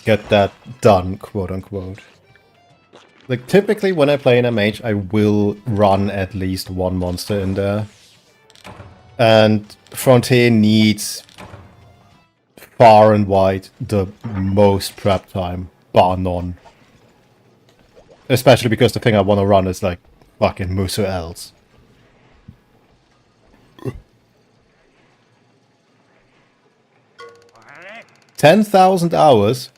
get that done, quote unquote. Like, typically when I play in a mage, I will run at least one monster in there. And Frontier needs far and wide the most prep time, bar none. Especially because the thing I want to run is like fucking Musu Els. 10,000 hours?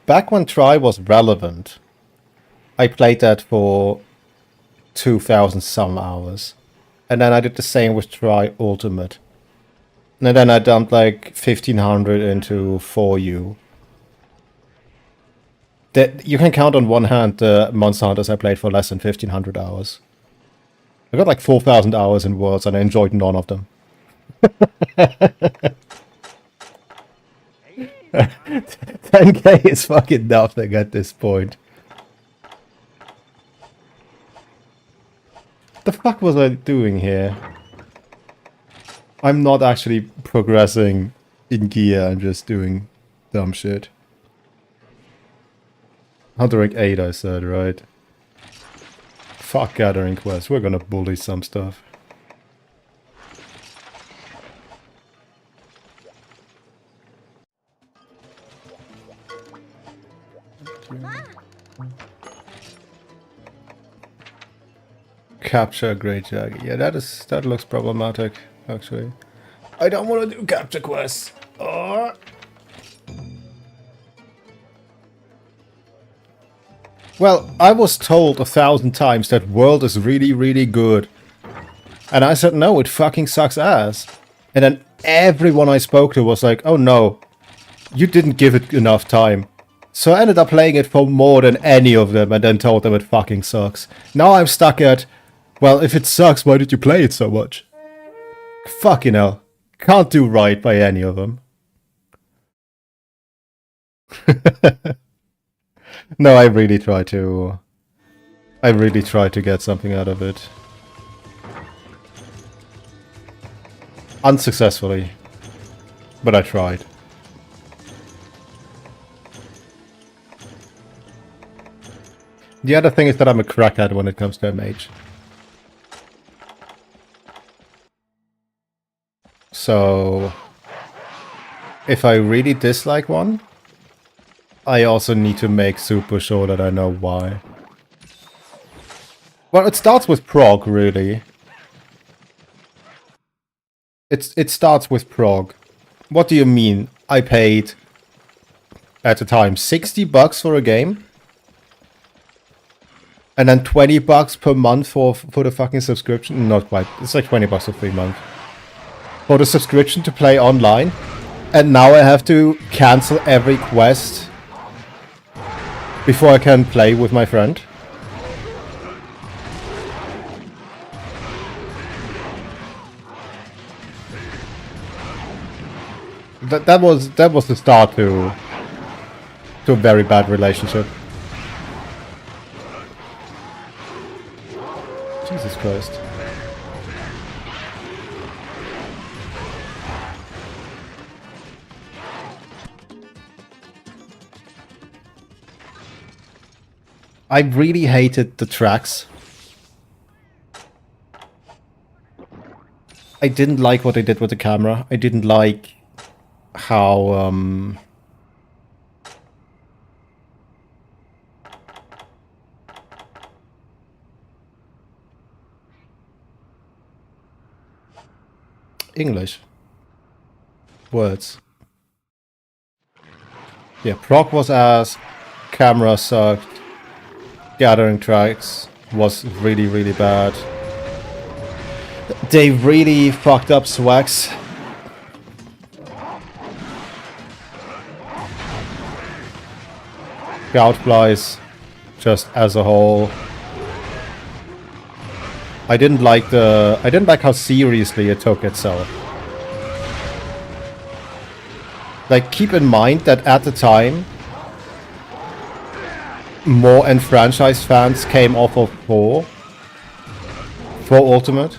Back when Try was relevant, I played that for 2,000 some hours. And then I did the same with Try Ultimate. And then I dumped like 1,500 into 4U. That you can count on one hand the Monster Hunters I played for less than 1,500 hours. I got like 4,000 hours in Worlds and I enjoyed none of them. 10k is fucking nothing at this point. The fuck was I doing here? I'm not actually progressing in gear, I'm just doing dumb shit. Hunter rank 8 I said, right? Fuck gathering quests, we're gonna bully some stuff. Capture a great jag. Yeah, that looks problematic, actually. I don't want to do capture quests. Oh. Well, I was told 1,000 times that World is really, really good. And I said, no, it fucking sucks ass. And then everyone I spoke to was like, oh no, you didn't give it enough time. So I ended up playing it for more than any of them and then told them it fucking sucks. Now I'm stuck at, well, if it sucks, why did you play it so much? Fucking hell. Can't do right by any of them. No, I really try to get something out of it. Unsuccessfully. But I tried. The other thing is that I'm a crackhead when it comes to a mage. So, if I really dislike one, I also need to make super sure that I know why. Well, it starts with prog, really. It starts with prog. What do you mean? I paid, at the time, 60 bucks for a game? And then 20 bucks per month for the fucking subscription? Not quite. It's like 20 bucks for 3 months. For the subscription to play online. And now I have to cancel every quest before I can play with my friend. That was the start to a very bad relationship. Jesus Christ. I really hated the tracks. I didn't like what they did with the camera. I didn't like how English words. Yeah, proc was ass, camera sucked, gathering tracks was really, really bad. They really fucked up swags. Outflies, just as a whole. I didn't like how seriously it took itself. Like, keep in mind that at the time, more enfranchised fans came off of 4 Ultimate,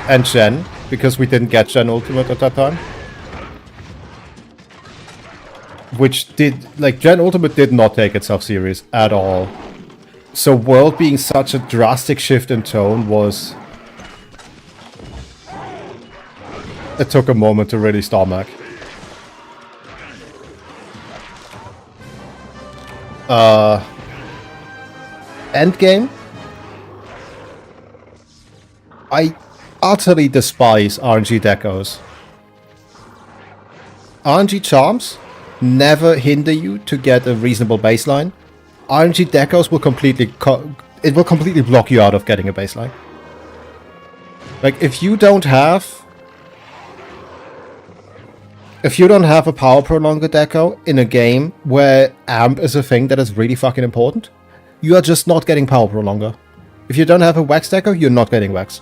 and Gen, because we didn't get Gen Ultimate at that time. Which Gen Ultimate did not take itself serious at all. So World being such a drastic shift in tone was... It took a moment to really stomach. Endgame? I utterly despise RNG decos. RNG charms never hinder you to get a reasonable baseline. RNG decos will completely block you out of getting a baseline. Like, if you don't have If you don't have a power prolonger deco in a game where amp is a thing that is really fucking important, you are just not getting power prolonger. If you don't have a wax deco, you're not getting wax.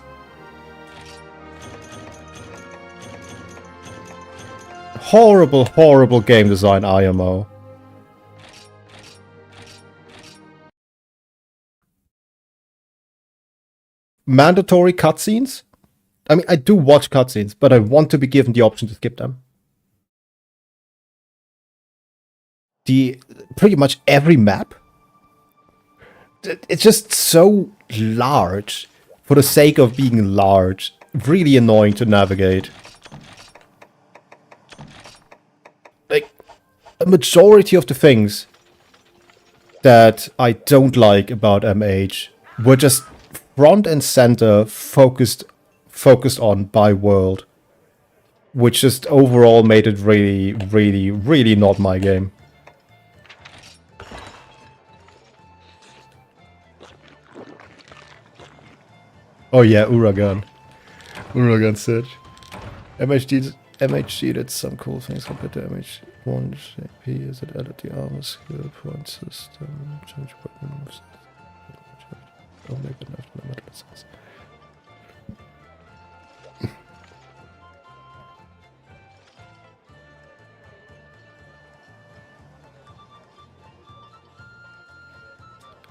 Horrible, horrible game design, IMO. Mandatory cutscenes? I mean, I do watch cutscenes, but I want to be given the option to skip them. Pretty much every map, it's just so large for the sake of being large. Really annoying to navigate. Like, a majority of the things that I don't like about MH were just front and center focused on by world, which just overall made it really, really, really not my game. Oh yeah, Uragan. Uragan Siege. MHG did some cool things compared to MH1 JP. Is it added the armor skill point system? Change weapon moves. Oh, maybe not the metal size.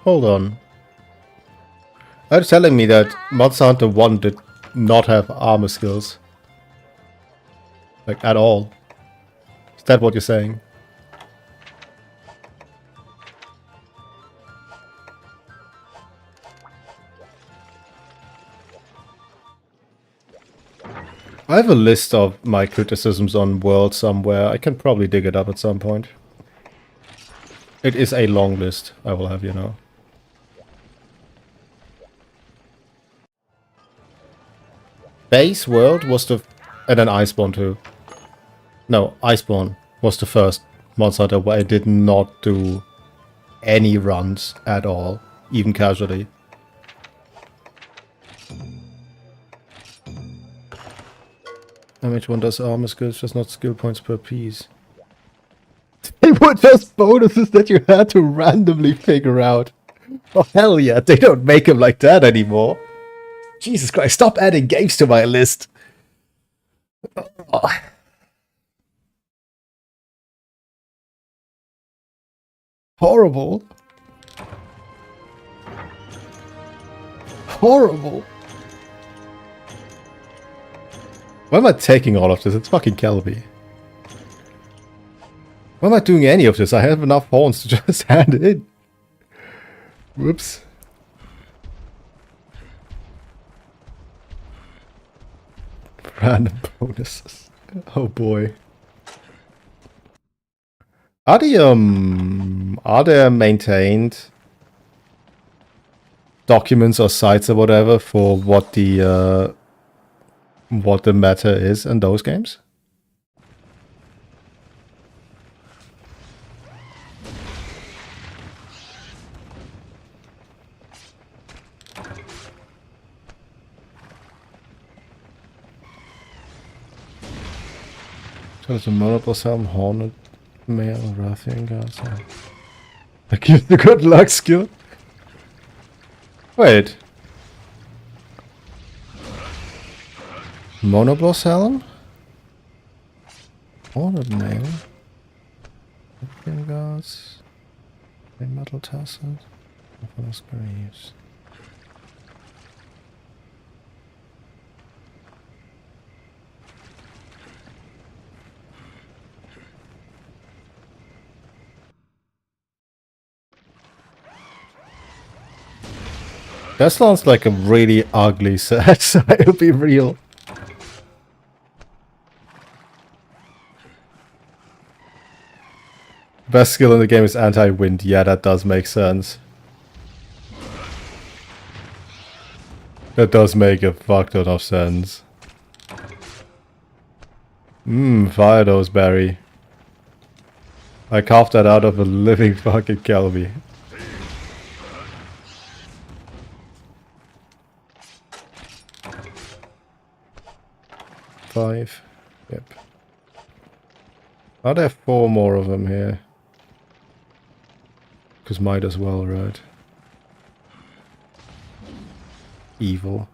Hold on. Are you telling me that Monster Hunter 1 did not have armor skills? Like, at all? Is that what you're saying? I have a list of my criticisms on World somewhere. I can probably dig it up at some point. It is a long list, I will have you know. Base World was the... and then Iceborne too. No, Iceborne was the first Monster Hunter where I did not do any runs at all, even casually. MH1 does armor skills, just not skill points per piece. They were just bonuses that you had to randomly figure out. Oh hell yeah, they don't make them like that anymore. Jesus Christ, stop adding games to my list. Oh. Horrible. Horrible. Why am I taking all of this? It's fucking Kelby. Why am I doing any of this? I have enough horns to just hand it in. Whoops. Random bonuses. Oh boy. Are there maintained documents or sites or whatever for what the meta is in those games? So there's a Monopole Helm, Hornet, Male, Rathian guards. I give the good luck skill. Wait. Monobloss Helm? Hornet Male. Rathian guards. Metal Tassels. Marvelous Greaves. That sounds like a really ugly set, so I'll be real. Best skill in the game is anti-wind. Yeah, that does make sense. That does make a fuck ton of sense. Fire those, Barry. I carved that out of a living fucking Kelby. Five. Yep. Are there 4 more of them here? Because might as well, right? Evil.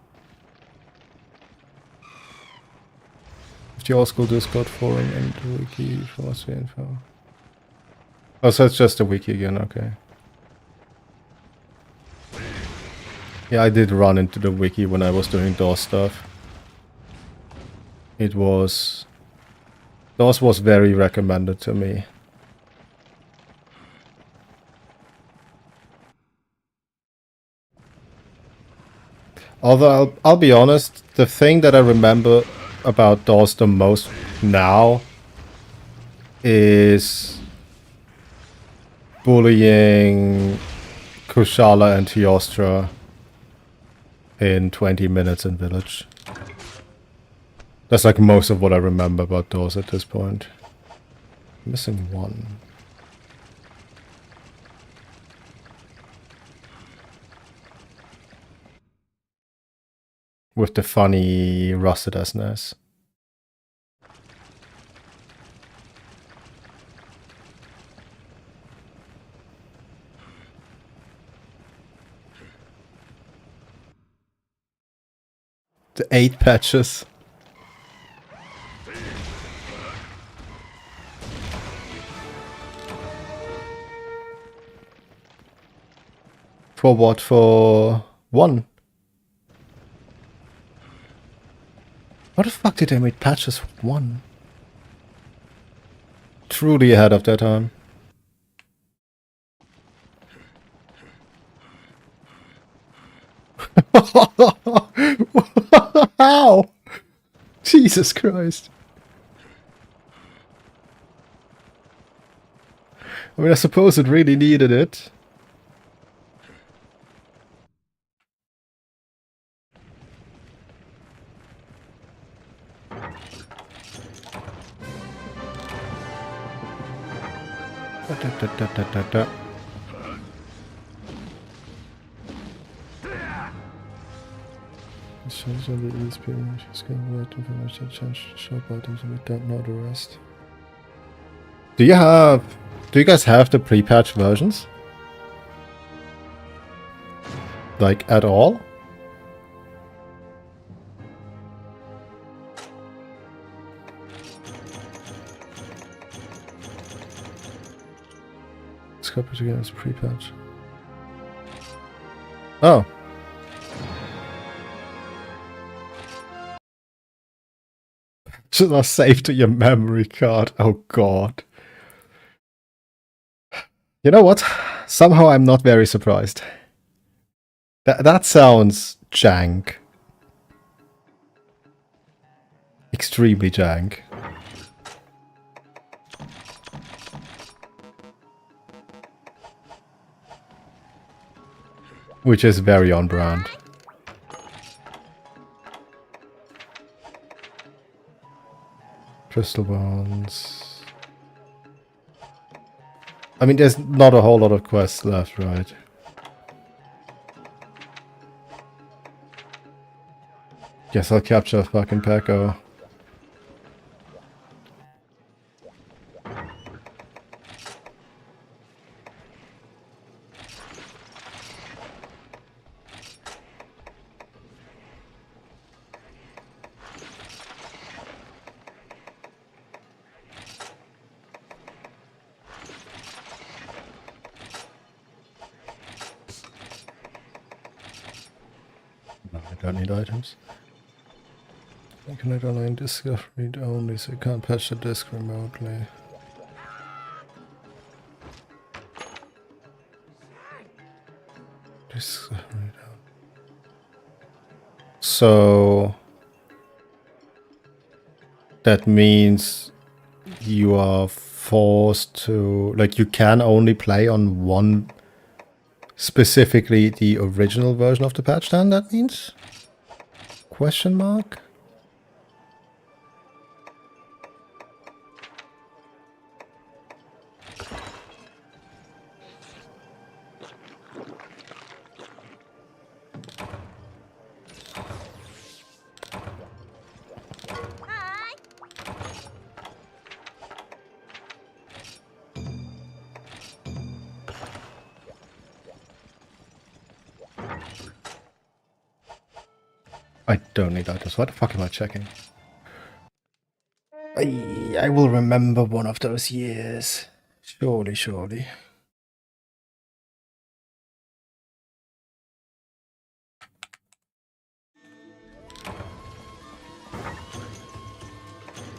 If the old school Discord forum and the wiki for us the info. Oh, so it's just a wiki again, okay. Yeah, I did run into the wiki when I was doing DOS stuff. It was... DOS was very recommended to me. Although, I'll be honest, the thing that I remember about DOS the most now is bullying Kushala and Teostra in 20 minutes in Village. That's like most of what I remember about DOS at this point. Missing 1. With the funny rusted SNES. The 8 patches. For what? For 1? What the fuck did they make patches for 1? Truly ahead of their time. How? Jesus Christ. I mean, I suppose it really needed it. Da. It shows on the ESP, she's getting weird information, change shop items, and we don't know the rest. Do you guys have the pre-patch versions? Like, at all? Let's copy it again as pre-patch. Oh. Should I save to your memory card? Oh god. You know what? Somehow I'm not very surprised. That sounds jank. Extremely jank. Which is very on brand. Crystal Bonds. I mean, there's not a whole lot of quests left, right? Guess I'll capture a fucking Peko. No, I don't need items. I can add online disk read only, so you can't patch the disk remotely. Disk read only. So that means you are forced to, like, you can only play on one, specifically the original version of the patch then, that means? Question mark? Hi. I don't need items. What the fuck am I checking? I will remember one of those years. Surely, surely.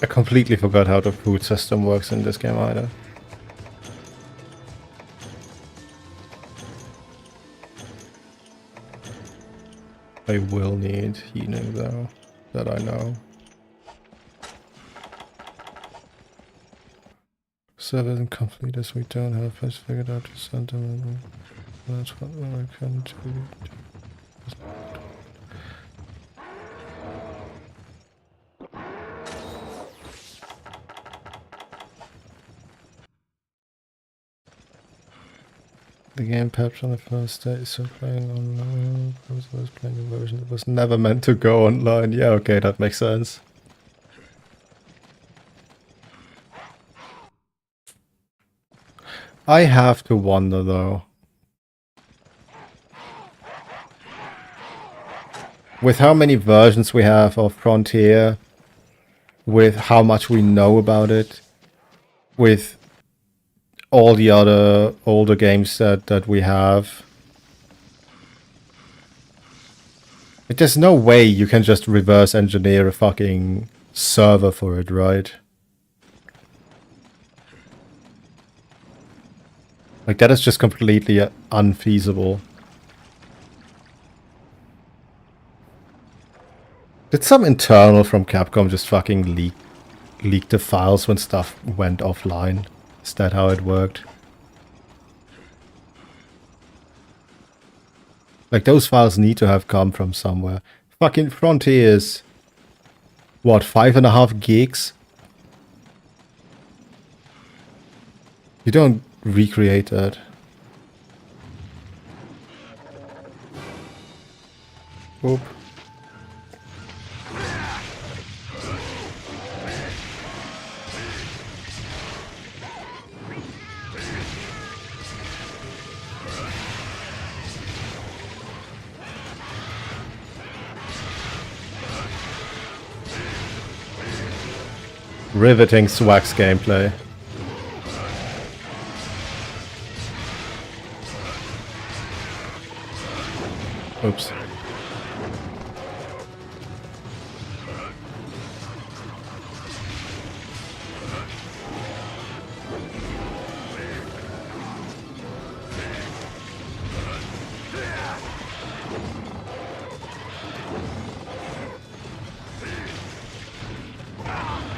I completely forgot how the food system works in this game either. I will need healing though, that I know. So that complete as we don't have first figured out the sentiment. That's what I can do. The game patch on the first day, so playing online. I was playing a version that was never meant to go online. Yeah, okay, that makes sense. I have to wonder though. With how many versions we have of Frontier, with how much we know about it, with all the other older games that we have. There's no way you can just reverse engineer a fucking server for it, right? Like, that is just completely unfeasible. Did some internal from Capcom just fucking leak the files when stuff went offline? Is that how it worked? Like, those files need to have come from somewhere. Fucking Frontiers. What, 5.5 gigs? You don't recreate that. Oop. Riveting Swax gameplay. Oops.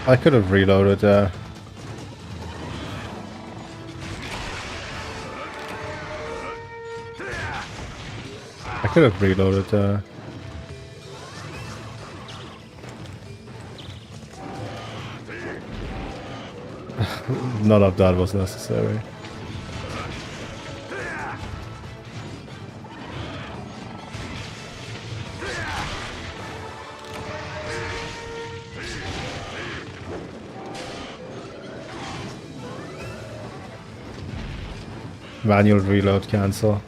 I could have reloaded there. I could have reloaded there. None of that was necessary. Manual reload cancel.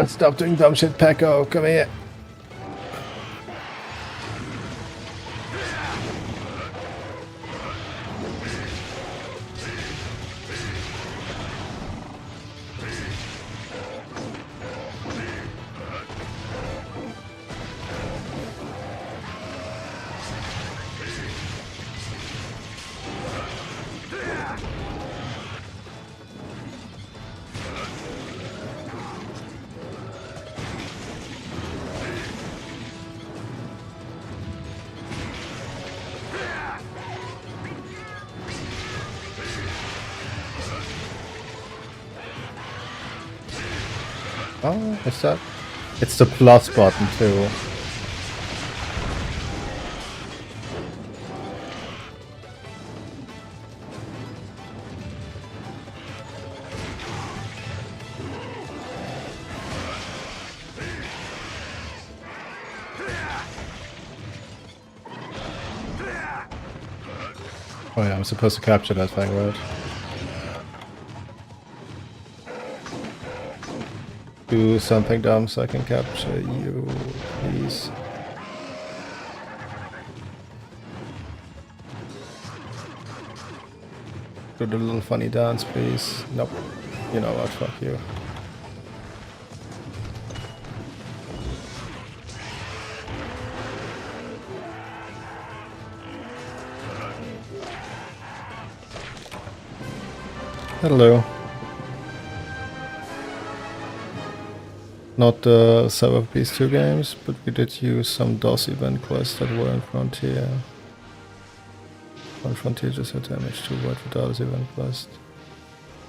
Stop doing dumb shit, Pecco. Come here. Oh, is that? It's the plus button too. Oh yeah, I'm supposed to capture that thing, right? Do something dumb so I can capture you, please. Do the little funny dance, please. Nope. You know what? Fuck you. Hello. Not the Server Peace 2 games, but we did use some DOS event quests that were in Frontier. On Frontier just had damage to avoid the DOS event quest.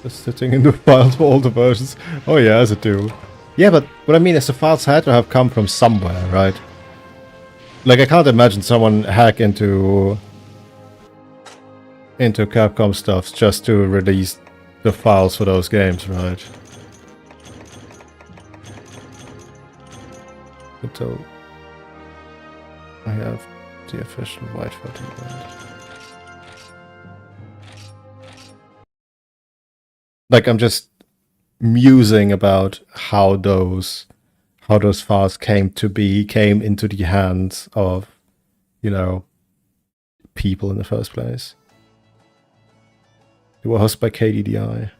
Just sitting in the files for all the versions. Oh yeah, as it do. Yeah, but what I mean is the files had to have come from somewhere, right? Like I can't imagine someone hack into Capcom stuff just to release the files for those games, right? Until I have the official white voting event. Like I'm just musing about how those files came into the hands of, you know, people in the first place. They were hosted by KDDI.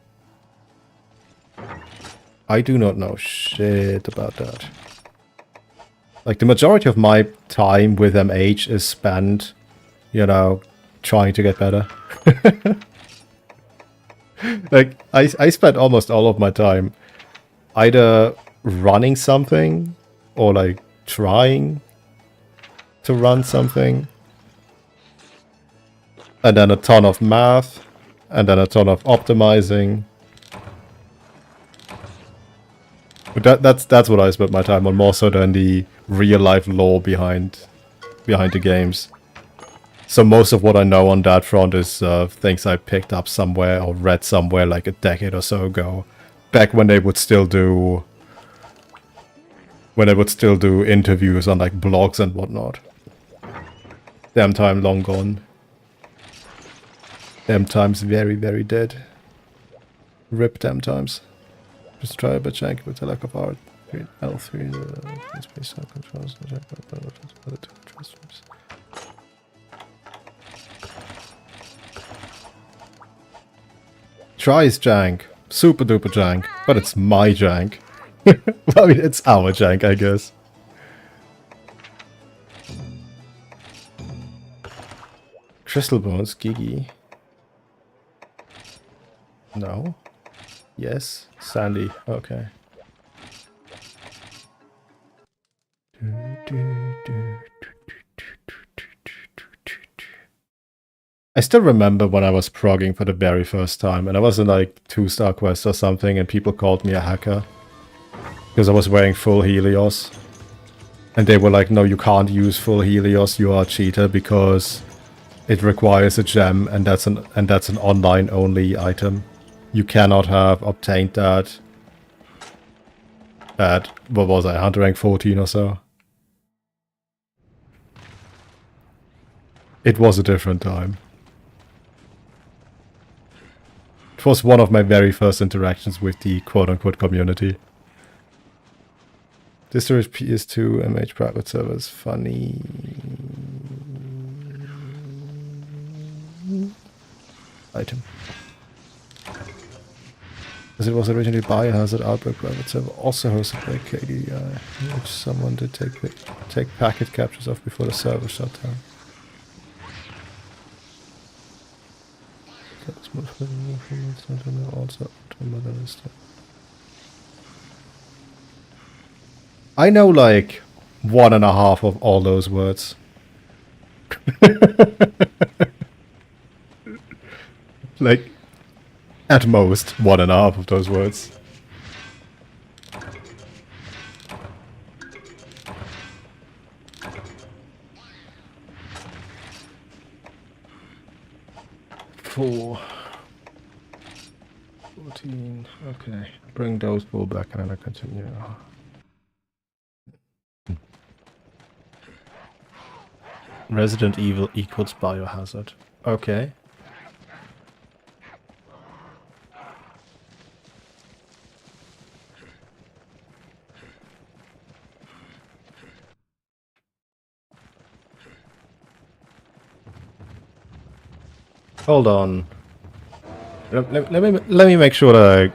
I do not know shit about that. Like, the majority of my time with MH is spent, you know, trying to get better. Like, I spent almost all of my time either running something or, like, trying to run something. And then a ton of math. And then a ton of optimizing. But that's what I spent my time on, more so than the real life lore behind the games. So most of what I know on that front is things I picked up somewhere or read somewhere like a decade or so ago, back when they would still do interviews on like blogs and whatnot. Damn time long gone. Damn times very, very dead. Rip damn times. Just try a bit janky with the lack of art. L3, the space controls, Try is jank. Super duper jank. But it's my jank. I mean, it's our jank, I guess. Crystal Bones, Gigi. No. Yes. Sandy. Okay. I still remember when I was progging for the very first time, and I was in like 2-star quest or something, and people called me a hacker because I was wearing full Helios, and they were like, "No, you can't use full Helios. You are a cheater because it requires a gem, and that's an online only item. You cannot have obtained that at, what was I, Hunter rank 14 or so." It was a different time. It was one of my very first interactions with the quote-unquote community. This storage PS2 MH private server is funny. Item. As it was originally Biohazard Outbreak private server, also hosted by KDDI, which someone did take packet captures of before the server shut down. I know like 1.5 of all those words. Like, at most 1.5 of those words. Four. 14. Okay. Bring those four back and then I continue. Resident Evil equals Biohazard. Okay. Hold on. Let me make sure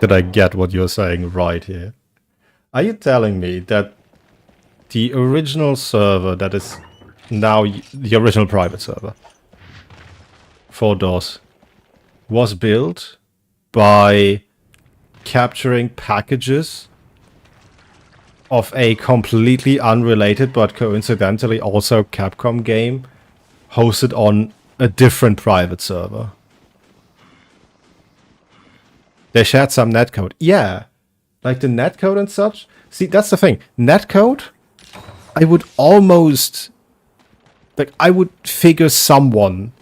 that I get what you're saying right here. Are you telling me that the original server that is now the original private server for DOS was built by capturing packages of a completely unrelated but coincidentally also Capcom game hosted on a different private server? They shared some netcode. Yeah, like the netcode and such. See, that's the thing. Netcode, I would almost... like, I would figure someone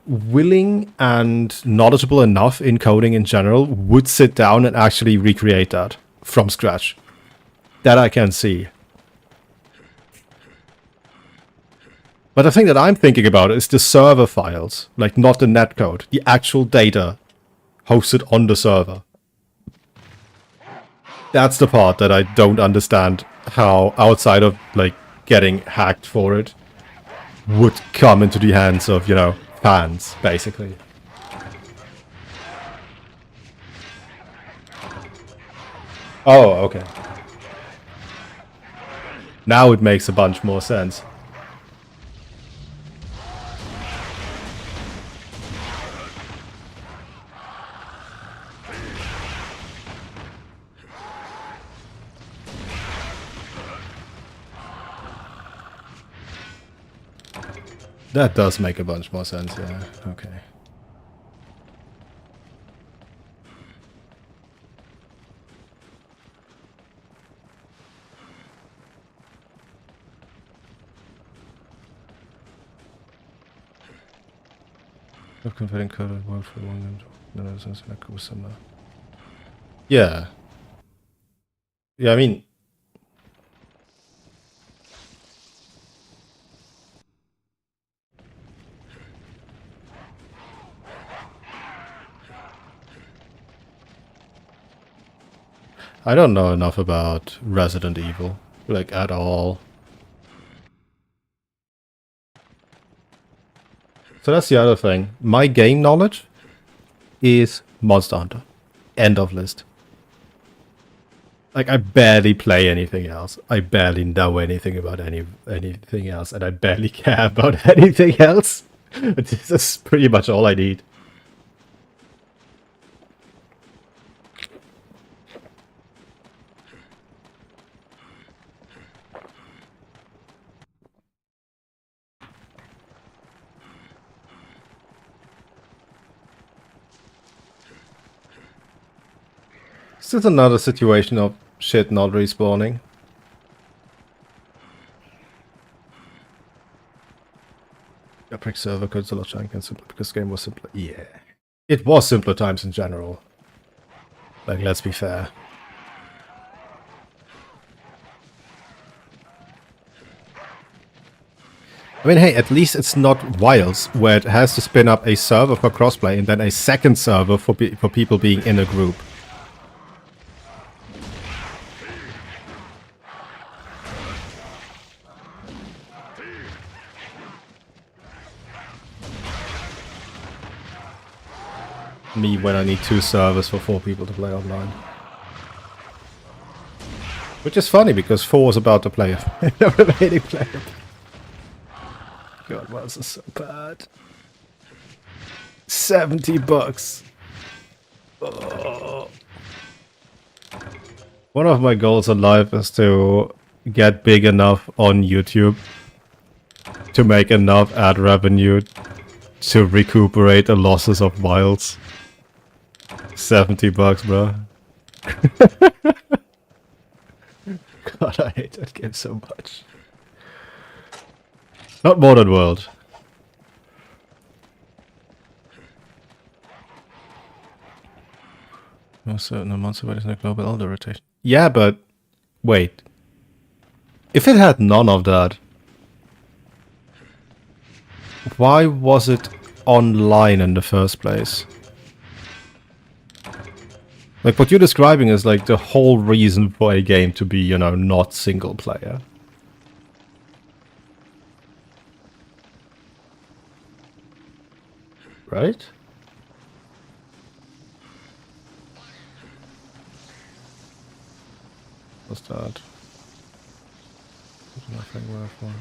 willing and knowledgeable enough in coding in general would sit down and actually recreate that from scratch. That I can see. But the thing that I'm thinking about is the server files. Like, not the netcode. The actual data hosted on the server. That's the part that I don't understand how, outside of, like, getting hacked for it, would come into the hands of, you know, fans, basically. Oh, okay. Now it makes a bunch more sense. That does make a bunch more sense, yeah. Okay. Of converting coded word for one similar. Yeah. Yeah, I mean, I don't know enough about Resident Evil, like, at all. So that's the other thing. My game knowledge is Monster Hunter. End of list. Like, I barely play anything else. I barely know anything about anything else, and I barely care about anything else. This is pretty much all I need. This is another situation of shit not respawning. Epic server codes a lot chunky and simpler because game was simpler. Yeah. It was simpler times in general. Like, let's be fair. I mean, hey, at least it's not Wilds, where it has to spin up a server for crossplay and then a second server for people being in a group. Me when I need 2 servers for 4 people to play online. Which is funny, because 4 is about to play a remaining player. God, why is this so bad? $70. Oh. One of my goals in life is to get big enough on YouTube to make enough ad revenue to recuperate the losses of Wilds. $70, bro. God, I hate that game so much. Not Modern World. No certain amounts of it is in a global elder rotation. Yeah, but wait. If it had none of that, why was it online in the first place? Like, what you're describing is like the whole reason for a game to be, you know, not single player. Right? What's that? There's nothing worthwhile.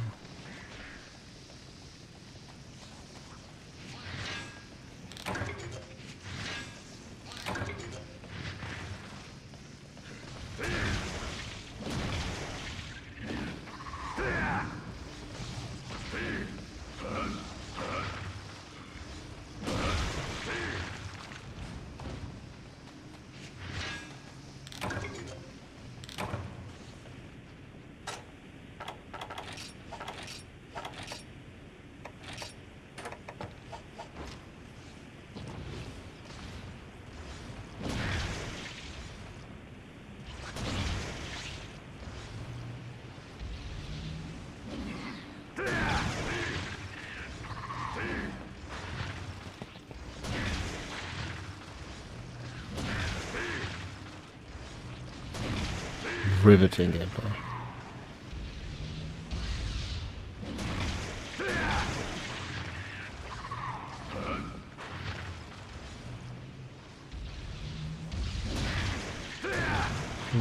Riveting gameplay.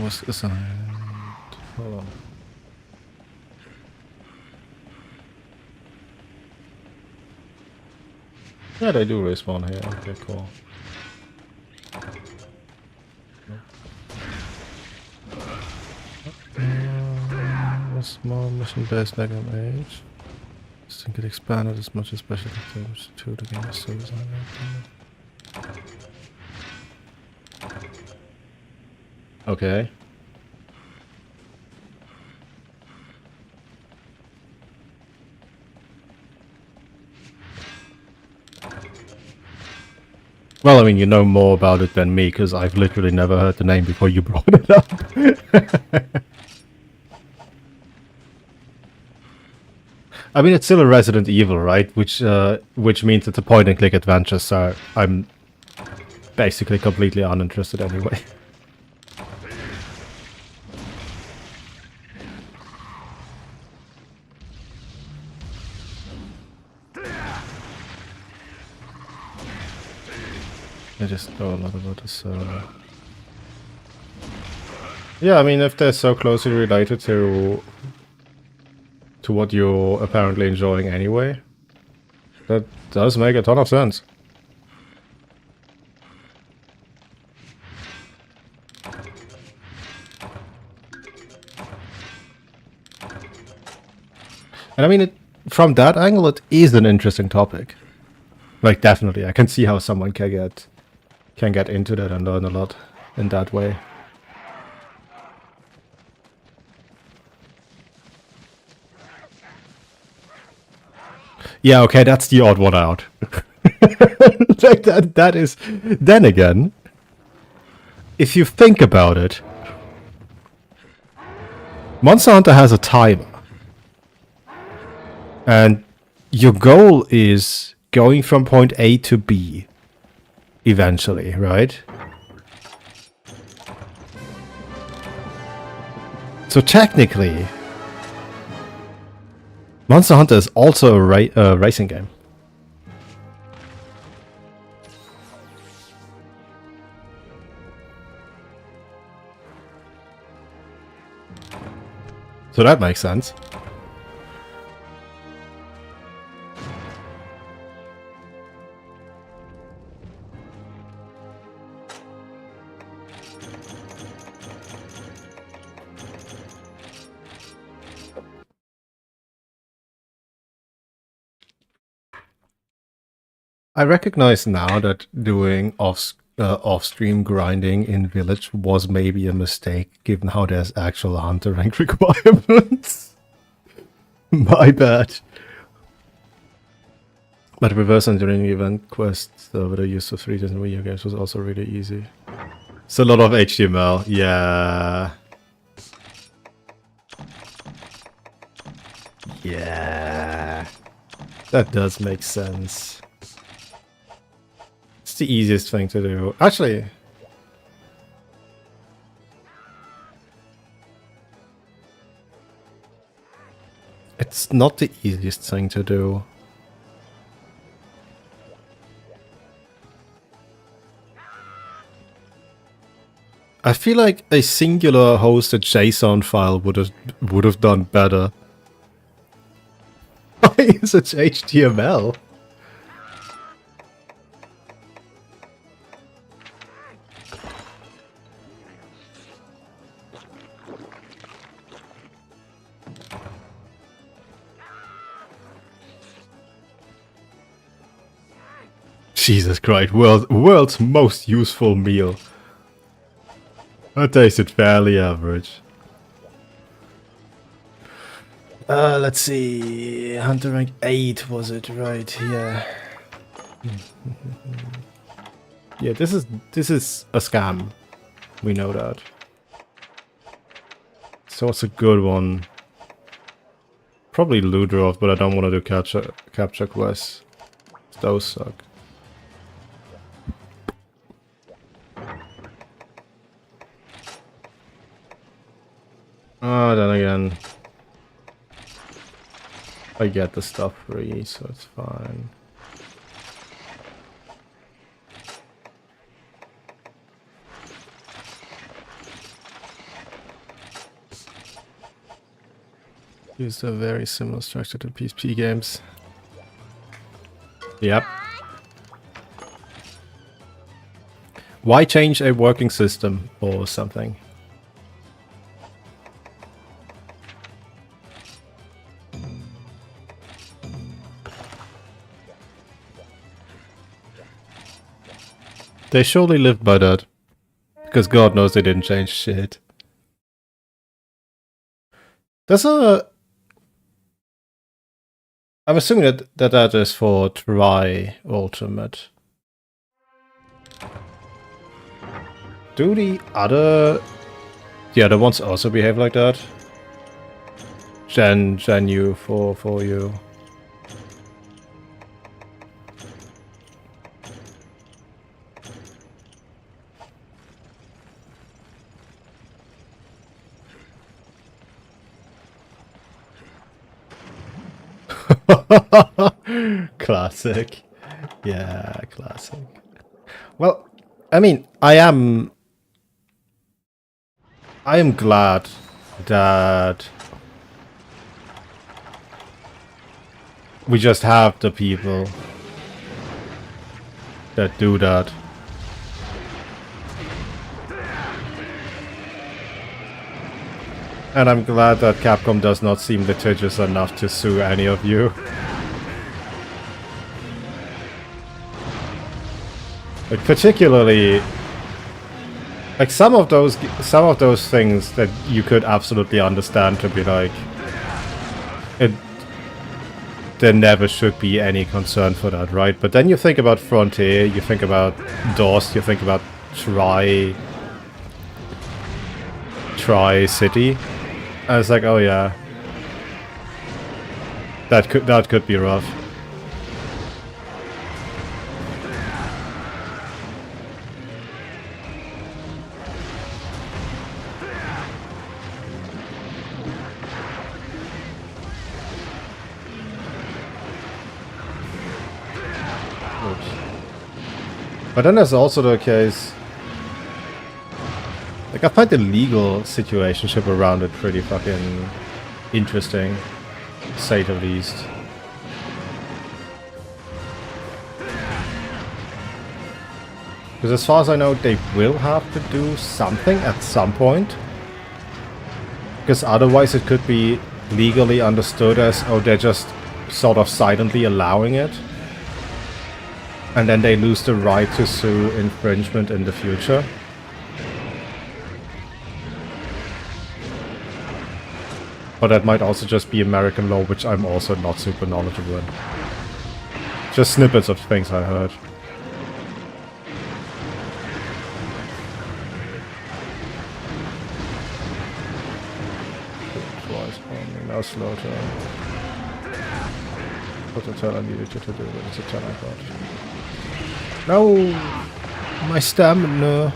Was assigned. Hold on. Yeah, they do respawn here. Okay, cool. Small mission-based Mega Age. Just think it expanded as much as special items to the game is so designed. Okay. Well, I mean, you know more about it than me, because I've literally never heard the name before you brought it up. I mean, it's still a Resident Evil, right? Which means it's a point-and-click adventure, so I'm basically completely uninterested anyway. I just know a lot about this. Yeah, I mean, if they're so closely related to what you're apparently enjoying anyway, that does make a ton of sense. And I mean, from that angle, it is an interesting topic. Like, definitely, I can see how someone can get into that and learn a lot in that way. Yeah, okay, that's the odd one out. Like that is... Then again, if you think about it, Monster Hunter has a timer. And your goal is going from point A to B eventually, right? So technically, Monster Hunter is also a racing game. So that makes sense. I recognize now that doing off-stream grinding in Village was maybe a mistake, given how there's actual hunter rank requirements. My bad. But reverse engineering event quests with the use of 3 different video games was also really easy. It's a lot of HTML, yeah. Yeah. That does make sense. It's the easiest thing to do. Actually, it's not the easiest thing to do. I feel like a singular hosted JSON file would have done better. Why is it HTML? Jesus Christ, world's most useful meal. That tasted fairly average. Let's see. Hunter rank 8 was it, right? Yeah. Yeah, this is a scam. We know that. So it's a good one. Probably Ludrov, but I don't want to do capture quests. Those suck. Then again, I get the stuff free, so it's fine. Use a very similar structure to PSP games. Yep. Why change a working system or something? They surely lived by that. Because God knows they didn't change shit. There's a... I'm assuming that is for Try Ultimate. Do the other ones also behave like that? Gen U for you. Classic. Yeah, classic. Well, I mean, I am glad that we just have the people that do that. And I'm glad that Capcom does not seem litigious enough to sue any of you. Like, particularly, like some of those things that you could absolutely understand to be like, there never should be any concern for that, right? But then you think about Frontier, you think about DOS, you think about Tri City, and it's like, oh yeah, that could be rough. But then there's also the case, like, I find the legal situationship around it pretty fucking interesting, to say the least. Because as far as I know, they will have to do something at some point. Because otherwise it could be legally understood as, oh, they're just sort of silently allowing it. And then they lose the right to sue infringement in the future. But that might also just be American law, which I'm also not super knowledgeable in. Just snippets of things I heard. Twice only, now slow turn. What the turn I needed you to do, it's a turn I got. No! My stamina!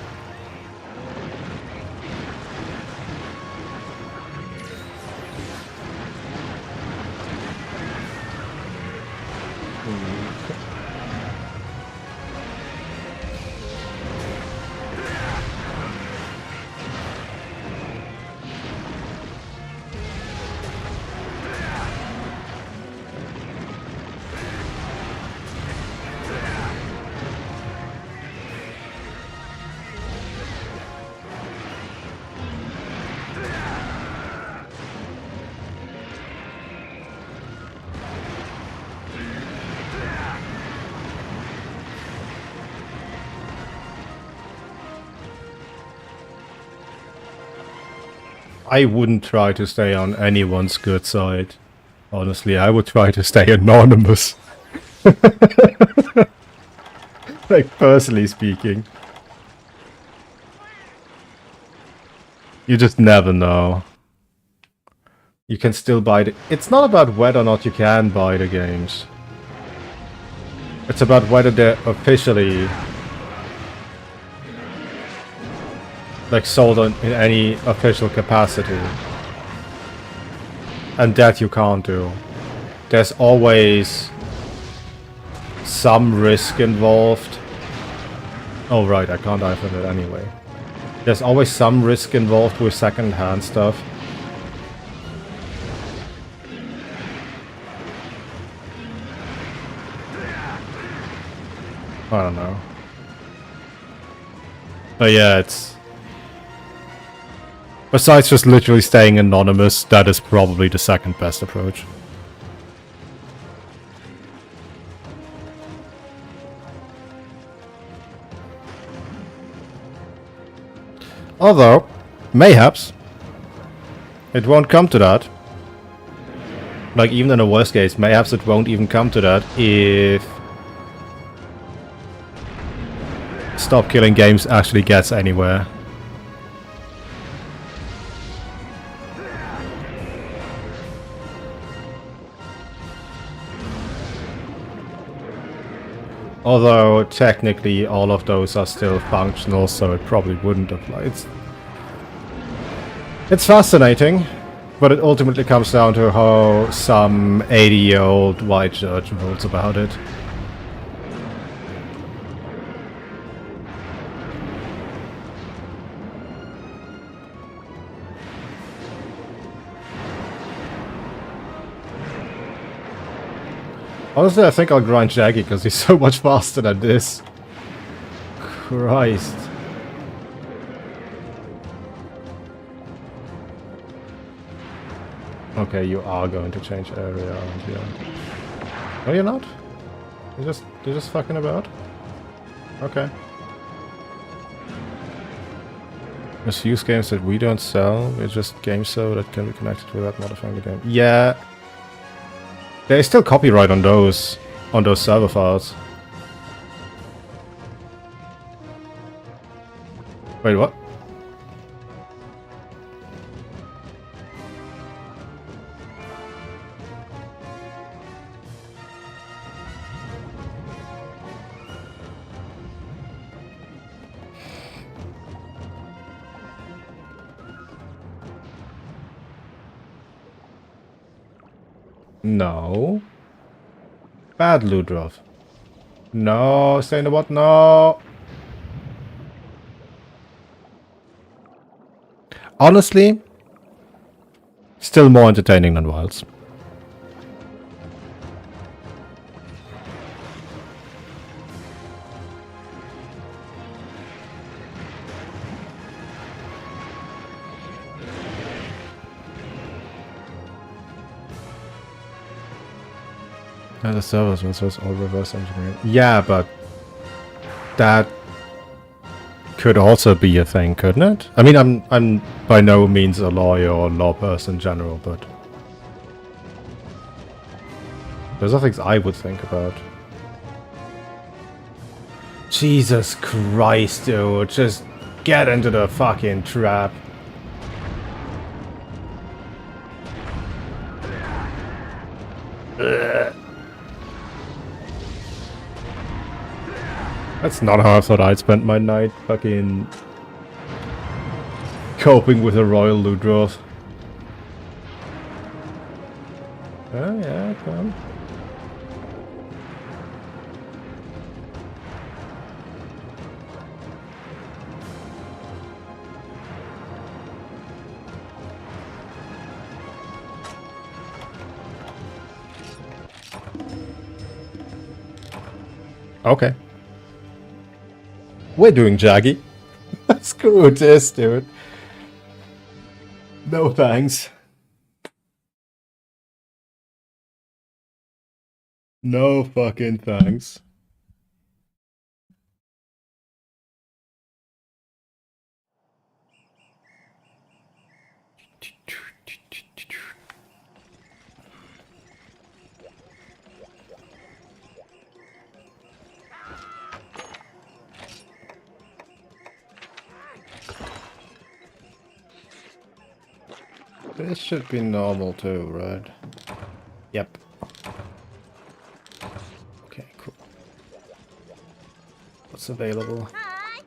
I wouldn't try to stay on anyone's good side. Honestly, I would try to stay anonymous. Like, personally speaking. You just never know. You can still buy the... It's not about whether or not you can buy the games. It's about whether they're officially... like, sold in any official capacity. And that you can't do. There's always... some risk involved. Oh right, I can't dive in it anyway. There's always some risk involved with second-hand stuff. I don't know. But yeah, it's... besides just literally staying anonymous, that is probably the second best approach. Although, mayhaps, it won't come to that. Like, even in the worst case, mayhaps it won't even come to that if Stop Killing Games actually gets anywhere. Although, technically, all of those are still functional, so it probably wouldn't apply. It's fascinating, but it ultimately comes down to how some 80-year-old white judge rules about it. Honestly, I think I'll grind Shaggy because he's so much faster than this. Christ. Okay, you are going to change area, aren't you? No, you're not? You're just fucking about? Okay. Just use games that we don't sell, it's just games so that can be connected without modifying the game. Yeah. There is still copyright on those server files. Wait, what? No. Bad Ludrov. No, stay in the what? No. Honestly, still more entertaining than Wilds. Yeah, the servers was all reverse engineering. Yeah, but that could also be a thing, couldn't it? I mean, I'm by no means a lawyer or law person in general, but those are things I would think about. Jesus Christ, dude, just get into the fucking trap. Ugh. That's not how I thought I'd spend my night, fucking coping with a royal Ludroth. Oh yeah, come. Okay. We're doing Jaggy. Screw this, dude. No thanks. No fucking thanks. This should be normal too, right? Yep. Okay, cool. What's available? Hi.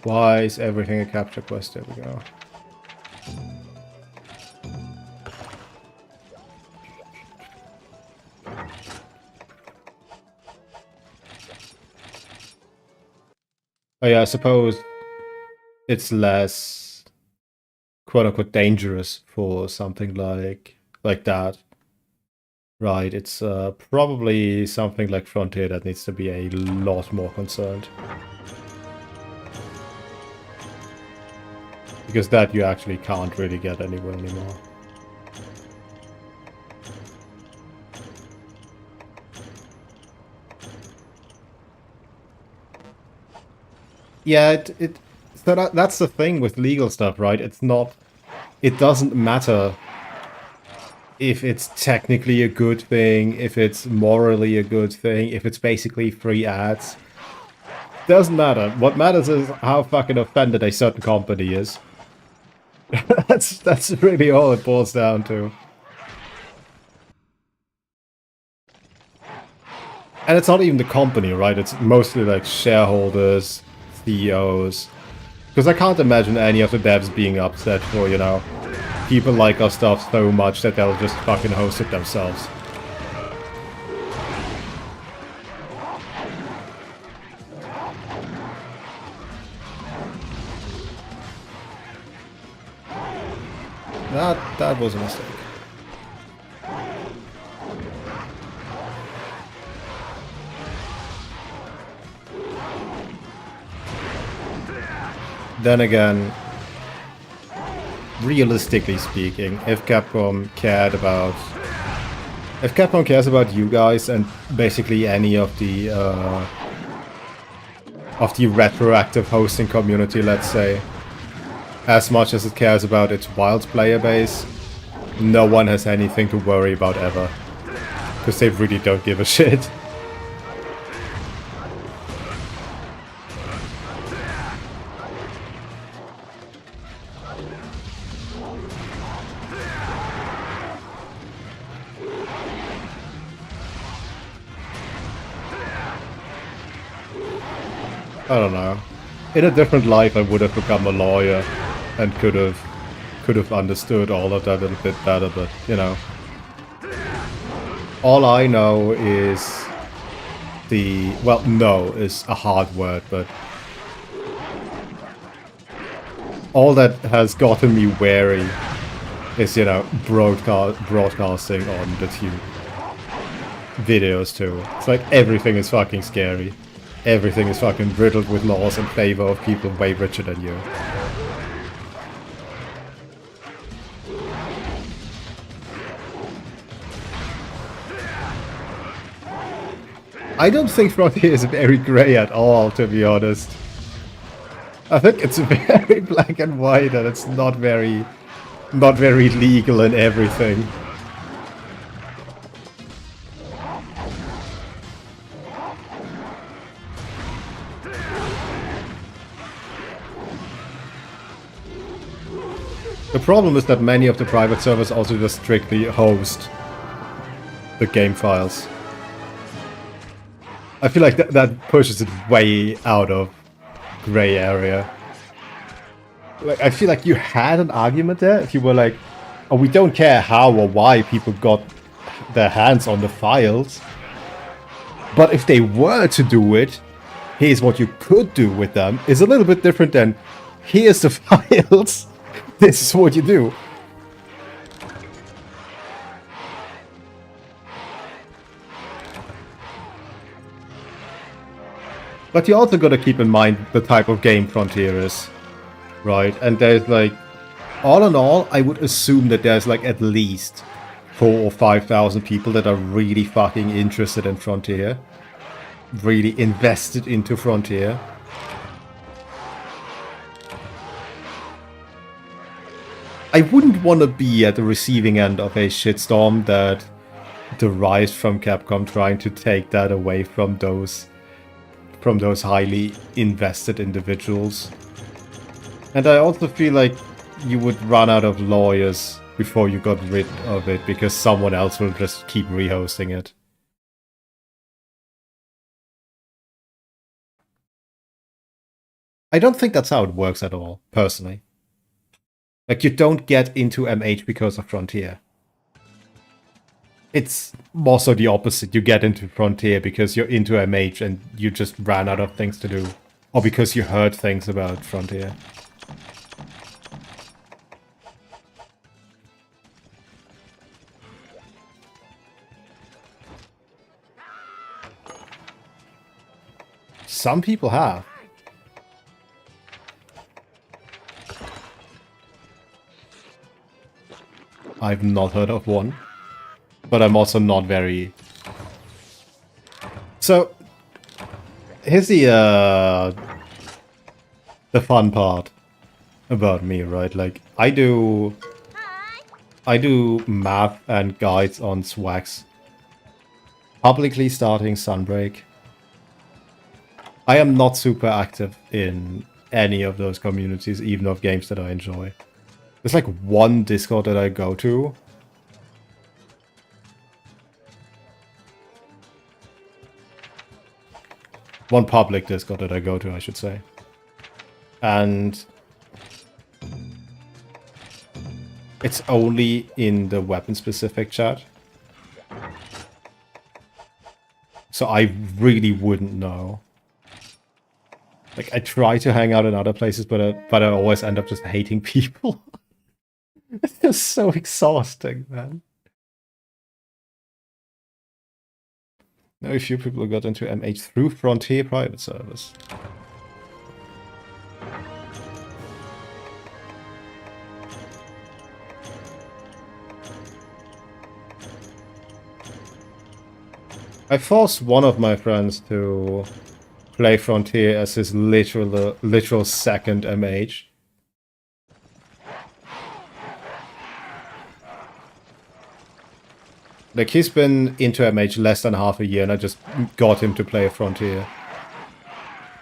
Why is everything a capture quest? There we go. Oh yeah, I suppose it's less quote-unquote dangerous for something like that. Right, it's probably something like Frontier that needs to be a lot more concerned. Because that you actually can't really get anywhere anymore. Yeah, so that's the thing with legal stuff, right? It's not... It doesn't matter if it's technically a good thing, if it's morally a good thing, if it's basically free ads. Doesn't matter. What matters is how fucking offended a certain company is. That's really all it boils down to. And it's not even the company, right? It's mostly like shareholders, CEOs. Because I can't imagine any of the devs being upset for, you know, people like our stuff so much that they'll just fucking host it themselves. That was a mistake. Then again, realistically speaking, if Capcom cares about you guys and basically any of the retroactive hosting community, let's say, as much as it cares about its wild player base, no one has anything to worry about ever. Because they really don't give a shit. I don't know. In a different life I would have become a lawyer and could have understood all of that a little bit better, but you know. All I know is no is a hard word, but all that has gotten me wary is, you know, broadcasting on the tube. Videos too. It's like everything is fucking scary. Everything is fucking riddled with laws in favor of people way richer than you. I don't think Frontier is very grey at all, to be honest. I think it's very black and white, and it's not very legal and everything. The problem is that many of the private servers also just strictly host the game files. I feel like that pushes it way out of gray area. Like, I feel like you had an argument there if you were like, oh, we don't care how or why people got their hands on the files. But if they were to do it, here's what you could do with them, is a little bit different than, here's the files, this is what you do. But you also gotta keep in mind the type of game Frontier is, right? And there's like, all in all, I would assume that there's like at least 4,000 or 5,000 people that are really fucking interested in Frontier. Really invested into Frontier. I wouldn't want to be at the receiving end of a shitstorm that derives from Capcom trying to take that away from those from those highly invested individuals. And I also feel like you would run out of lawyers before you got rid of it, because someone else will just keep rehosting it. I don't think that's how it works at all, personally. Like, you don't get into MH because of Frontier. It's more so the opposite. You get into Frontier because you're into MH and you just ran out of things to do. Or because you heard things about Frontier. Some people have. I've not heard of one. But I'm also not very... So, here's the fun part about me, right? Like, I do math and guides on Swags. Publicly starting Sunbreak. I am not super active in any of those communities, even of games that I enjoy. There's like one Discord that I go to. One public Discord that I go to, I should say. And it's only in the weapon-specific chat. So I really wouldn't know. Like, I try to hang out in other places, but I always end up just hating people. It's just so exhausting, man. Very few people got into MH through Frontier private servers. I forced one of my friends to play Frontier as his literal second MH. Like, he's been into MH less than half a year, and I just got him to play Frontier.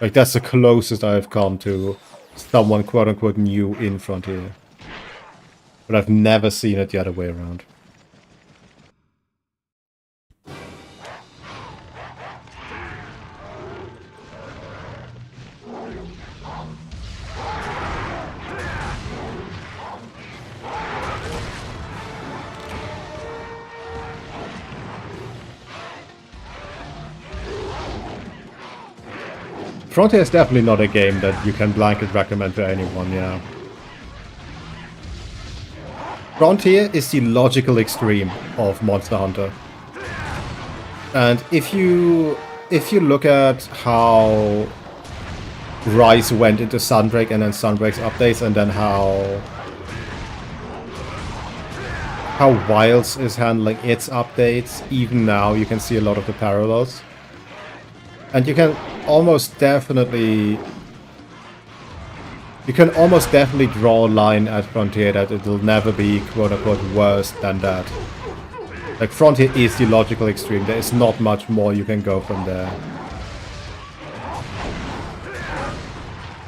Like, that's the closest I've come to someone quote-unquote new in Frontier. But I've never seen it the other way around. Frontier is definitely not a game that you can blanket recommend to anyone, yeah. Frontier is the logical extreme of Monster Hunter. And if you look at how Rise went into Sunbreak and then Sunbreak's updates, and then how Wilds is handling its updates, even now you can see a lot of the parallels. And you can almost definitely draw a line at Frontier that it will never be quote-unquote worse than that. Like, Frontier is the logical extreme. There is not much more you can go from there.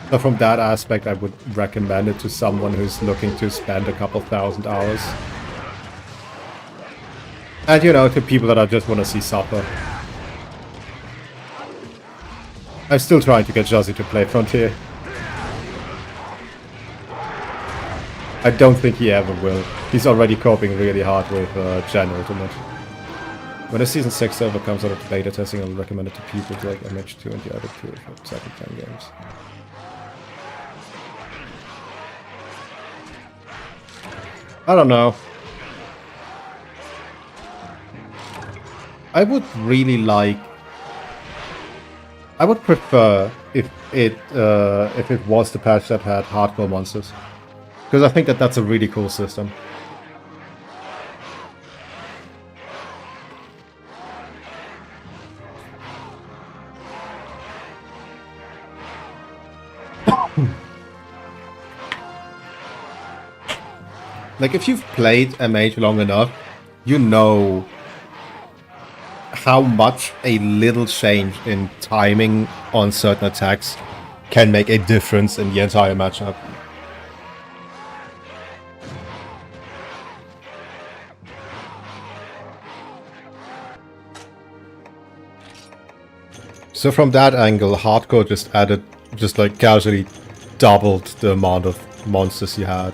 So from that aspect, I would recommend it to someone who's looking to spend a couple thousand hours. And, you know, to people that I just want to see suffer. I'm still trying to get Jazzy to play Frontier. I don't think he ever will. He's already coping really hard with Gen Ultimate. When the Season 6 server comes out of beta testing, I'll recommend it to people like MH2 and the other 2 for 7-10 games. I don't know. I would really like... I would prefer if it was the patch that had hardcore monsters. Because I think that that's a really cool system. Like, if you've played MH long enough, you know how much a little change in timing on certain attacks can make a difference in the entire matchup. So from that angle, hardcore just like casually doubled the amount of monsters you had.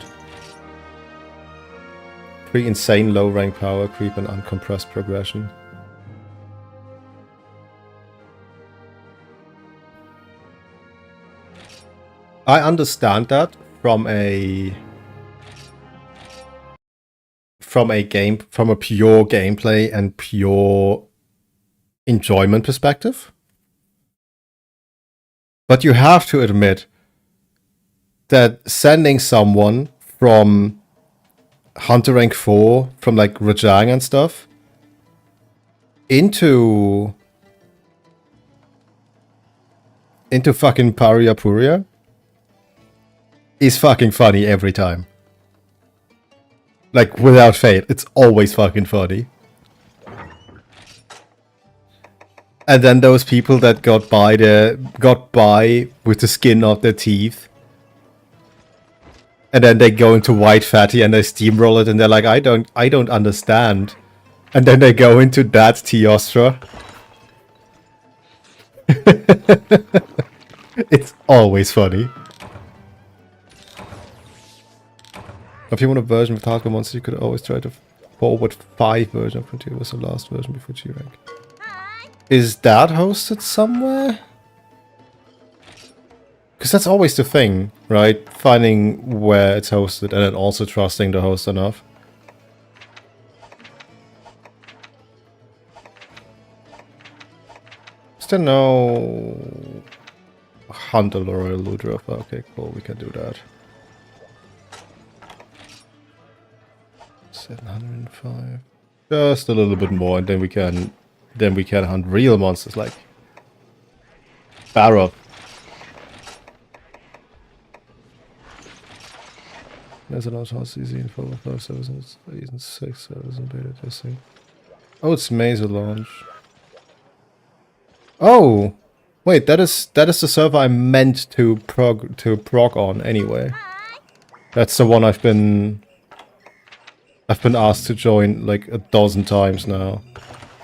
3 insane low rank power creep and uncompressed progression. I understand that from a pure gameplay and pure enjoyment perspective. But you have to admit that sending someone from Hunter rank 4, from like Rajang and stuff, into fucking Paria Puria is fucking funny every time. Like, without fail, it's always fucking funny. And then those people that got by with the skin of their teeth, and then they go into White Fatty and they steamroll it, and they're like, I don't understand. And then they go into that Teostra. It's always funny. If you want a version with hardcore monsters, you could always try to forward 5 version of Frontier was the last version before G rank. Is that hosted somewhere? Because that's always the thing, right? Finding where it's hosted and then also trusting the host enough. Is there no Hunter Royal Ludra? Okay, cool, we can do that. 705. Just a little bit more, and then we can hunt real monsters like Barrow. There's a lot of easy info of 5 servers and 6 servers in beta testing. Oh, it's Mesa launch. Oh, wait, that is the server I meant to prog on anyway. That's the one I've been asked to join like a dozen times now,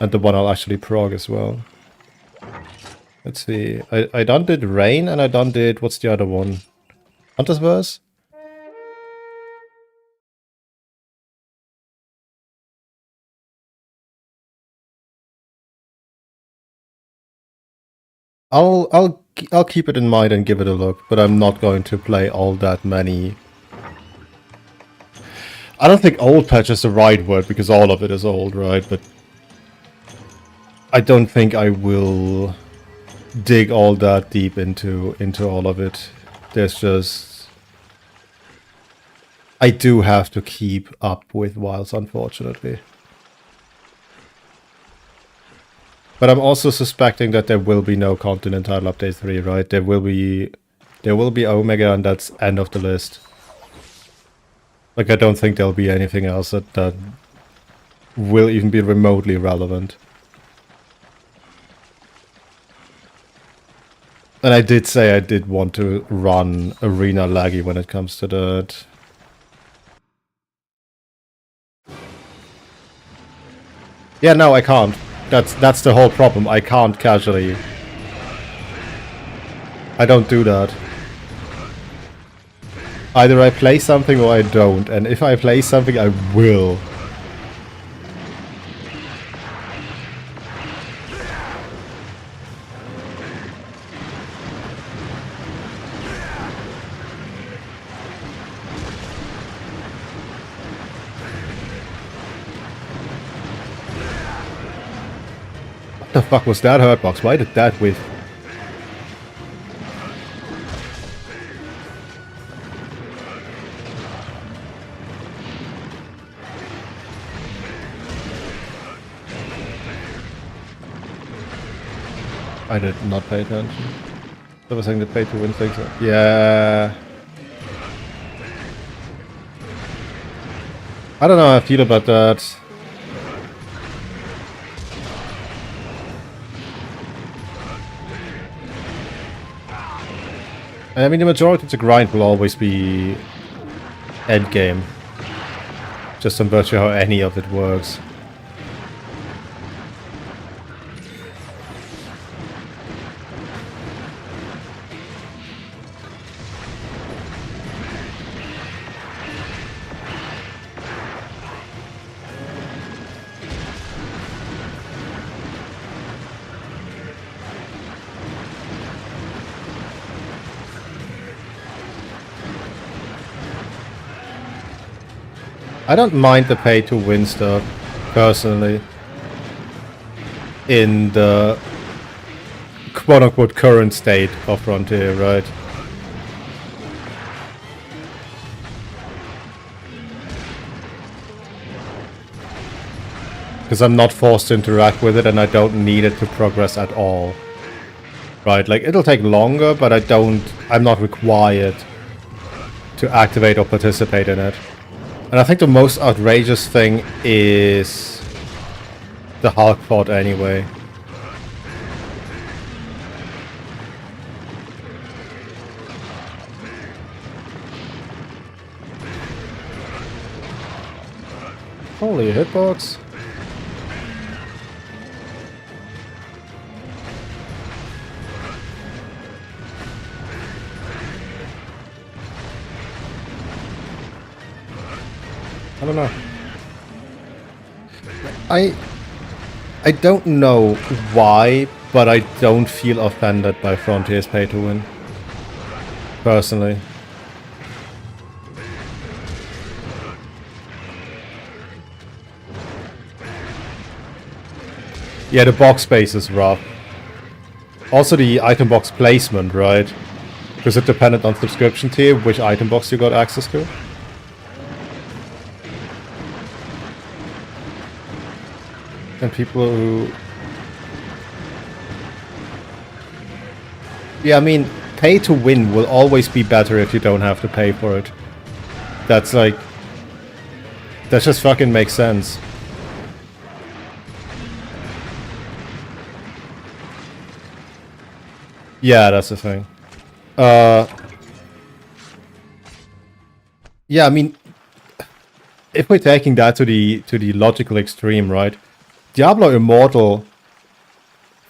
and the one I'll actually prog as well. Let's see. I done did Rain, and I done did, what's the other one? Hunter's Verse? I'll keep it in mind and give it a look, but I'm not going to play all that many. I don't think old patch is the right word, because all of it is old, right? But I don't think I will dig all that deep into all of it. There's just... I do have to keep up with Wilds, unfortunately. But I'm also suspecting that there will be no Continental Update 3, right? There will be Omega, and that's end of the list. Like, I don't think there'll be anything else that will even be remotely relevant. And I did say I did want to run Arena laggy when it comes to that. Yeah, no, I can't. That's the whole problem. I can't casually. I don't do that. Either I play something or I don't, and if I play something, I will. What the fuck was that hurtbox? Why did that whiff? I did not pay attention. I was saying the pay to win things. Yeah. I don't know how I feel about that. I mean, the majority of the grind will always be endgame. Just on virtue how any of it works. I don't mind the pay-to-win stuff, personally, in the quote-unquote current state of Frontier, right? Because I'm not forced to interact with it and I don't need it to progress at all. Right, like, it'll take longer, but I'm not required to activate or participate in it. And I think the most outrageous thing is the Hulk pod anyway. Holy hitbox. I don't know. I don't know why, but I don't feel offended by Frontier's pay to win. Personally. Yeah, the box space is rough. Also the item box placement, right? Because it depended on subscription tier, which item box you got access to. And people who... Yeah, I mean, pay to win will always be better if you don't have to pay for it. That's like... That just fucking makes sense. Yeah, that's the thing. Yeah, I mean... If we're taking that to the logical extreme, right? Diablo Immortal,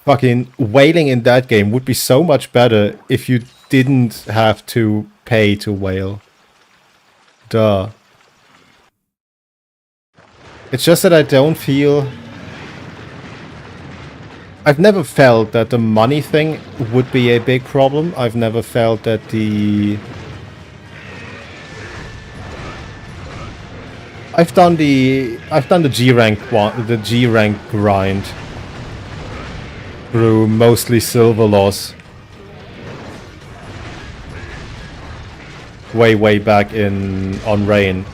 fucking whaling in that game would be so much better if you didn't have to pay to whale. Duh. It's just that I don't feel... I've never felt that the money thing would be a big problem. I've never felt that the... I've done the G rank grind through mostly silver loss way back on Rain.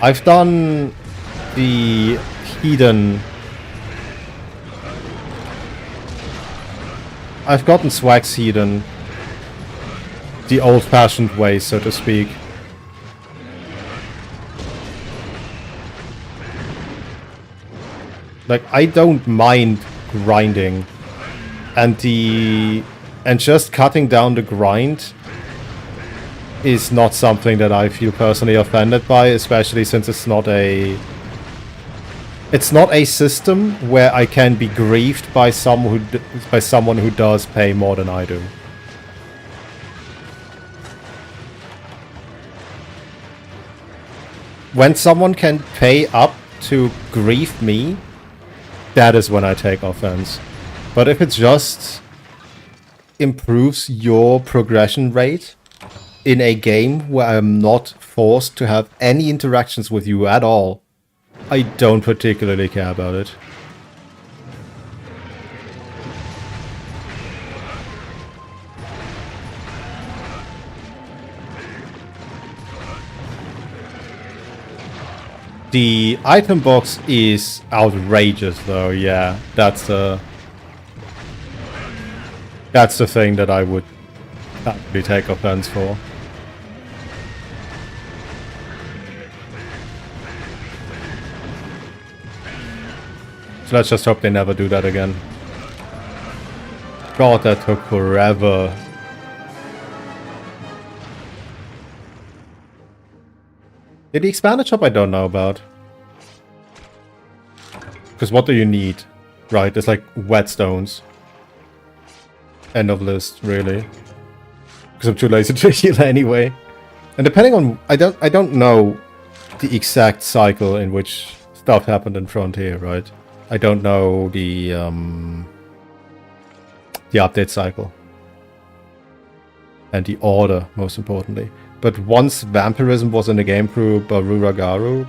I've done the Hedon. I've gotten Swag's Hedon the old-fashioned way, so to speak. Like, I don't mind grinding, and just cutting down the grind is not something that I feel personally offended by, especially since it's not a system where I can be griefed by someone who does pay more than I do. When someone can pay up to grief me, that is when I take offense. But if it just improves your progression rate in a game where I'm not forced to have any interactions with you at all, I don't particularly care about it. The item box is outrageous though, yeah. That's the thing that I would actually take offense for. So let's just hope they never do that again. God, that took forever. The expanded shop I don't know about. Because what do you need? Right, there's like whetstones. End of list, really. Because I'm too lazy to heal anyway. And depending on... I don't know the exact cycle in which stuff happened in Frontier, right? I don't know the update cycle. And the order, most importantly. But once vampirism was in the game through Baruraru,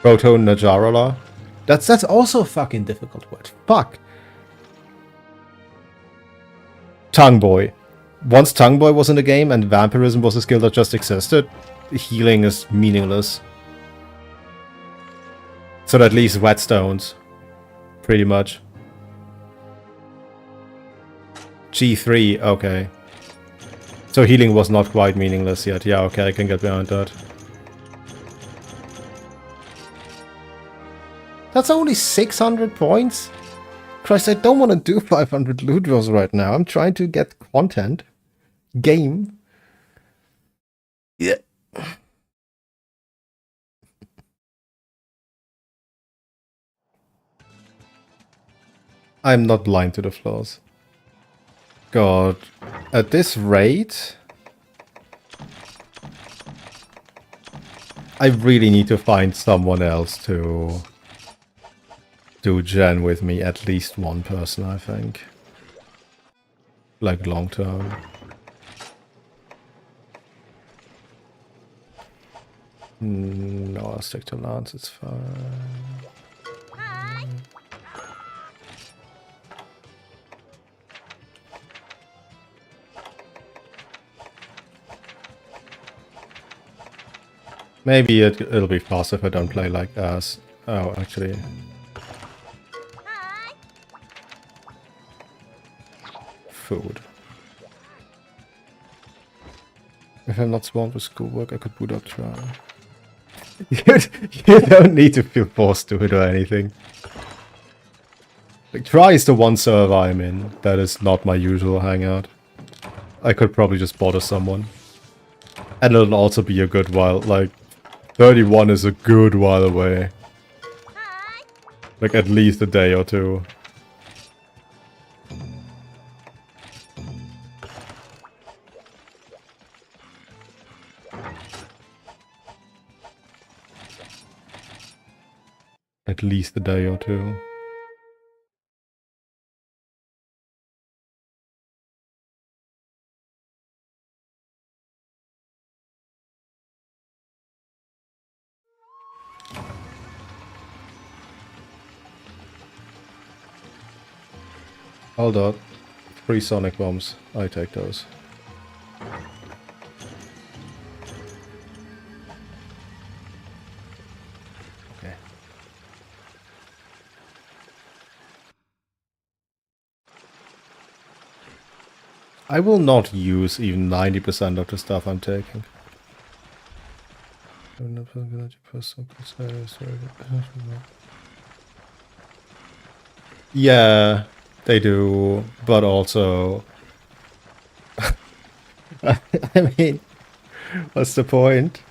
Proto Najarala. That's also a fucking difficult word. Fuck. Tongue Boy. Once Tongue Boy was in the game and vampirism was a skill that just existed, healing is meaningless. So at least whetstones. Pretty much. G3, okay. So healing was not quite meaningless yet. Yeah, okay, I can get behind that. That's only 600 points? Christ, I don't want to do 500 loot draws right now. I'm trying to get content. Game. Yeah. I'm not blind to the flaws. God. At this rate... I really need to find someone else to... do gen with me, at least one person, I think. Like long term. No, I'll stick to Lance, it's fine. Hi. Maybe it'll be faster if I don't play like ass. Oh, actually. Hi. Food. If I'm not swamped with schoolwork, I could boot up try. You don't need to feel forced to it or anything. Like, try is the one server I'm in. That is not my usual hangout. I could probably just bother someone. And it'll also be a good while. Like, 31 is a good while away. Hi. Like, at least a day or two. At least a day or two. Hold on. 3 sonic bombs. I take those. Okay. I will not use even 90% of the stuff I'm taking. Yeah, they do, but also... I mean, what's the point?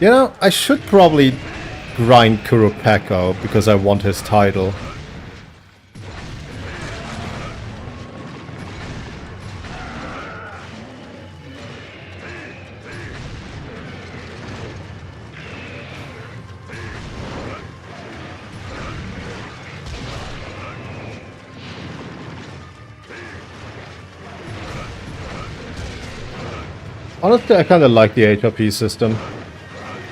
You know, I should probably grind Kuropeko because I want his title. Honestly, I kind of like the HRP system.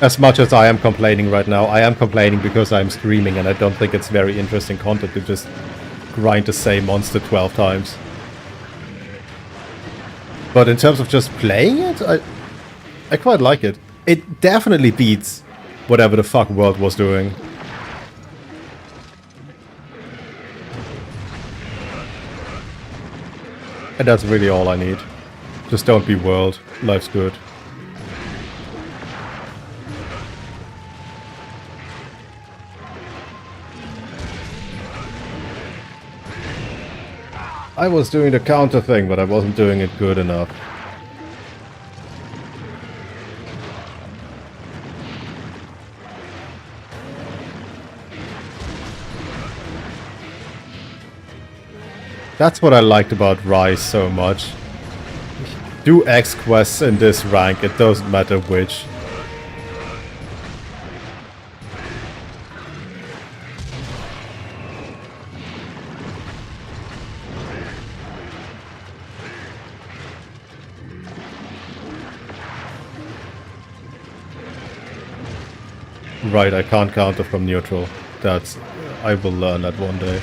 As much as I am complaining right now, I am complaining because I'm streaming and I don't think it's very interesting content to just grind the same monster 12 times. But in terms of just playing it, I quite like it. It definitely beats whatever the fuck World was doing. And that's really all I need. Just don't be World. Life's good. I was doing the counter thing, but I wasn't doing it good enough. That's what I liked about Rise so much. Do X quests in this rank, it doesn't matter which. Right, I can't counter from neutral. That's... I will learn that one day.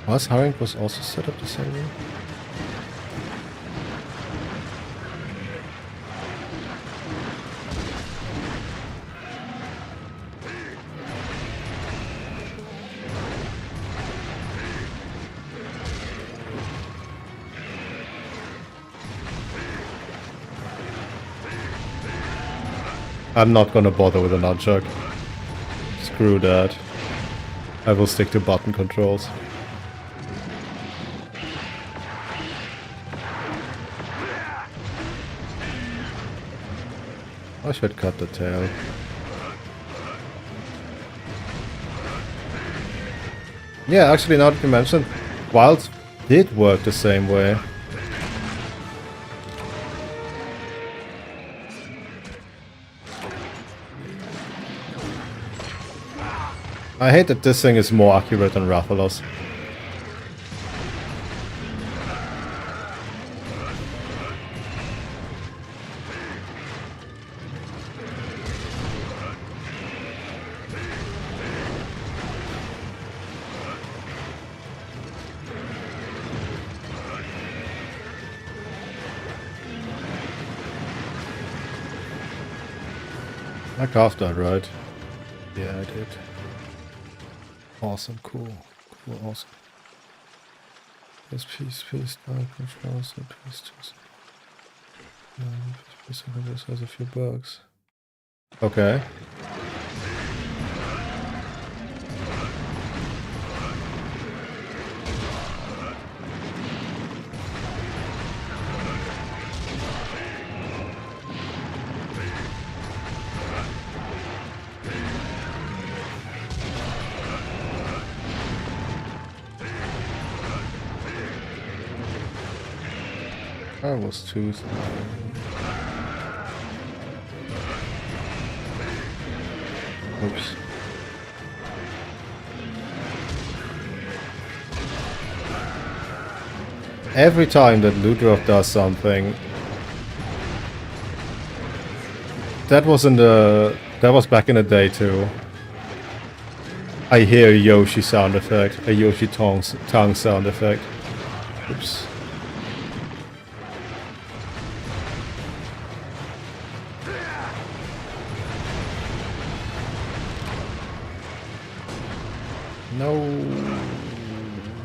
Was hiring was also set up the same way? I'm not gonna bother with a nunchuck. Screw that. I will stick to button controls. I should cut the tail. Yeah, actually now that you mentioned, Wilds did work the same way. I hate that this thing is more accurate than Rathalos. I carved that, right? Yeah, I did. Awesome, cool, awesome. Yes, peace, dark controls, peace, this has a few bugs. Okay. I was too slow. Oops. Every time that Ludroth does something, that was back in the day too. I hear a Yoshi sound effect, a Yoshi tongue sound effect. Oops. No,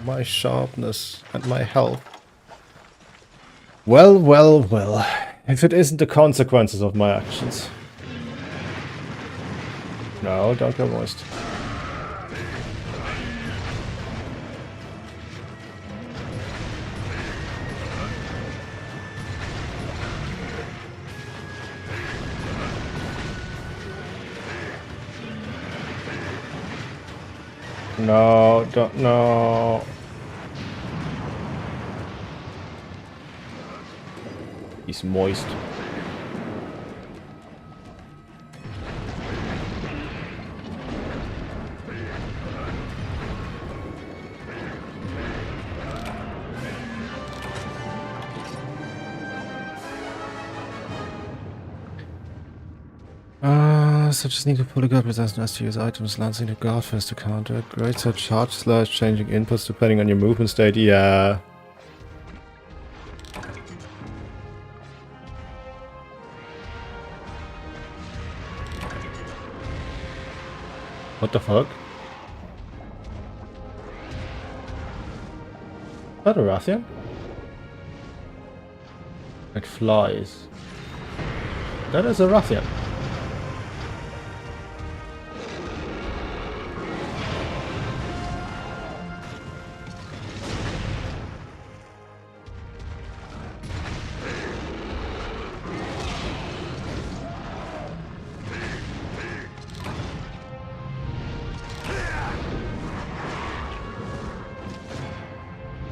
my sharpness and my health. Well, if it isn't the consequences of my actions. No, don't go moist. No, don't, no. He's moist. So just need to pull a guard resistance as to use items, lancing the guard first to counter it. Great, so charge slash changing inputs depending on your movement state, yeah. What the fuck? Is that a Rathian? It flies. That is a ruffian.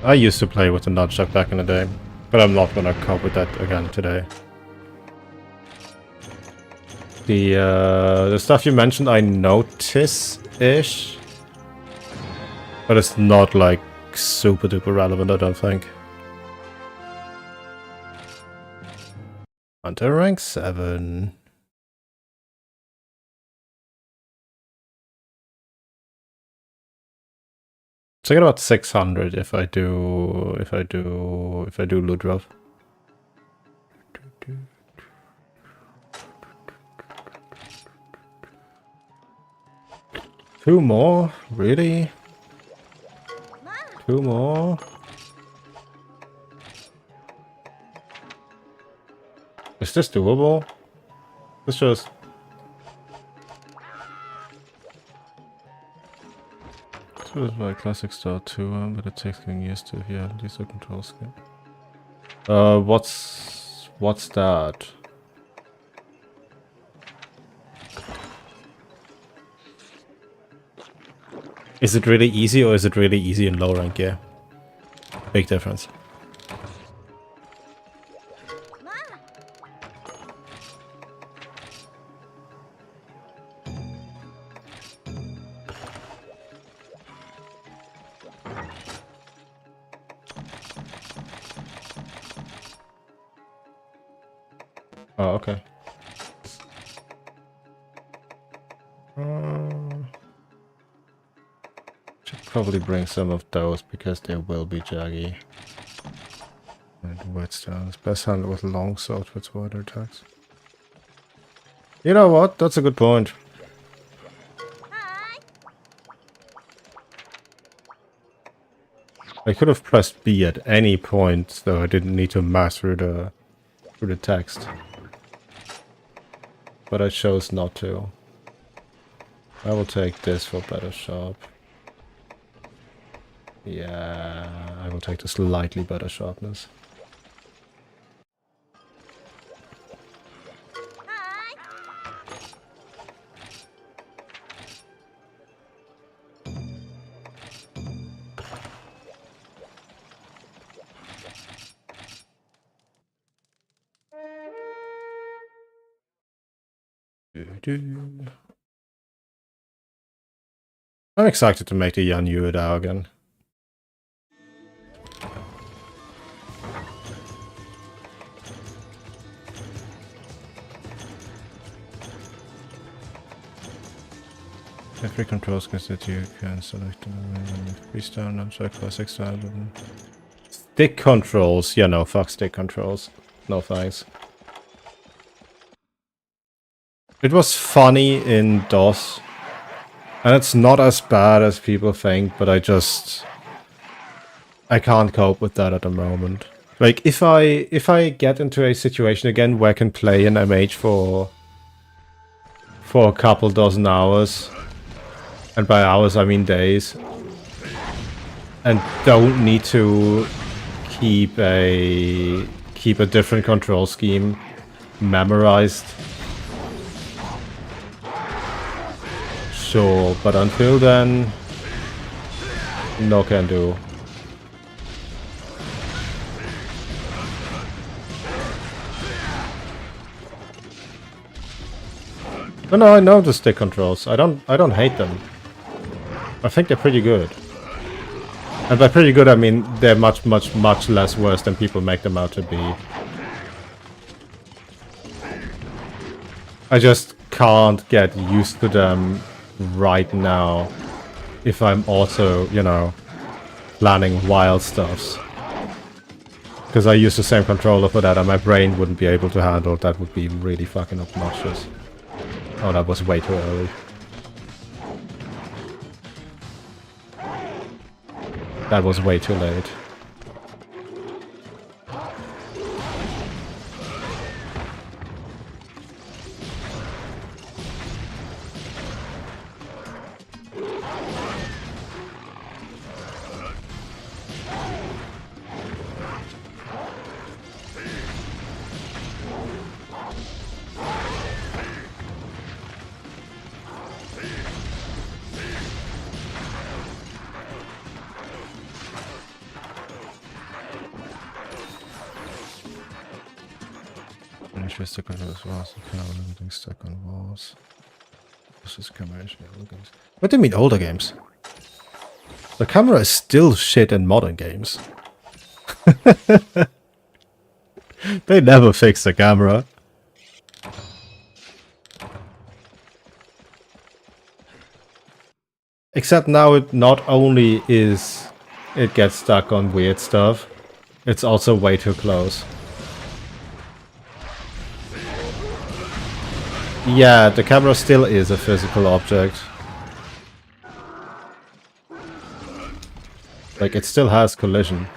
I used to play with the nunchuck back in the day, but I'm not gonna cope with that again today. The stuff you mentioned I notice-ish, but it's not like super duper relevant, I don't think. Hunter rank 7. So I get about 600 if I do Ludrov. Two more? Really? Two more? Is this doable? This just... This was my classic style too, but it takes getting used to if you have these control scheme. What's that? Is it really easy or is it really easy in low rank gear? Big difference. Oh, okay. Should probably bring some of those because they will be jaggy. And whetstones. Best handle with longsword with wider attacks. You know what? That's a good point. I could have pressed B at any point, though I didn't need to mash through the text. But I chose not to. I will take this for better sharp. Yeah, I will take the slightly better sharpness. I'm excited to make the Yan Yuedao again. Every control skills that you can select freestyle and check classic style. Stick controls. Yeah, no, fuck stick controls. No thanks. It was funny in DOS. And it's not as bad as people think, but I can't cope with that at the moment. Like if I get into a situation again where I can play an MH for a couple dozen hours, and by hours I mean days, and don't need to keep a different control scheme memorized. Sure, but until then, no can do. No, I know the stick controls. I don't hate them. I think they're pretty good. And by pretty good, I mean they're much less worse than people make them out to be. I just can't get used to them right now if I'm also, you know, planning wild stuffs. Because I use the same controller for that and my brain wouldn't be able to handle it. That would be really fucking obnoxious. Oh, that was way too early. That was way too late. issue stuck on those walls. The camera limiting stuck on walls. This is camera issue. What do you mean older games? The camera is still shit in modern games. They never fix the camera. Except now it not only is it gets stuck on weird stuff, it's also way too close. Yeah, the camera still is a physical object. Like, it still has collision.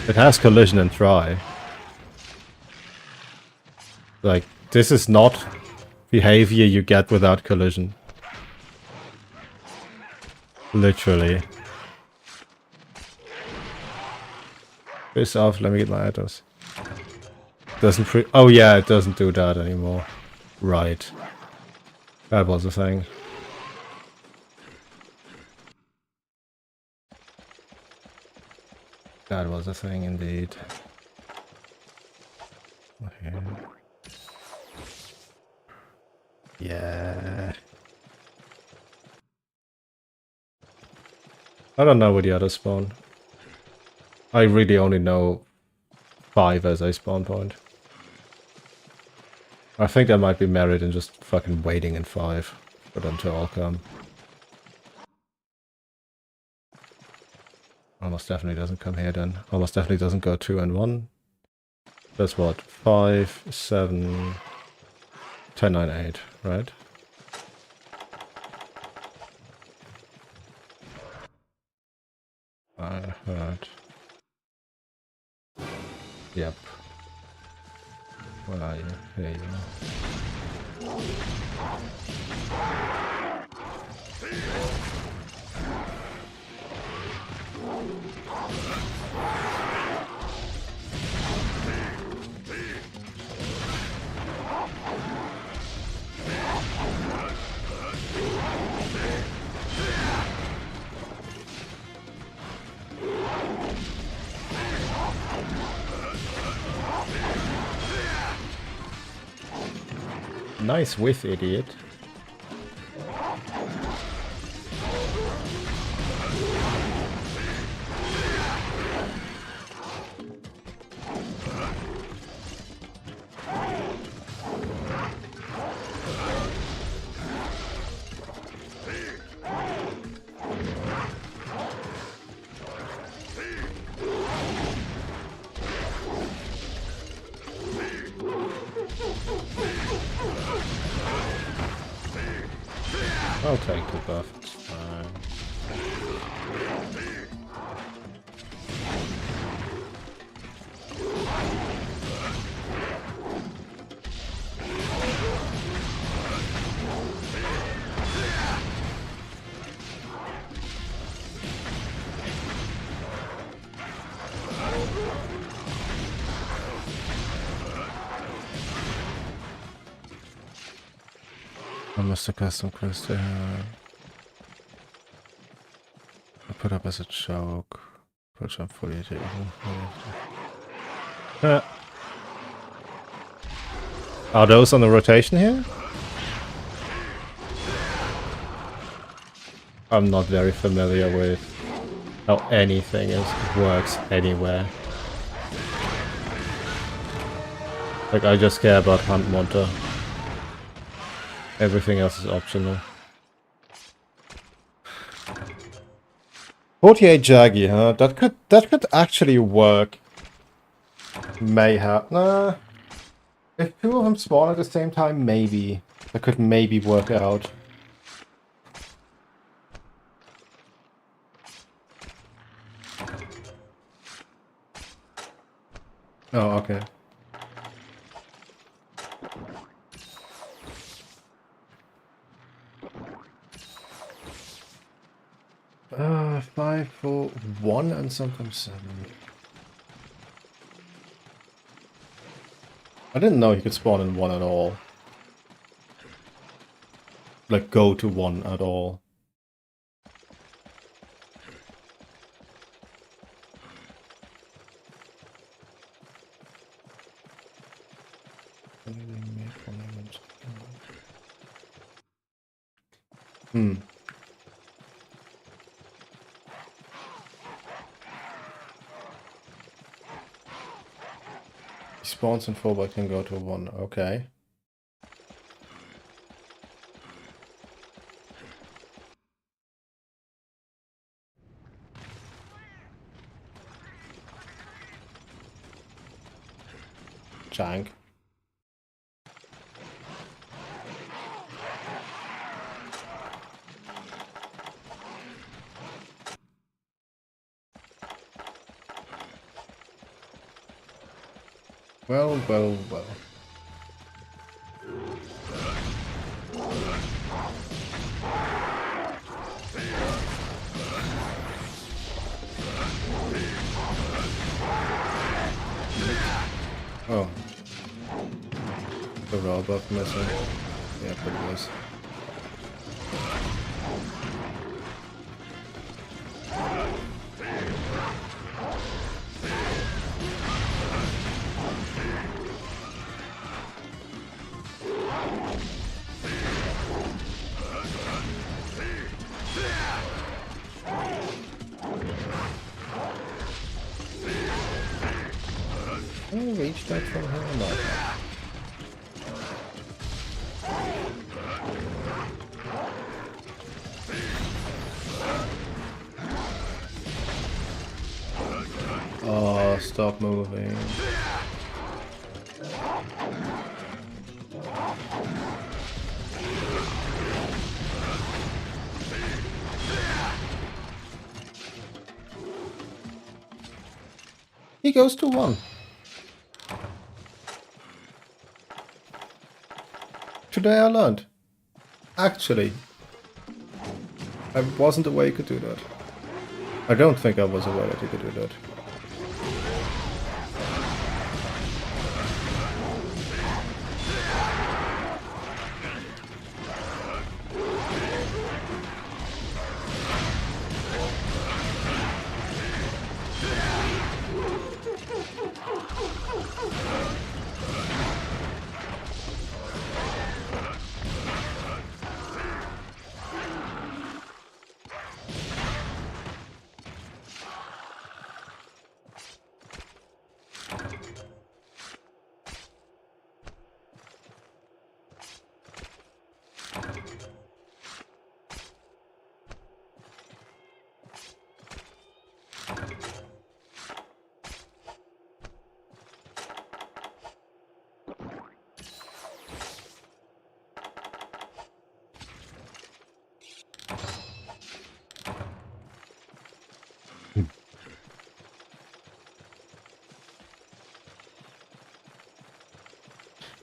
It has collision and try. Like, this is not behavior you get without collision. Literally. Piss off, let me get my address. Doesn't oh yeah, it doesn't do that anymore. Right. That was a thing. That was a thing indeed. Okay. Yeah. I don't know where the others spawn. I really only know 5 as a spawn point. I think there might be merit in just fucking waiting in 5 for them to all come. Almost definitely doesn't come here then. Almost definitely doesn't go 2 and 1. That's what? 5, 7, 10, 9, 8, right? I heard. Yep. Where are you? Here you are. Nice whiff, idiot. I'll take the buff, it's fine. I must have custom quest there. I put up as a choke. Push up fully attack. Are those on the rotation here? I'm not very familiar with how anything else works anywhere. Like, I just care about Hunt Monter. Everything else is optional. 48 Jaggy, huh? That could actually work. May have. Nah. If 2 of them spawn at the same time, maybe. That could maybe work out. Oh, okay. 5, 4, 1 and sometimes 7. I didn't know he could spawn in 1 at all. Like, go to 1 at all. Hmm. He spawns in 4 but can go to 1. Okay. Jank. Well, well, well. Oh. The raw buff missing. Yeah, pretty nice. Can I reach that from here or not? Oh, stop moving. He goes to 1. Today I learned. Actually, I wasn't aware you could do that. I don't think I was aware that you could do that.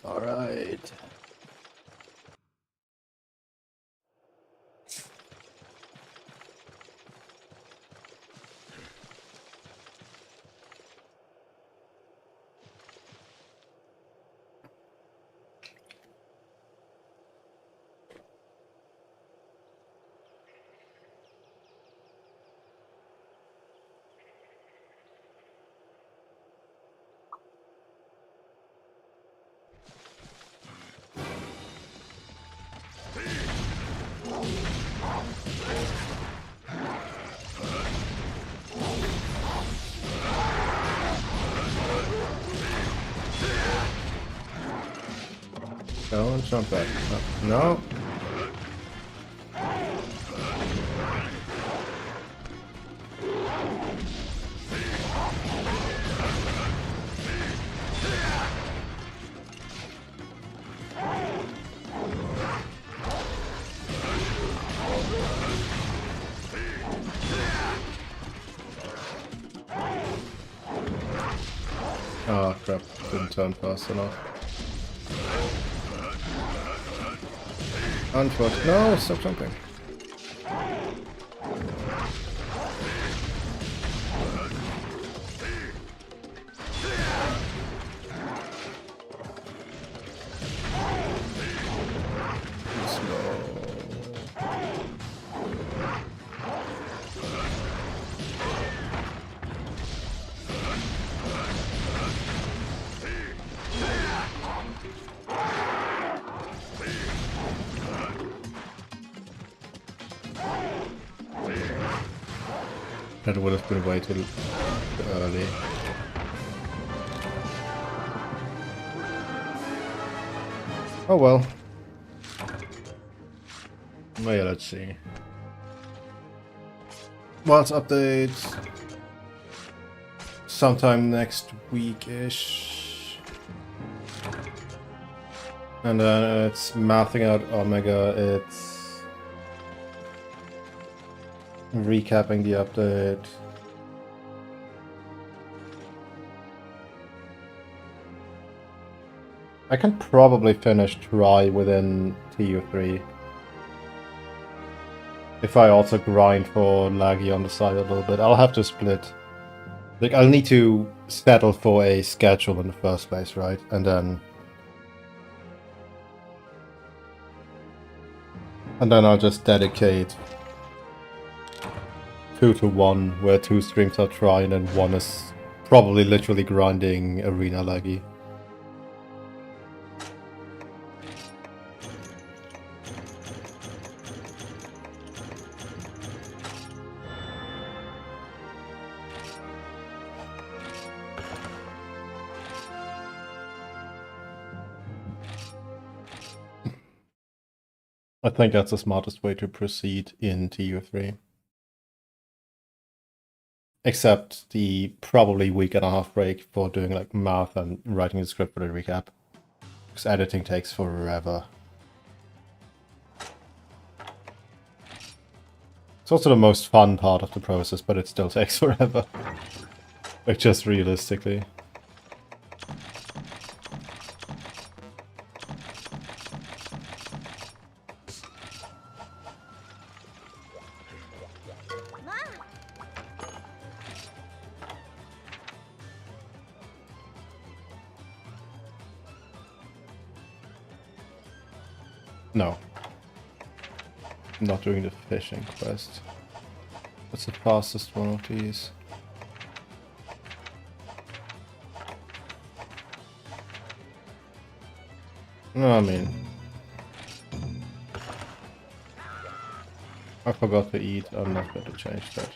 All right. Don't jump back. No. Oh crap, didn't turn fast enough. Unfortunate. No, stop jumping. That would have been way too early. Oh well. Well, yeah, let's see. Once update sometime next week-ish. And then it's mathing out Omega, it's recapping the update. I can probably finish Try within TU3. If I also grind for Laggy on the side a little bit, I'll have to split. Like, I'll need to settle for a schedule in the first place, right? And then I'll just dedicate 2 to 1, where 2 streams are trying and 1 is probably literally grinding Arena Laggy. I think that's the smartest way to proceed in TU3. Except the probably week and a half break for doing like math and writing the script for the recap. Because editing takes forever. It's also the most fun part of the process, but it still takes forever. Like, just realistically. No. I'm not doing the fishing quest. What's the fastest one of these? No, I mean... I forgot to eat, I'm not going to change that.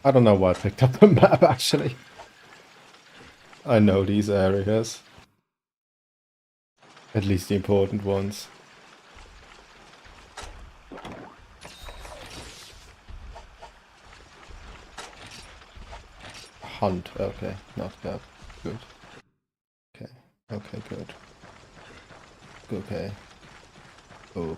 I don't know why I picked up the map, actually. I know these areas. At least the important ones. Hunt, okay, not that. Good. Okay, okay, good. Okay. Oak.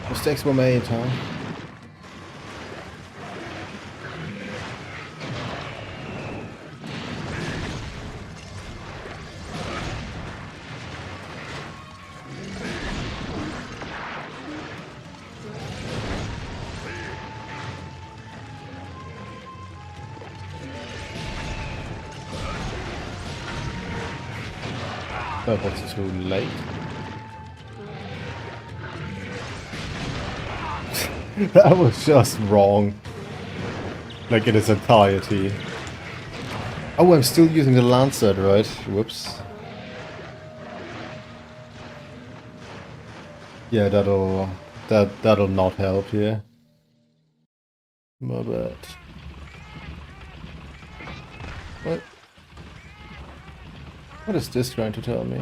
Mistakes were made, huh? That was too late. That was just wrong. Like in its entirety. Oh, I'm still using the Lancet, right? Whoops. Yeah, that'll not help here. My bad. What? What is this trying to tell me?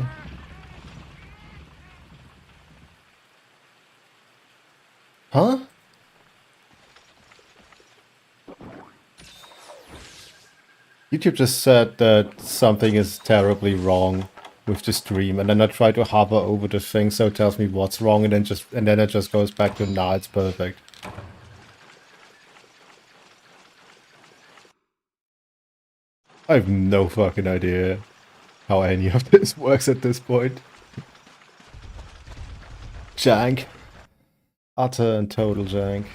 Huh? YouTube just said that something is terribly wrong with the stream, and then I try to hover over the thing so it tells me what's wrong, and then it just goes back to nah, it's perfect. I have no fucking idea how any of this works at this point. Jank. Utter and total jank.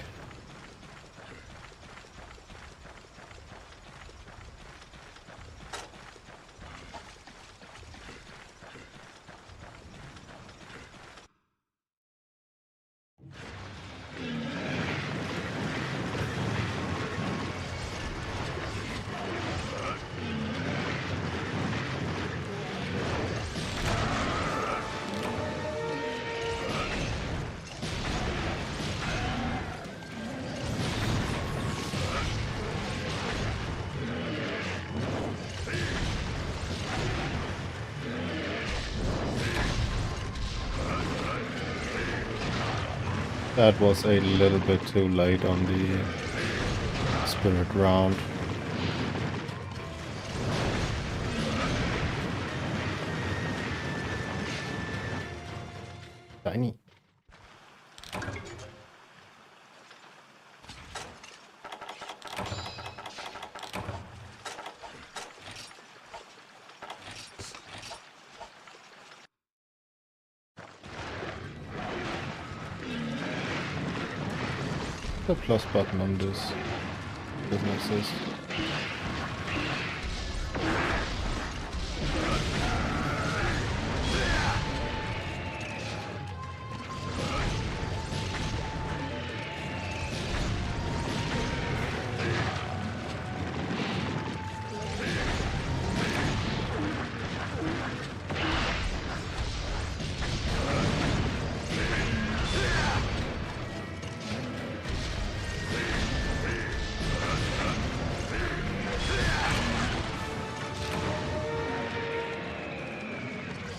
That was a little bit too late on the spirit round. Tiny. The plus button on this doesn't exist.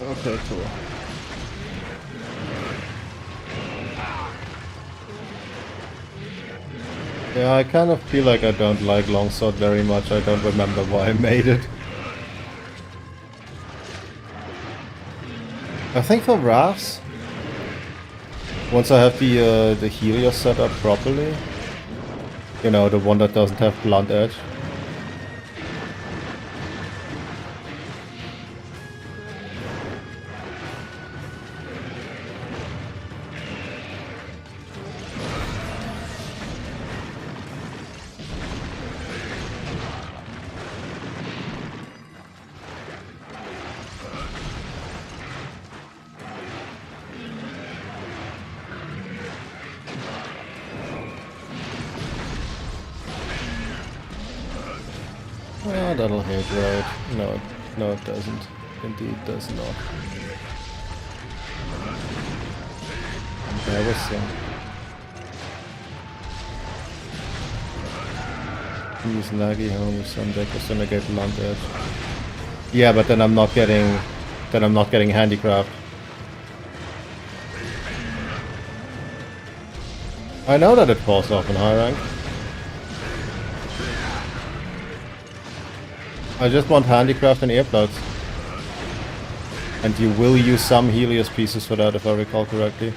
Okay, cool. Yeah, I kind of feel like I don't like longsword very much. I don't remember why I made it. I think for rafts, once I have the Helios set up properly, you know, the one that doesn't have blunt edge. Oh, that'll hit, right? No, it doesn't. Indeed, does not. There was some. Use laggy home, some deck is gonna get blunt edge. Yeah, but then I'm not getting handicraft. I know that it falls off in high rank. I just want handicraft and earplugs. And you will use some Helios pieces for that if I recall correctly.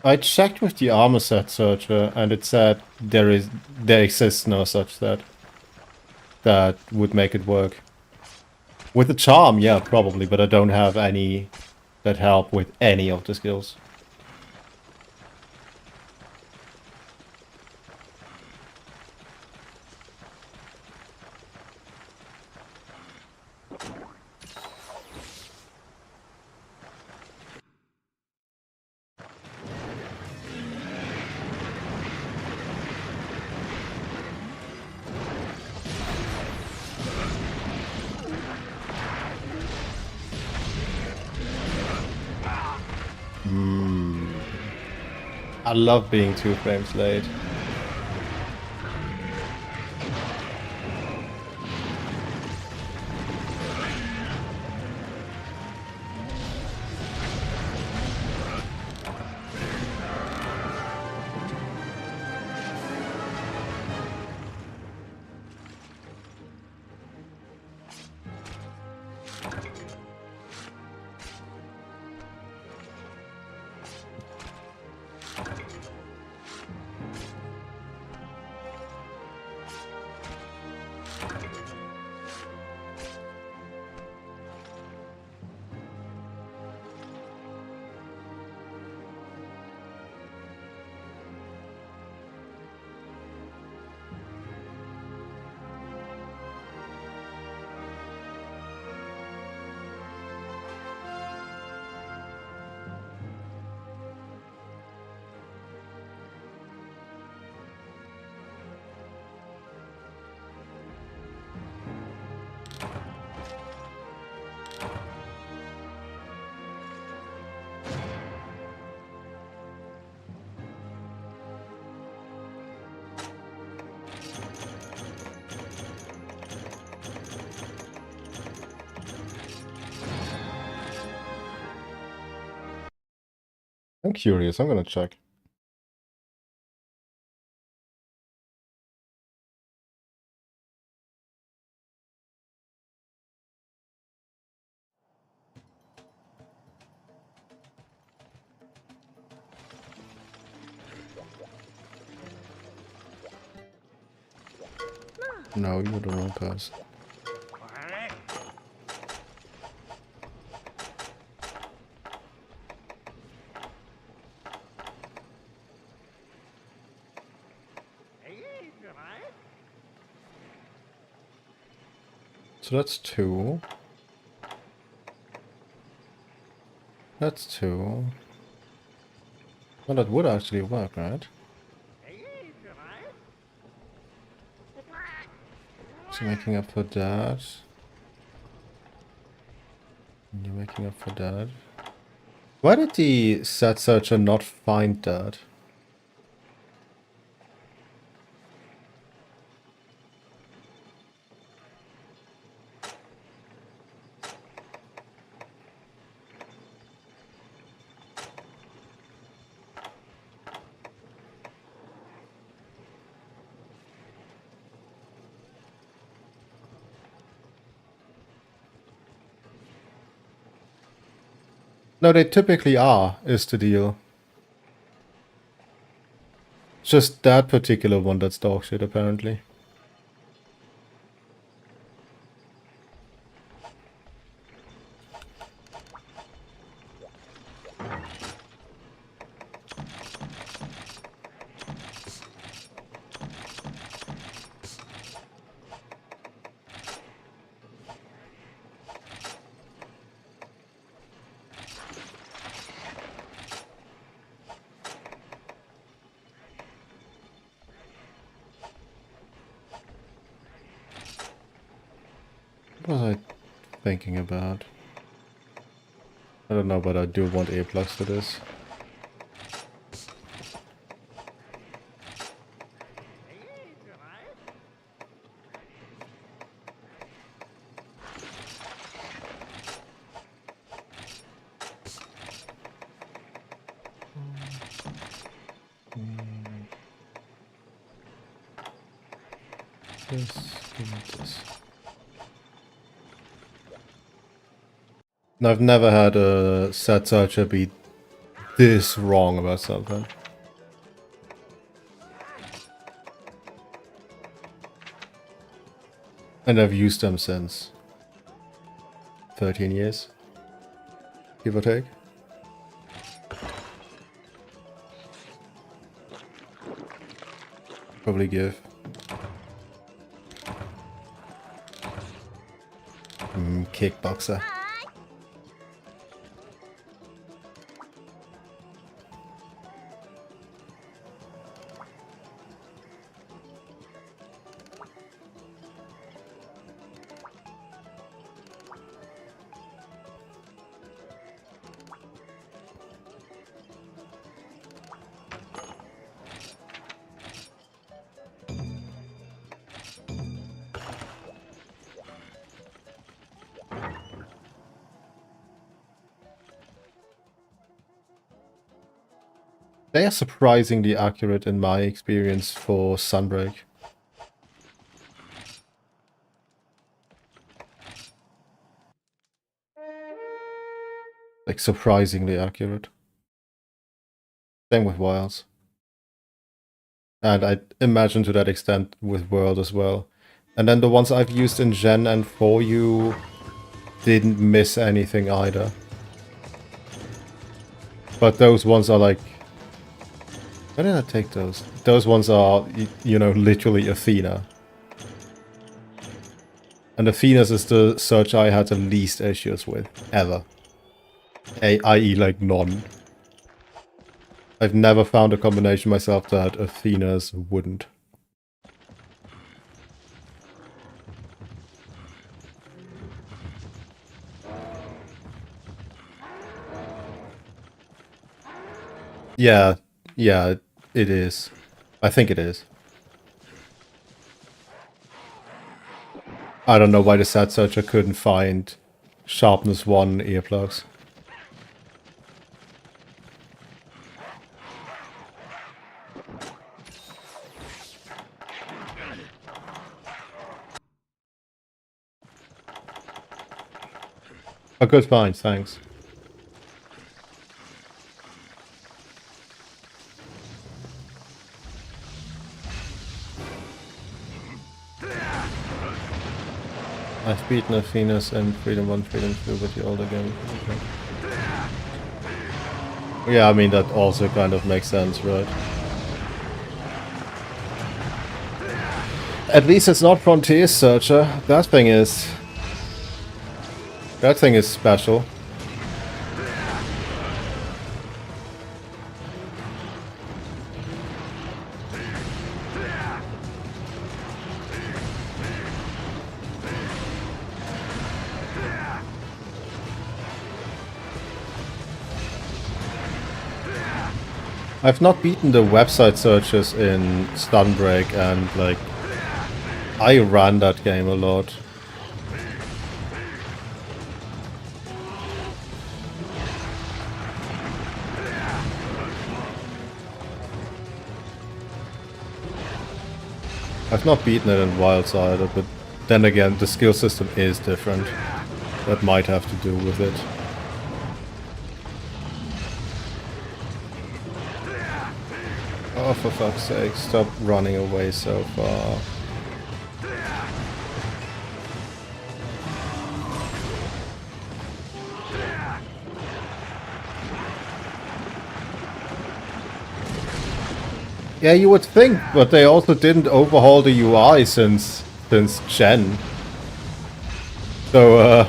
I checked with the armor set searcher and it said there exists no such set that would make it work. With the charm, yeah, probably, but I don't have any that help with any of the skills. I love being 2 frames late. I'm curious, I'm gonna check. No, you're the wrong person. So that's 2. That's 2. Well, that would actually work, right? So making up for that. And you're making up for that. Why did the set searcher not find that? No, they typically are, is the deal. Just that particular one that's dog shit, apparently. What was I thinking about? I don't know, but I do want A plus for this. This. I've never had a set searcher be this wrong about something. And I've used them since. 13 years, give or take. Probably give. Kickboxer. Hi. They are surprisingly accurate in my experience for Sunbreak. Like, surprisingly accurate. Same with Wilds. And I imagine to that extent with World as well. And then the ones I've used in Gen and 4U didn't miss anything either. But those ones are like... Where did I take those? Those ones are, you know, literally Athena. And Athena's is the search I had the least issues with, ever. I.e. like none. I've never found a combination myself that Athena's wouldn't. Yeah, it is. I think it is. I don't know why the set searcher couldn't find sharpness 1 earplugs. A good find, thanks. I've beaten Athena's and Freedom 1, Freedom 2 with the older game. Okay. Yeah, I mean, that also kind of makes sense, right? At least it's not Frontier Searcher. That thing is special. I've not beaten the website searches in Stunbreak, and like I ran that game a lot. I've not beaten it in Wilds either, but then again the skill system is different. That might have to do with it. Oh, for fuck's sake, stop running away so far. Yeah, you would think, but they also didn't overhaul the UI since Gen. So,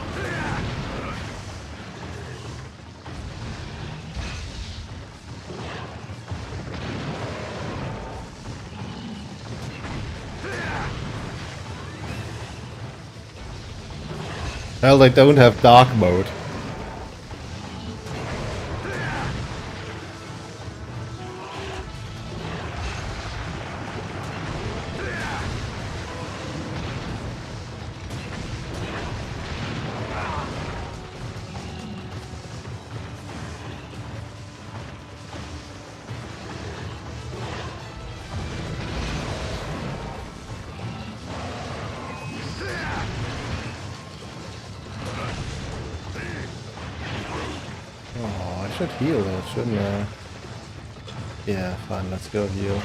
hell, they don't have dark mode. Oh, I should heal it, shouldn't I? Yeah, fine, let's go heal.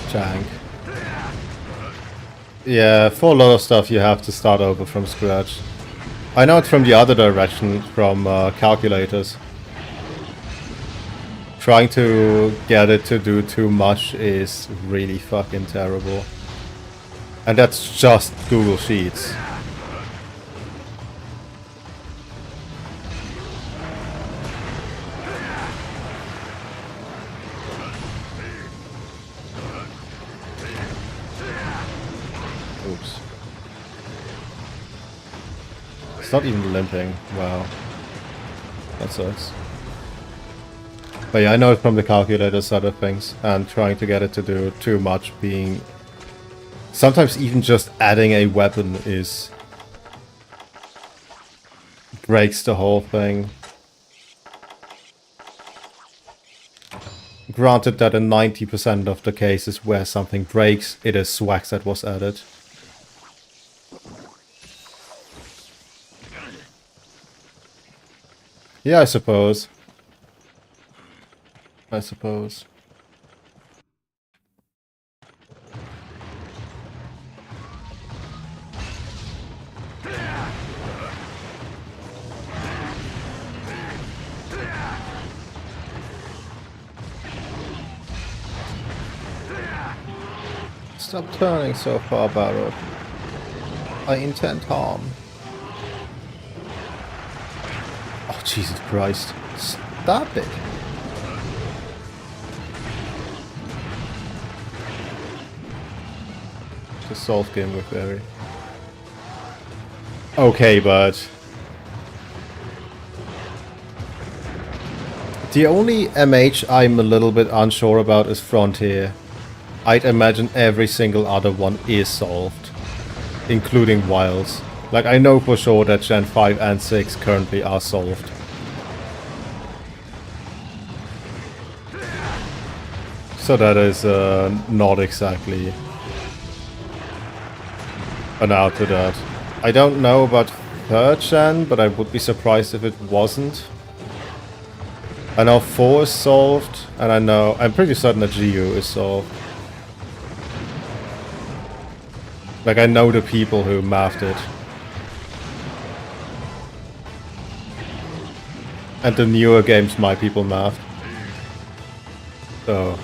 jank. Yeah, for a lot of stuff you have to start over from scratch. I know it from the other direction, from calculators. Trying to get it to do too much is really fucking terrible. And that's just Google Sheets. Oops. It's not even limping. Wow. That sucks. But yeah, I know it from the calculator side of things, and trying to get it to do too much, being... Sometimes even just adding a weapon is... breaks the whole thing. Granted that in 90% of the cases where something breaks, it is swags that was added. Yeah, I suppose. I suppose. Stop turning so far, Barrett. I intend harm. Oh, Jesus Christ. Stop it. It's a solve game with Barry. Okay, but... The only MH I'm a little bit unsure about is Frontier. I'd imagine every single other one is solved. Including Wilds. Like, I know for sure that Gen 5 and 6 currently are solved. So that is not exactly an out to that. I don't know about 3rd Gen, but I would be surprised if it wasn't. I know 4 is solved, and I'm pretty certain that GU is solved. Like, I know the people who mathed it. And the newer games my people mathed. So...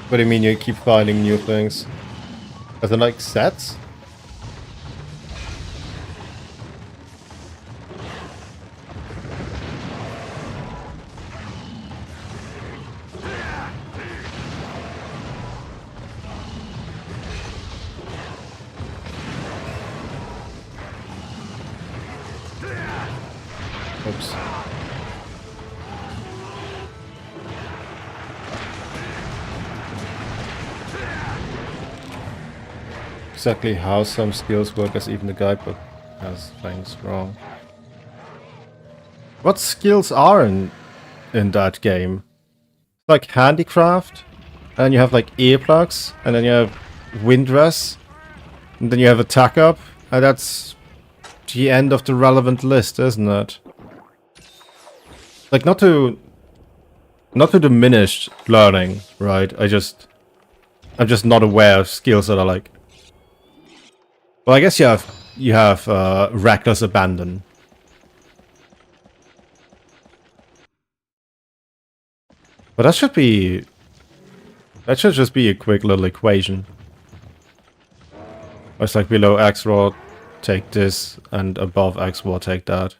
What do you mean you keep finding new things? Are they like sets? Oops. Exactly how some skills work as even the guidebook has things wrong. What skills are in that game? Like handicraft, and you have like earplugs, and then you have windress, and then you have attack up, and that's the end of the relevant list, isn't it? Like, not to diminish learning, right? I'm just not aware of skills that are like... Well, I guess you have reckless abandon. But that should just be a quick little equation. It's like below X raw, take this, and above X raw, take that.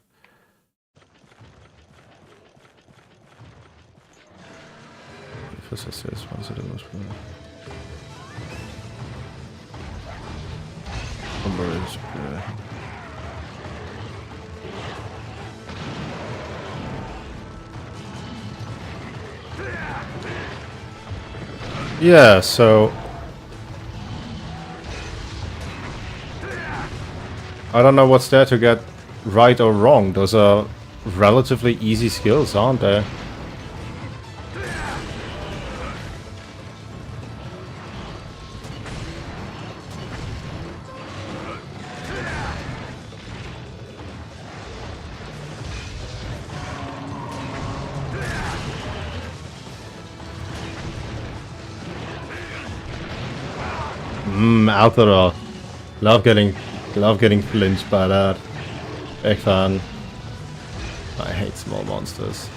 Yeah, so... I don't know what's there to get right or wrong. Those are relatively easy skills, aren't they? Althara. Love getting flinched by that. Big fan. I hate small monsters.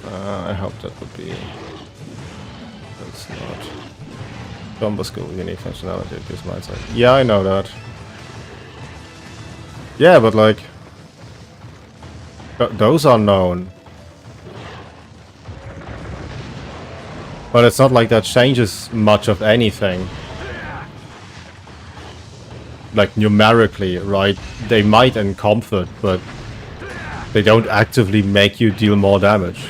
I hope that would be... That's not... Combo skill, unique functionality, it gives mindset. Yeah, I know that. Yeah, but like... those are known. But it's not like that changes much of anything. Like numerically, right? They might in comfort, but they don't actively make you deal more damage.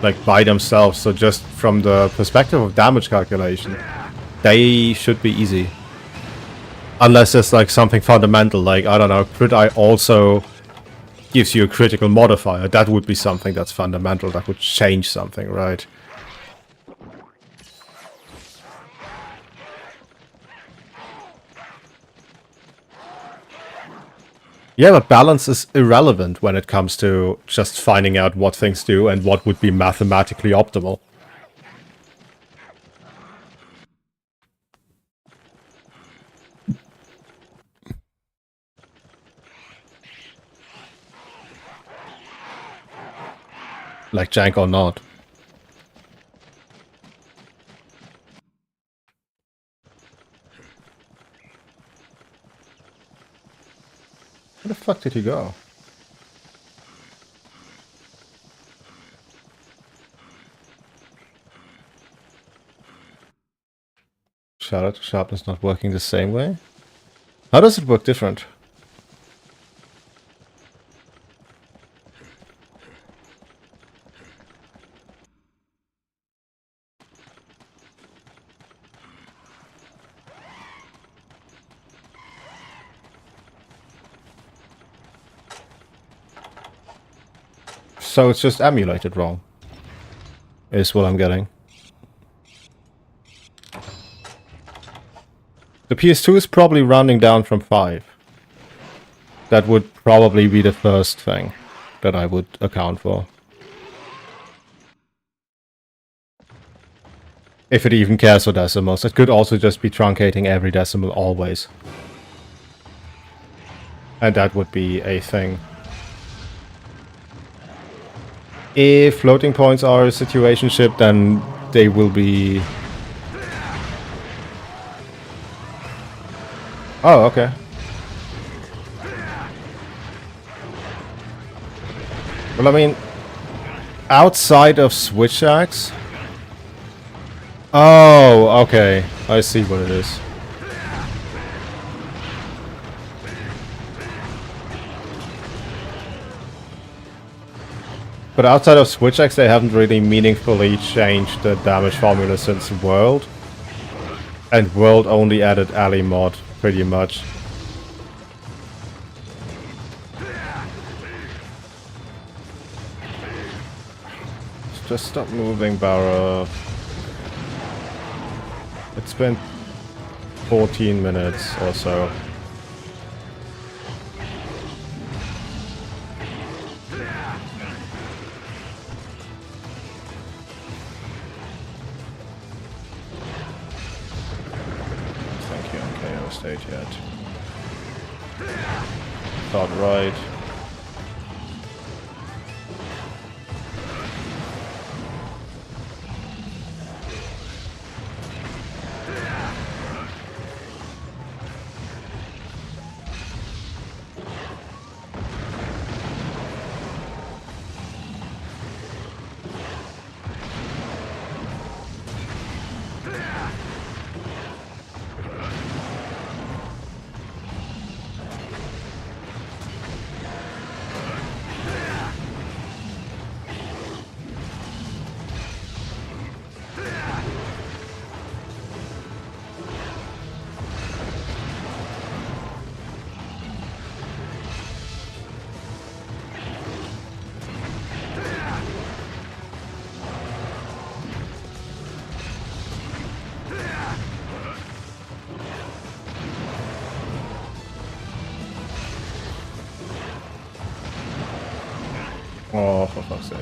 Like by themselves, so just from the perspective of damage calculation, they should be easy. Unless it's like something fundamental, like, I don't know, crit eye also gives you a critical modifier. That would be something that's fundamental, that would change something, right? Yeah, but balance is irrelevant when it comes to just finding out what things do and what would be mathematically optimal. Like jank or not. Where the fuck did he go? Shadow sharpness not working the same way? How does it work different? So it's just emulated wrong, is what I'm getting. The PS2 is probably rounding down from 5. That would probably be the first thing that I would account for. If it even cares for decimals. It could also just be truncating every decimal always. And that would be a thing. If floating points are a situationship, then they will be... Oh, okay. Well, I mean, outside of switch axe... Oh, okay. I see what it is. But outside of switch axe, they haven't really meaningfully changed the damage formula since World. And World only added ally mod, pretty much. Just stop moving, Barra. It's been 14 minutes or so. Thank you, KO state yet. Thought right. Oh, for fuck's sake.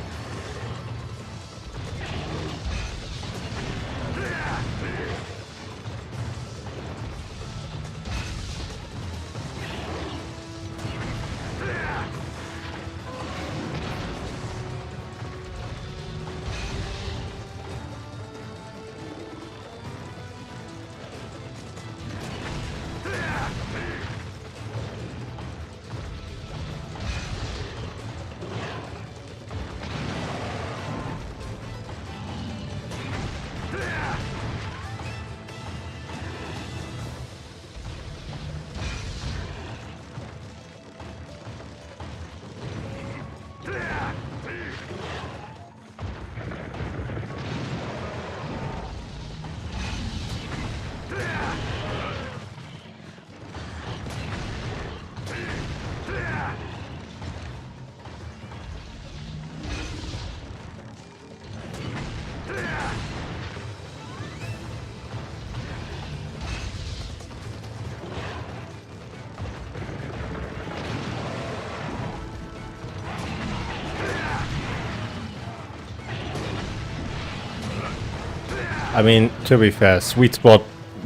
I mean, to be fair, sweet spot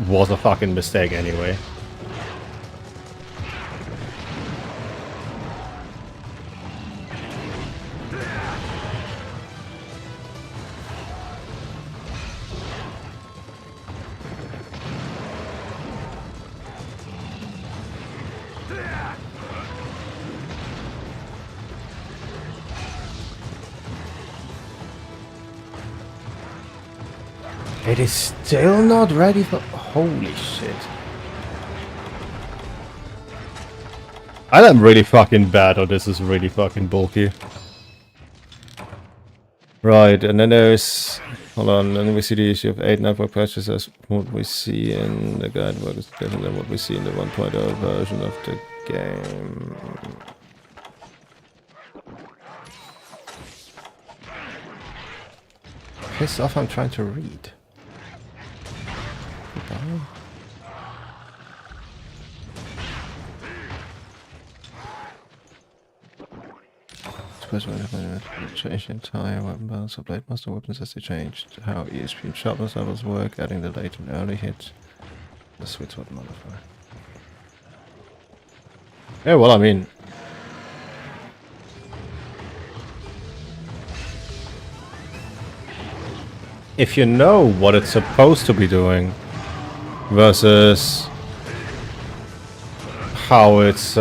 was a fucking mistake anyway. It is still not ready for... Holy shit. I am really fucking bad, or this is really fucking bulky. Right, and then there's... Hold on, then we see the issue of 8 network patches as what we see in the guidebook is different than what we see in the 1.0 version of the game. Piss off, I'm trying to read. Change the entire weapon balance of blade master weapons as they changed. How ESP and sharpness levels work, adding the late and early hit. The sweet spot modifier. Yeah, well, I mean... if you know what it's supposed to be doing versus how it's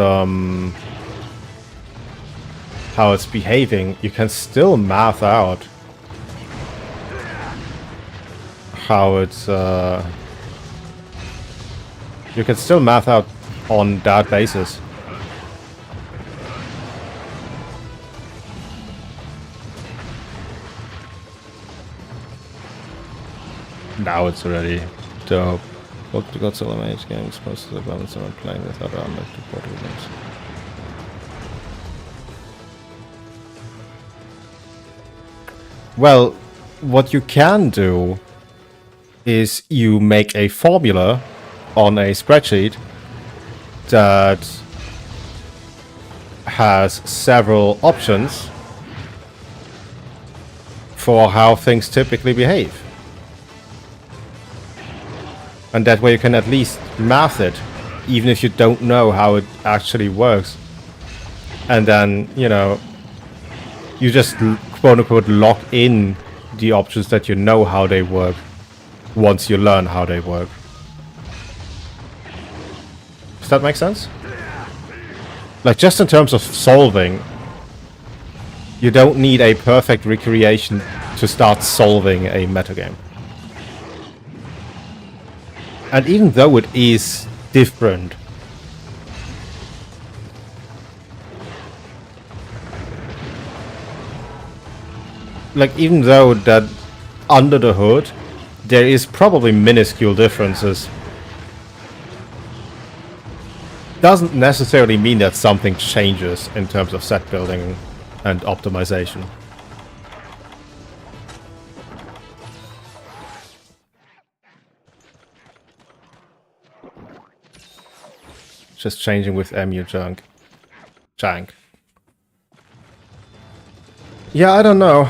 behaving, you can still math out how it's you can still math out on that basis. Now it's already dope. What the Godzilla Mage game is supposed to balance around playing with other unlocked portable games. Well, what you can do is you make a formula on a spreadsheet that has several options for how things typically behave. And that way you can at least math it, even if you don't know how it actually works. And then, you know, you just quote-unquote lock in the options that you know how they work once you learn how they work. Does that make sense? Like, just in terms of solving, you don't need a perfect recreation to start solving a metagame. And even though it is different, like, even though that under the hood there is probably minuscule differences, doesn't necessarily mean that something changes in terms of set building and optimization. Just changing with MU junk. Jank. Yeah, I don't know.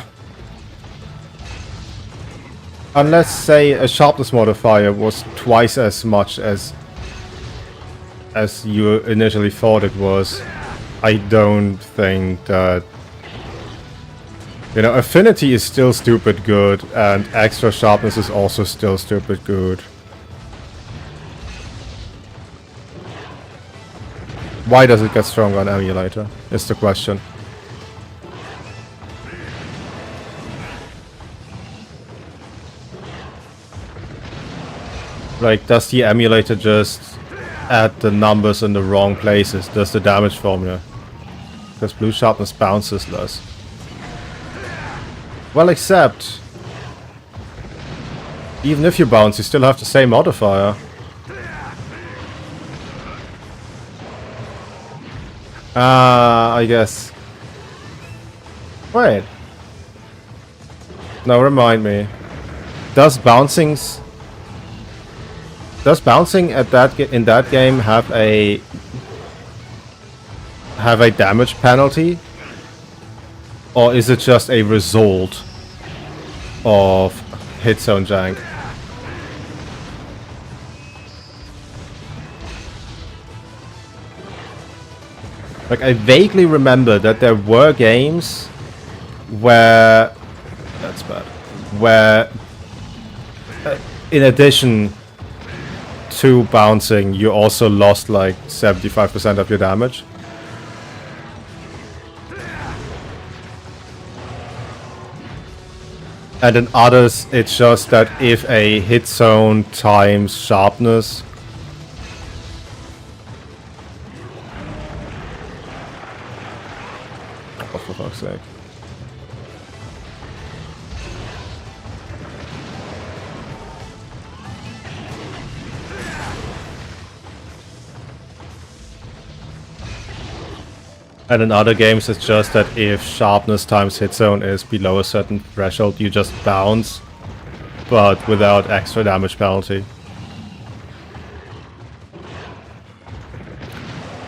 Unless, say, a sharpness modifier was twice as much as you initially thought it was, I don't think that... You know, affinity is still stupid good, and extra sharpness is also still stupid good. Why does it get stronger on emulator, is the question. Like, does the emulator just add the numbers in the wrong places? Does the damage formula? Because blue sharpness bounces less. Well, except... even if you bounce, you still have the same modifier. I guess. Wait. No, remind me. Does bouncing at that in that game have a damage penalty, or is it just a result of hit zone jank? Like, I vaguely remember that there were games where... That's bad. Where, in addition to bouncing, you also lost like 75% of your damage. And in others, it's just that if a hit zone times sharpness... Oh, for fuck's sake. And in other games, it's just that if sharpness times hit zone is below a certain threshold, you just bounce, but without extra damage penalty.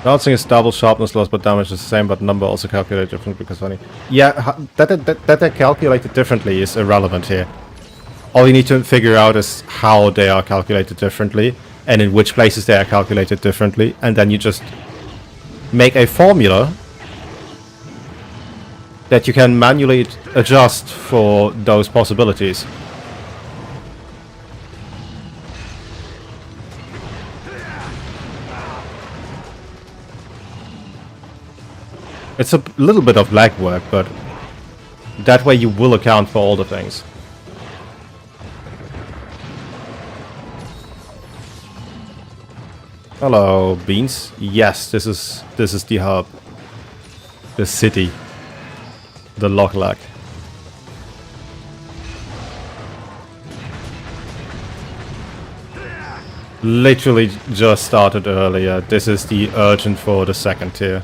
Bouncing is double sharpness loss, but damage is the same, but number also calculated differently because funny. Yeah, that they're calculated differently is irrelevant here. All you need to figure out is how they are calculated differently, and in which places they are calculated differently, and then you just make a formula that you can manually adjust for those possibilities. It's a little bit of legwork, but that way you will account for all the things. Hello, Beans. Yes, this is the hub. The city. The Loch. Literally just started earlier. This is the urgent for the second tier.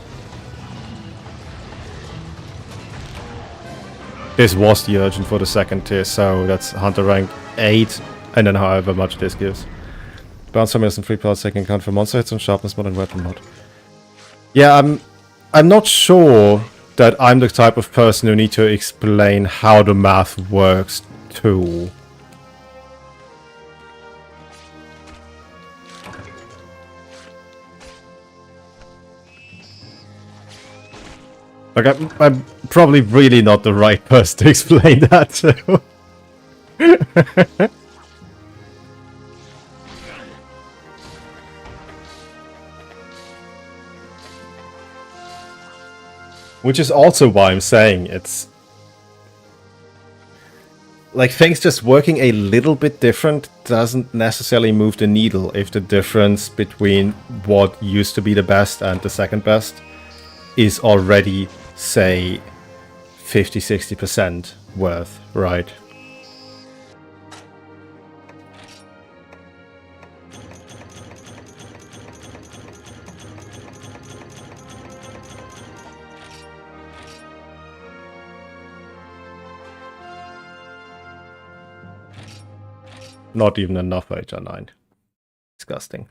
This was the urgent for the second tier, so that's Hunter rank 8, and then however much this gives. Bounce summon and 3 players taking account for monster hits and sharpness mod and weapon mod. Yeah, I'm not sure that I'm the type of person who need to explain how the math works too. Like, I'm probably really not the right person to explain that to. Which is also why I'm saying it's... Like, things just working a little bit different doesn't necessarily move the needle if the difference between what used to be the best and the second best is already, say, 50-60% worth, right? Not even enough HR9. Disgusting.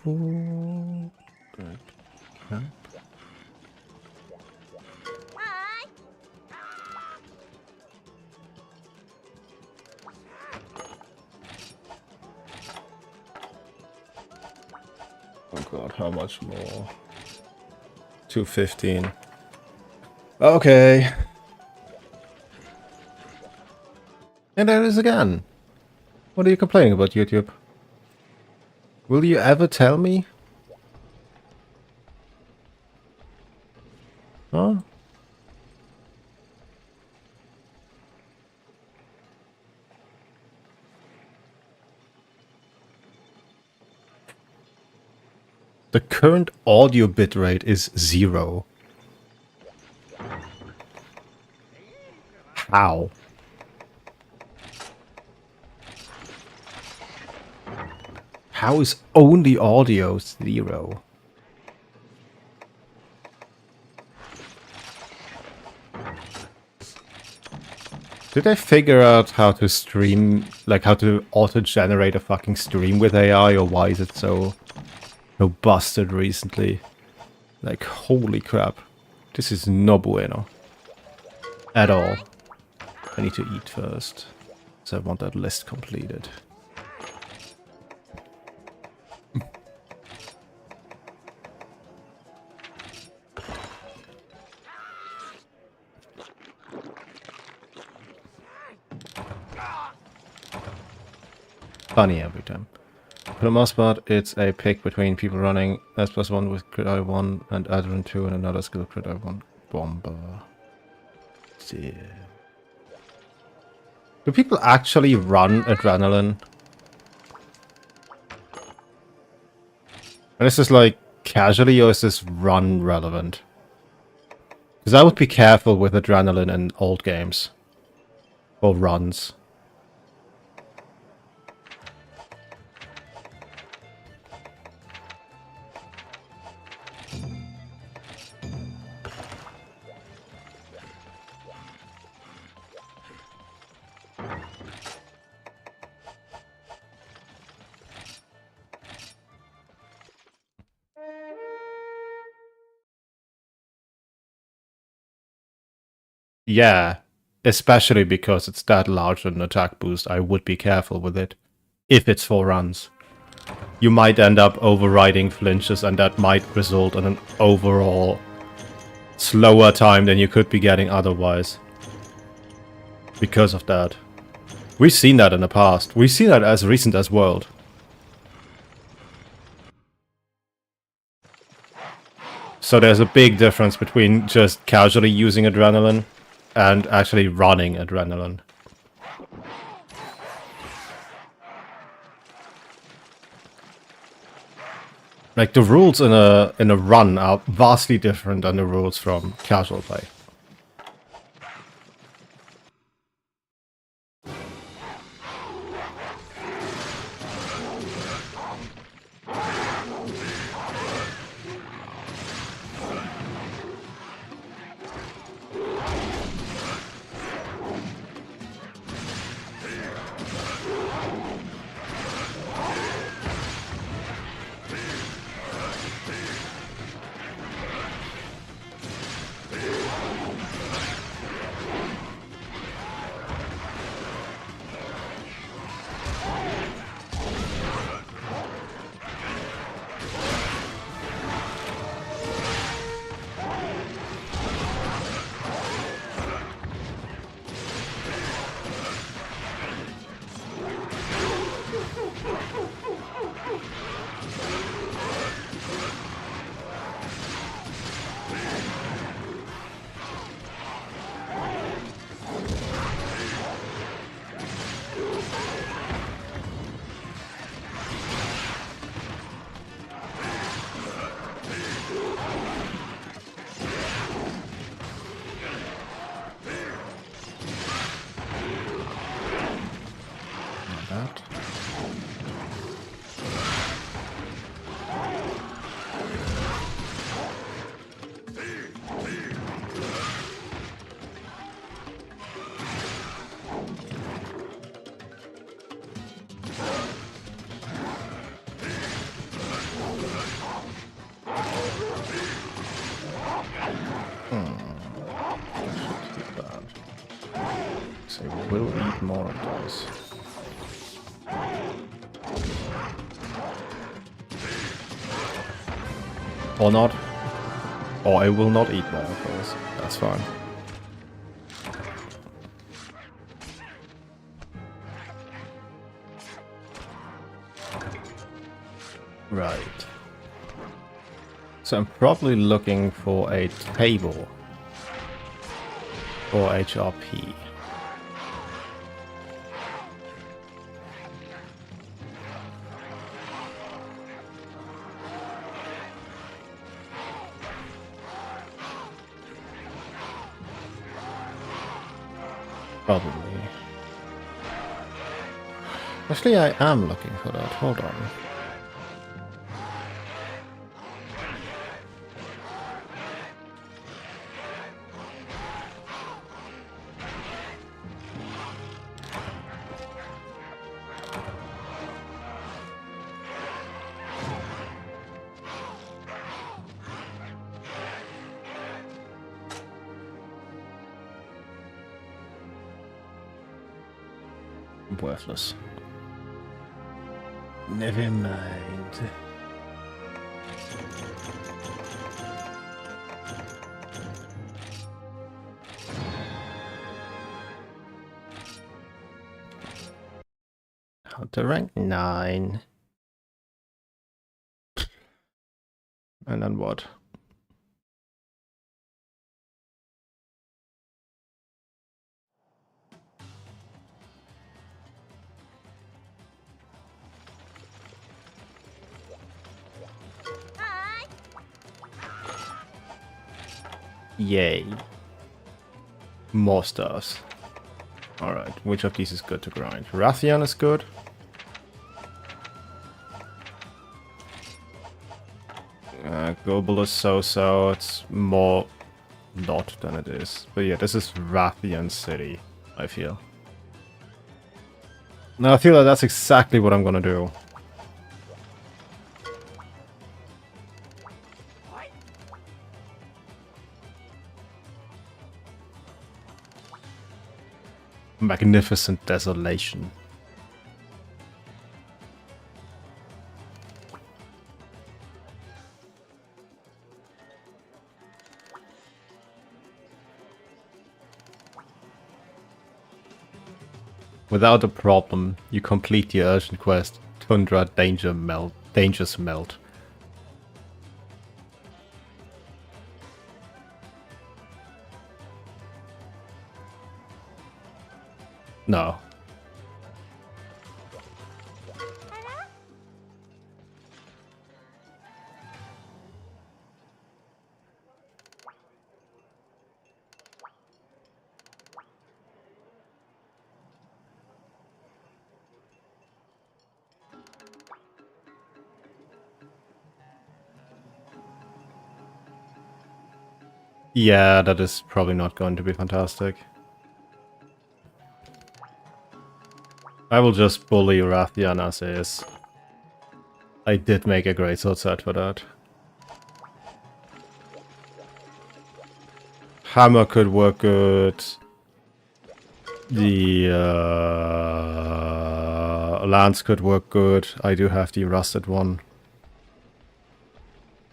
Hi. Oh god, how much more? 215. Okay. And there it is again. What are you complaining about, YouTube? Will you ever tell me? Huh? The current audio bitrate is 0. How? How is only audio 0? Did they figure out how to stream, like how to auto-generate a fucking stream with AI, or why is it so busted recently? Like, holy crap. This is no bueno. At all. I need to eat first, so I want that list completed. Funny every time. For the most part, it's a pick between people running S+1 with crit I1 and Adrenaline 2 and another skill crit I1 bomber. Yeah. Do people actually run Adrenaline? And is this like casually, or is this run relevant? Because I would be careful with Adrenaline in old games. Or runs. Yeah, especially because it's that large an attack boost, I would be careful with it. If it's for runs. You might end up overriding flinches, and that might result in an overall slower time than you could be getting otherwise. Because of that. We've seen that in the past. We've seen that as recent as World. So there's a big difference between just casually using Adrenaline and actually running Adrenaline. Like, the rules in a run are vastly different than the rules from casual play. So we'll eat more of those. Or not. Or I will not eat more of those. That's fine. Right. So I'm probably looking for a table for HRP. Probably. Actually, I am looking for that. Hold on. Worthless. Never mind. Hunter rank 9. And then what? Hi. Yay. More stars. Alright, which of these is good to grind? Rathian is good. Global is so-so. It's more not than it is. But yeah, this is Rathian City, I feel. Now I feel like that's exactly what I'm gonna do. Magnificent desolation. Without a problem, you complete the urgent quest, Tundra Danger Smelt. No. Yeah, that is probably not going to be fantastic. I will just bully Rathian as is. I did make a great sword set for that. Hammer could work good. The lance could work good. I do have the rusted one.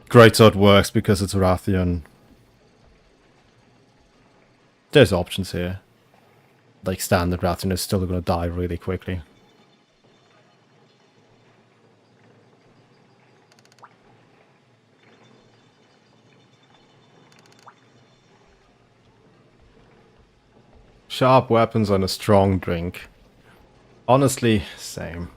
Greatsword works because it's Rathian. There's options here. Like standard Rathian is still gonna die really quickly. Sharp weapons and a strong drink. Honestly, same.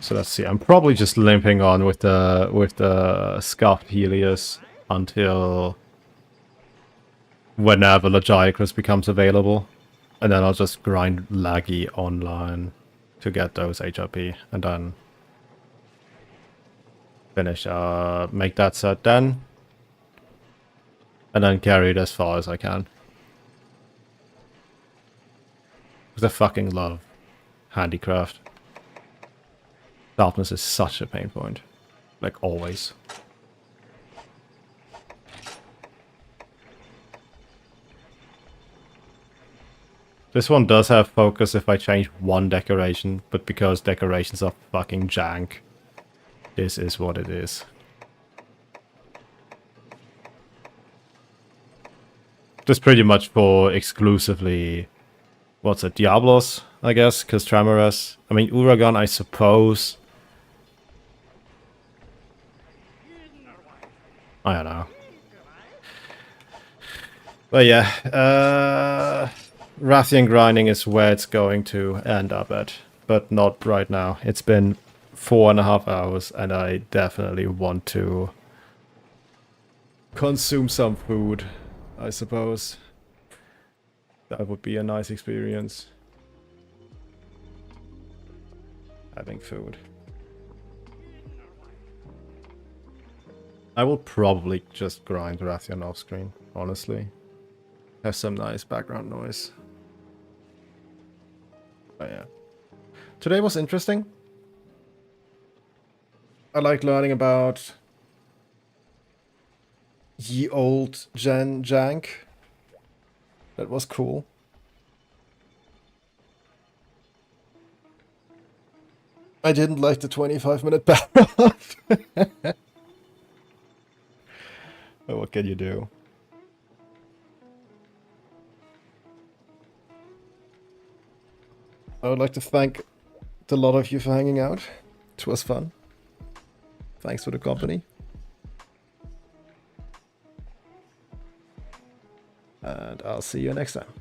So let's see. I'm probably just limping on with the scuffed Helios until whenever Lagiacrus becomes available, and then I'll just grind laggy online to get those HRP, and then finish. Make that set then, and then carry it as far as I can. Because I fucking love handicraft. Sharpness is such a pain point. Like, always. This one does have focus if I change one decoration, but because decorations are fucking jank, this is what it is. Just pretty much for exclusively... What's it? Diablos, I guess? Because Tremorous. I mean, Uragan, I suppose. I don't know. But yeah, Rathian grinding is where it's going to end up at. But not right now. It's been 4.5 hours and I definitely want to consume some food, I suppose. That would be a nice experience. Having food. I will probably just grind Rathian off screen, honestly. Have some nice background noise. But yeah. Today was interesting. I like learning about ye old gen jank. That was cool. I didn't like the 25-minute power off. But what can you do? I would like to thank the lot of you for hanging out. It was fun. Thanks for the company. And I'll see you next time.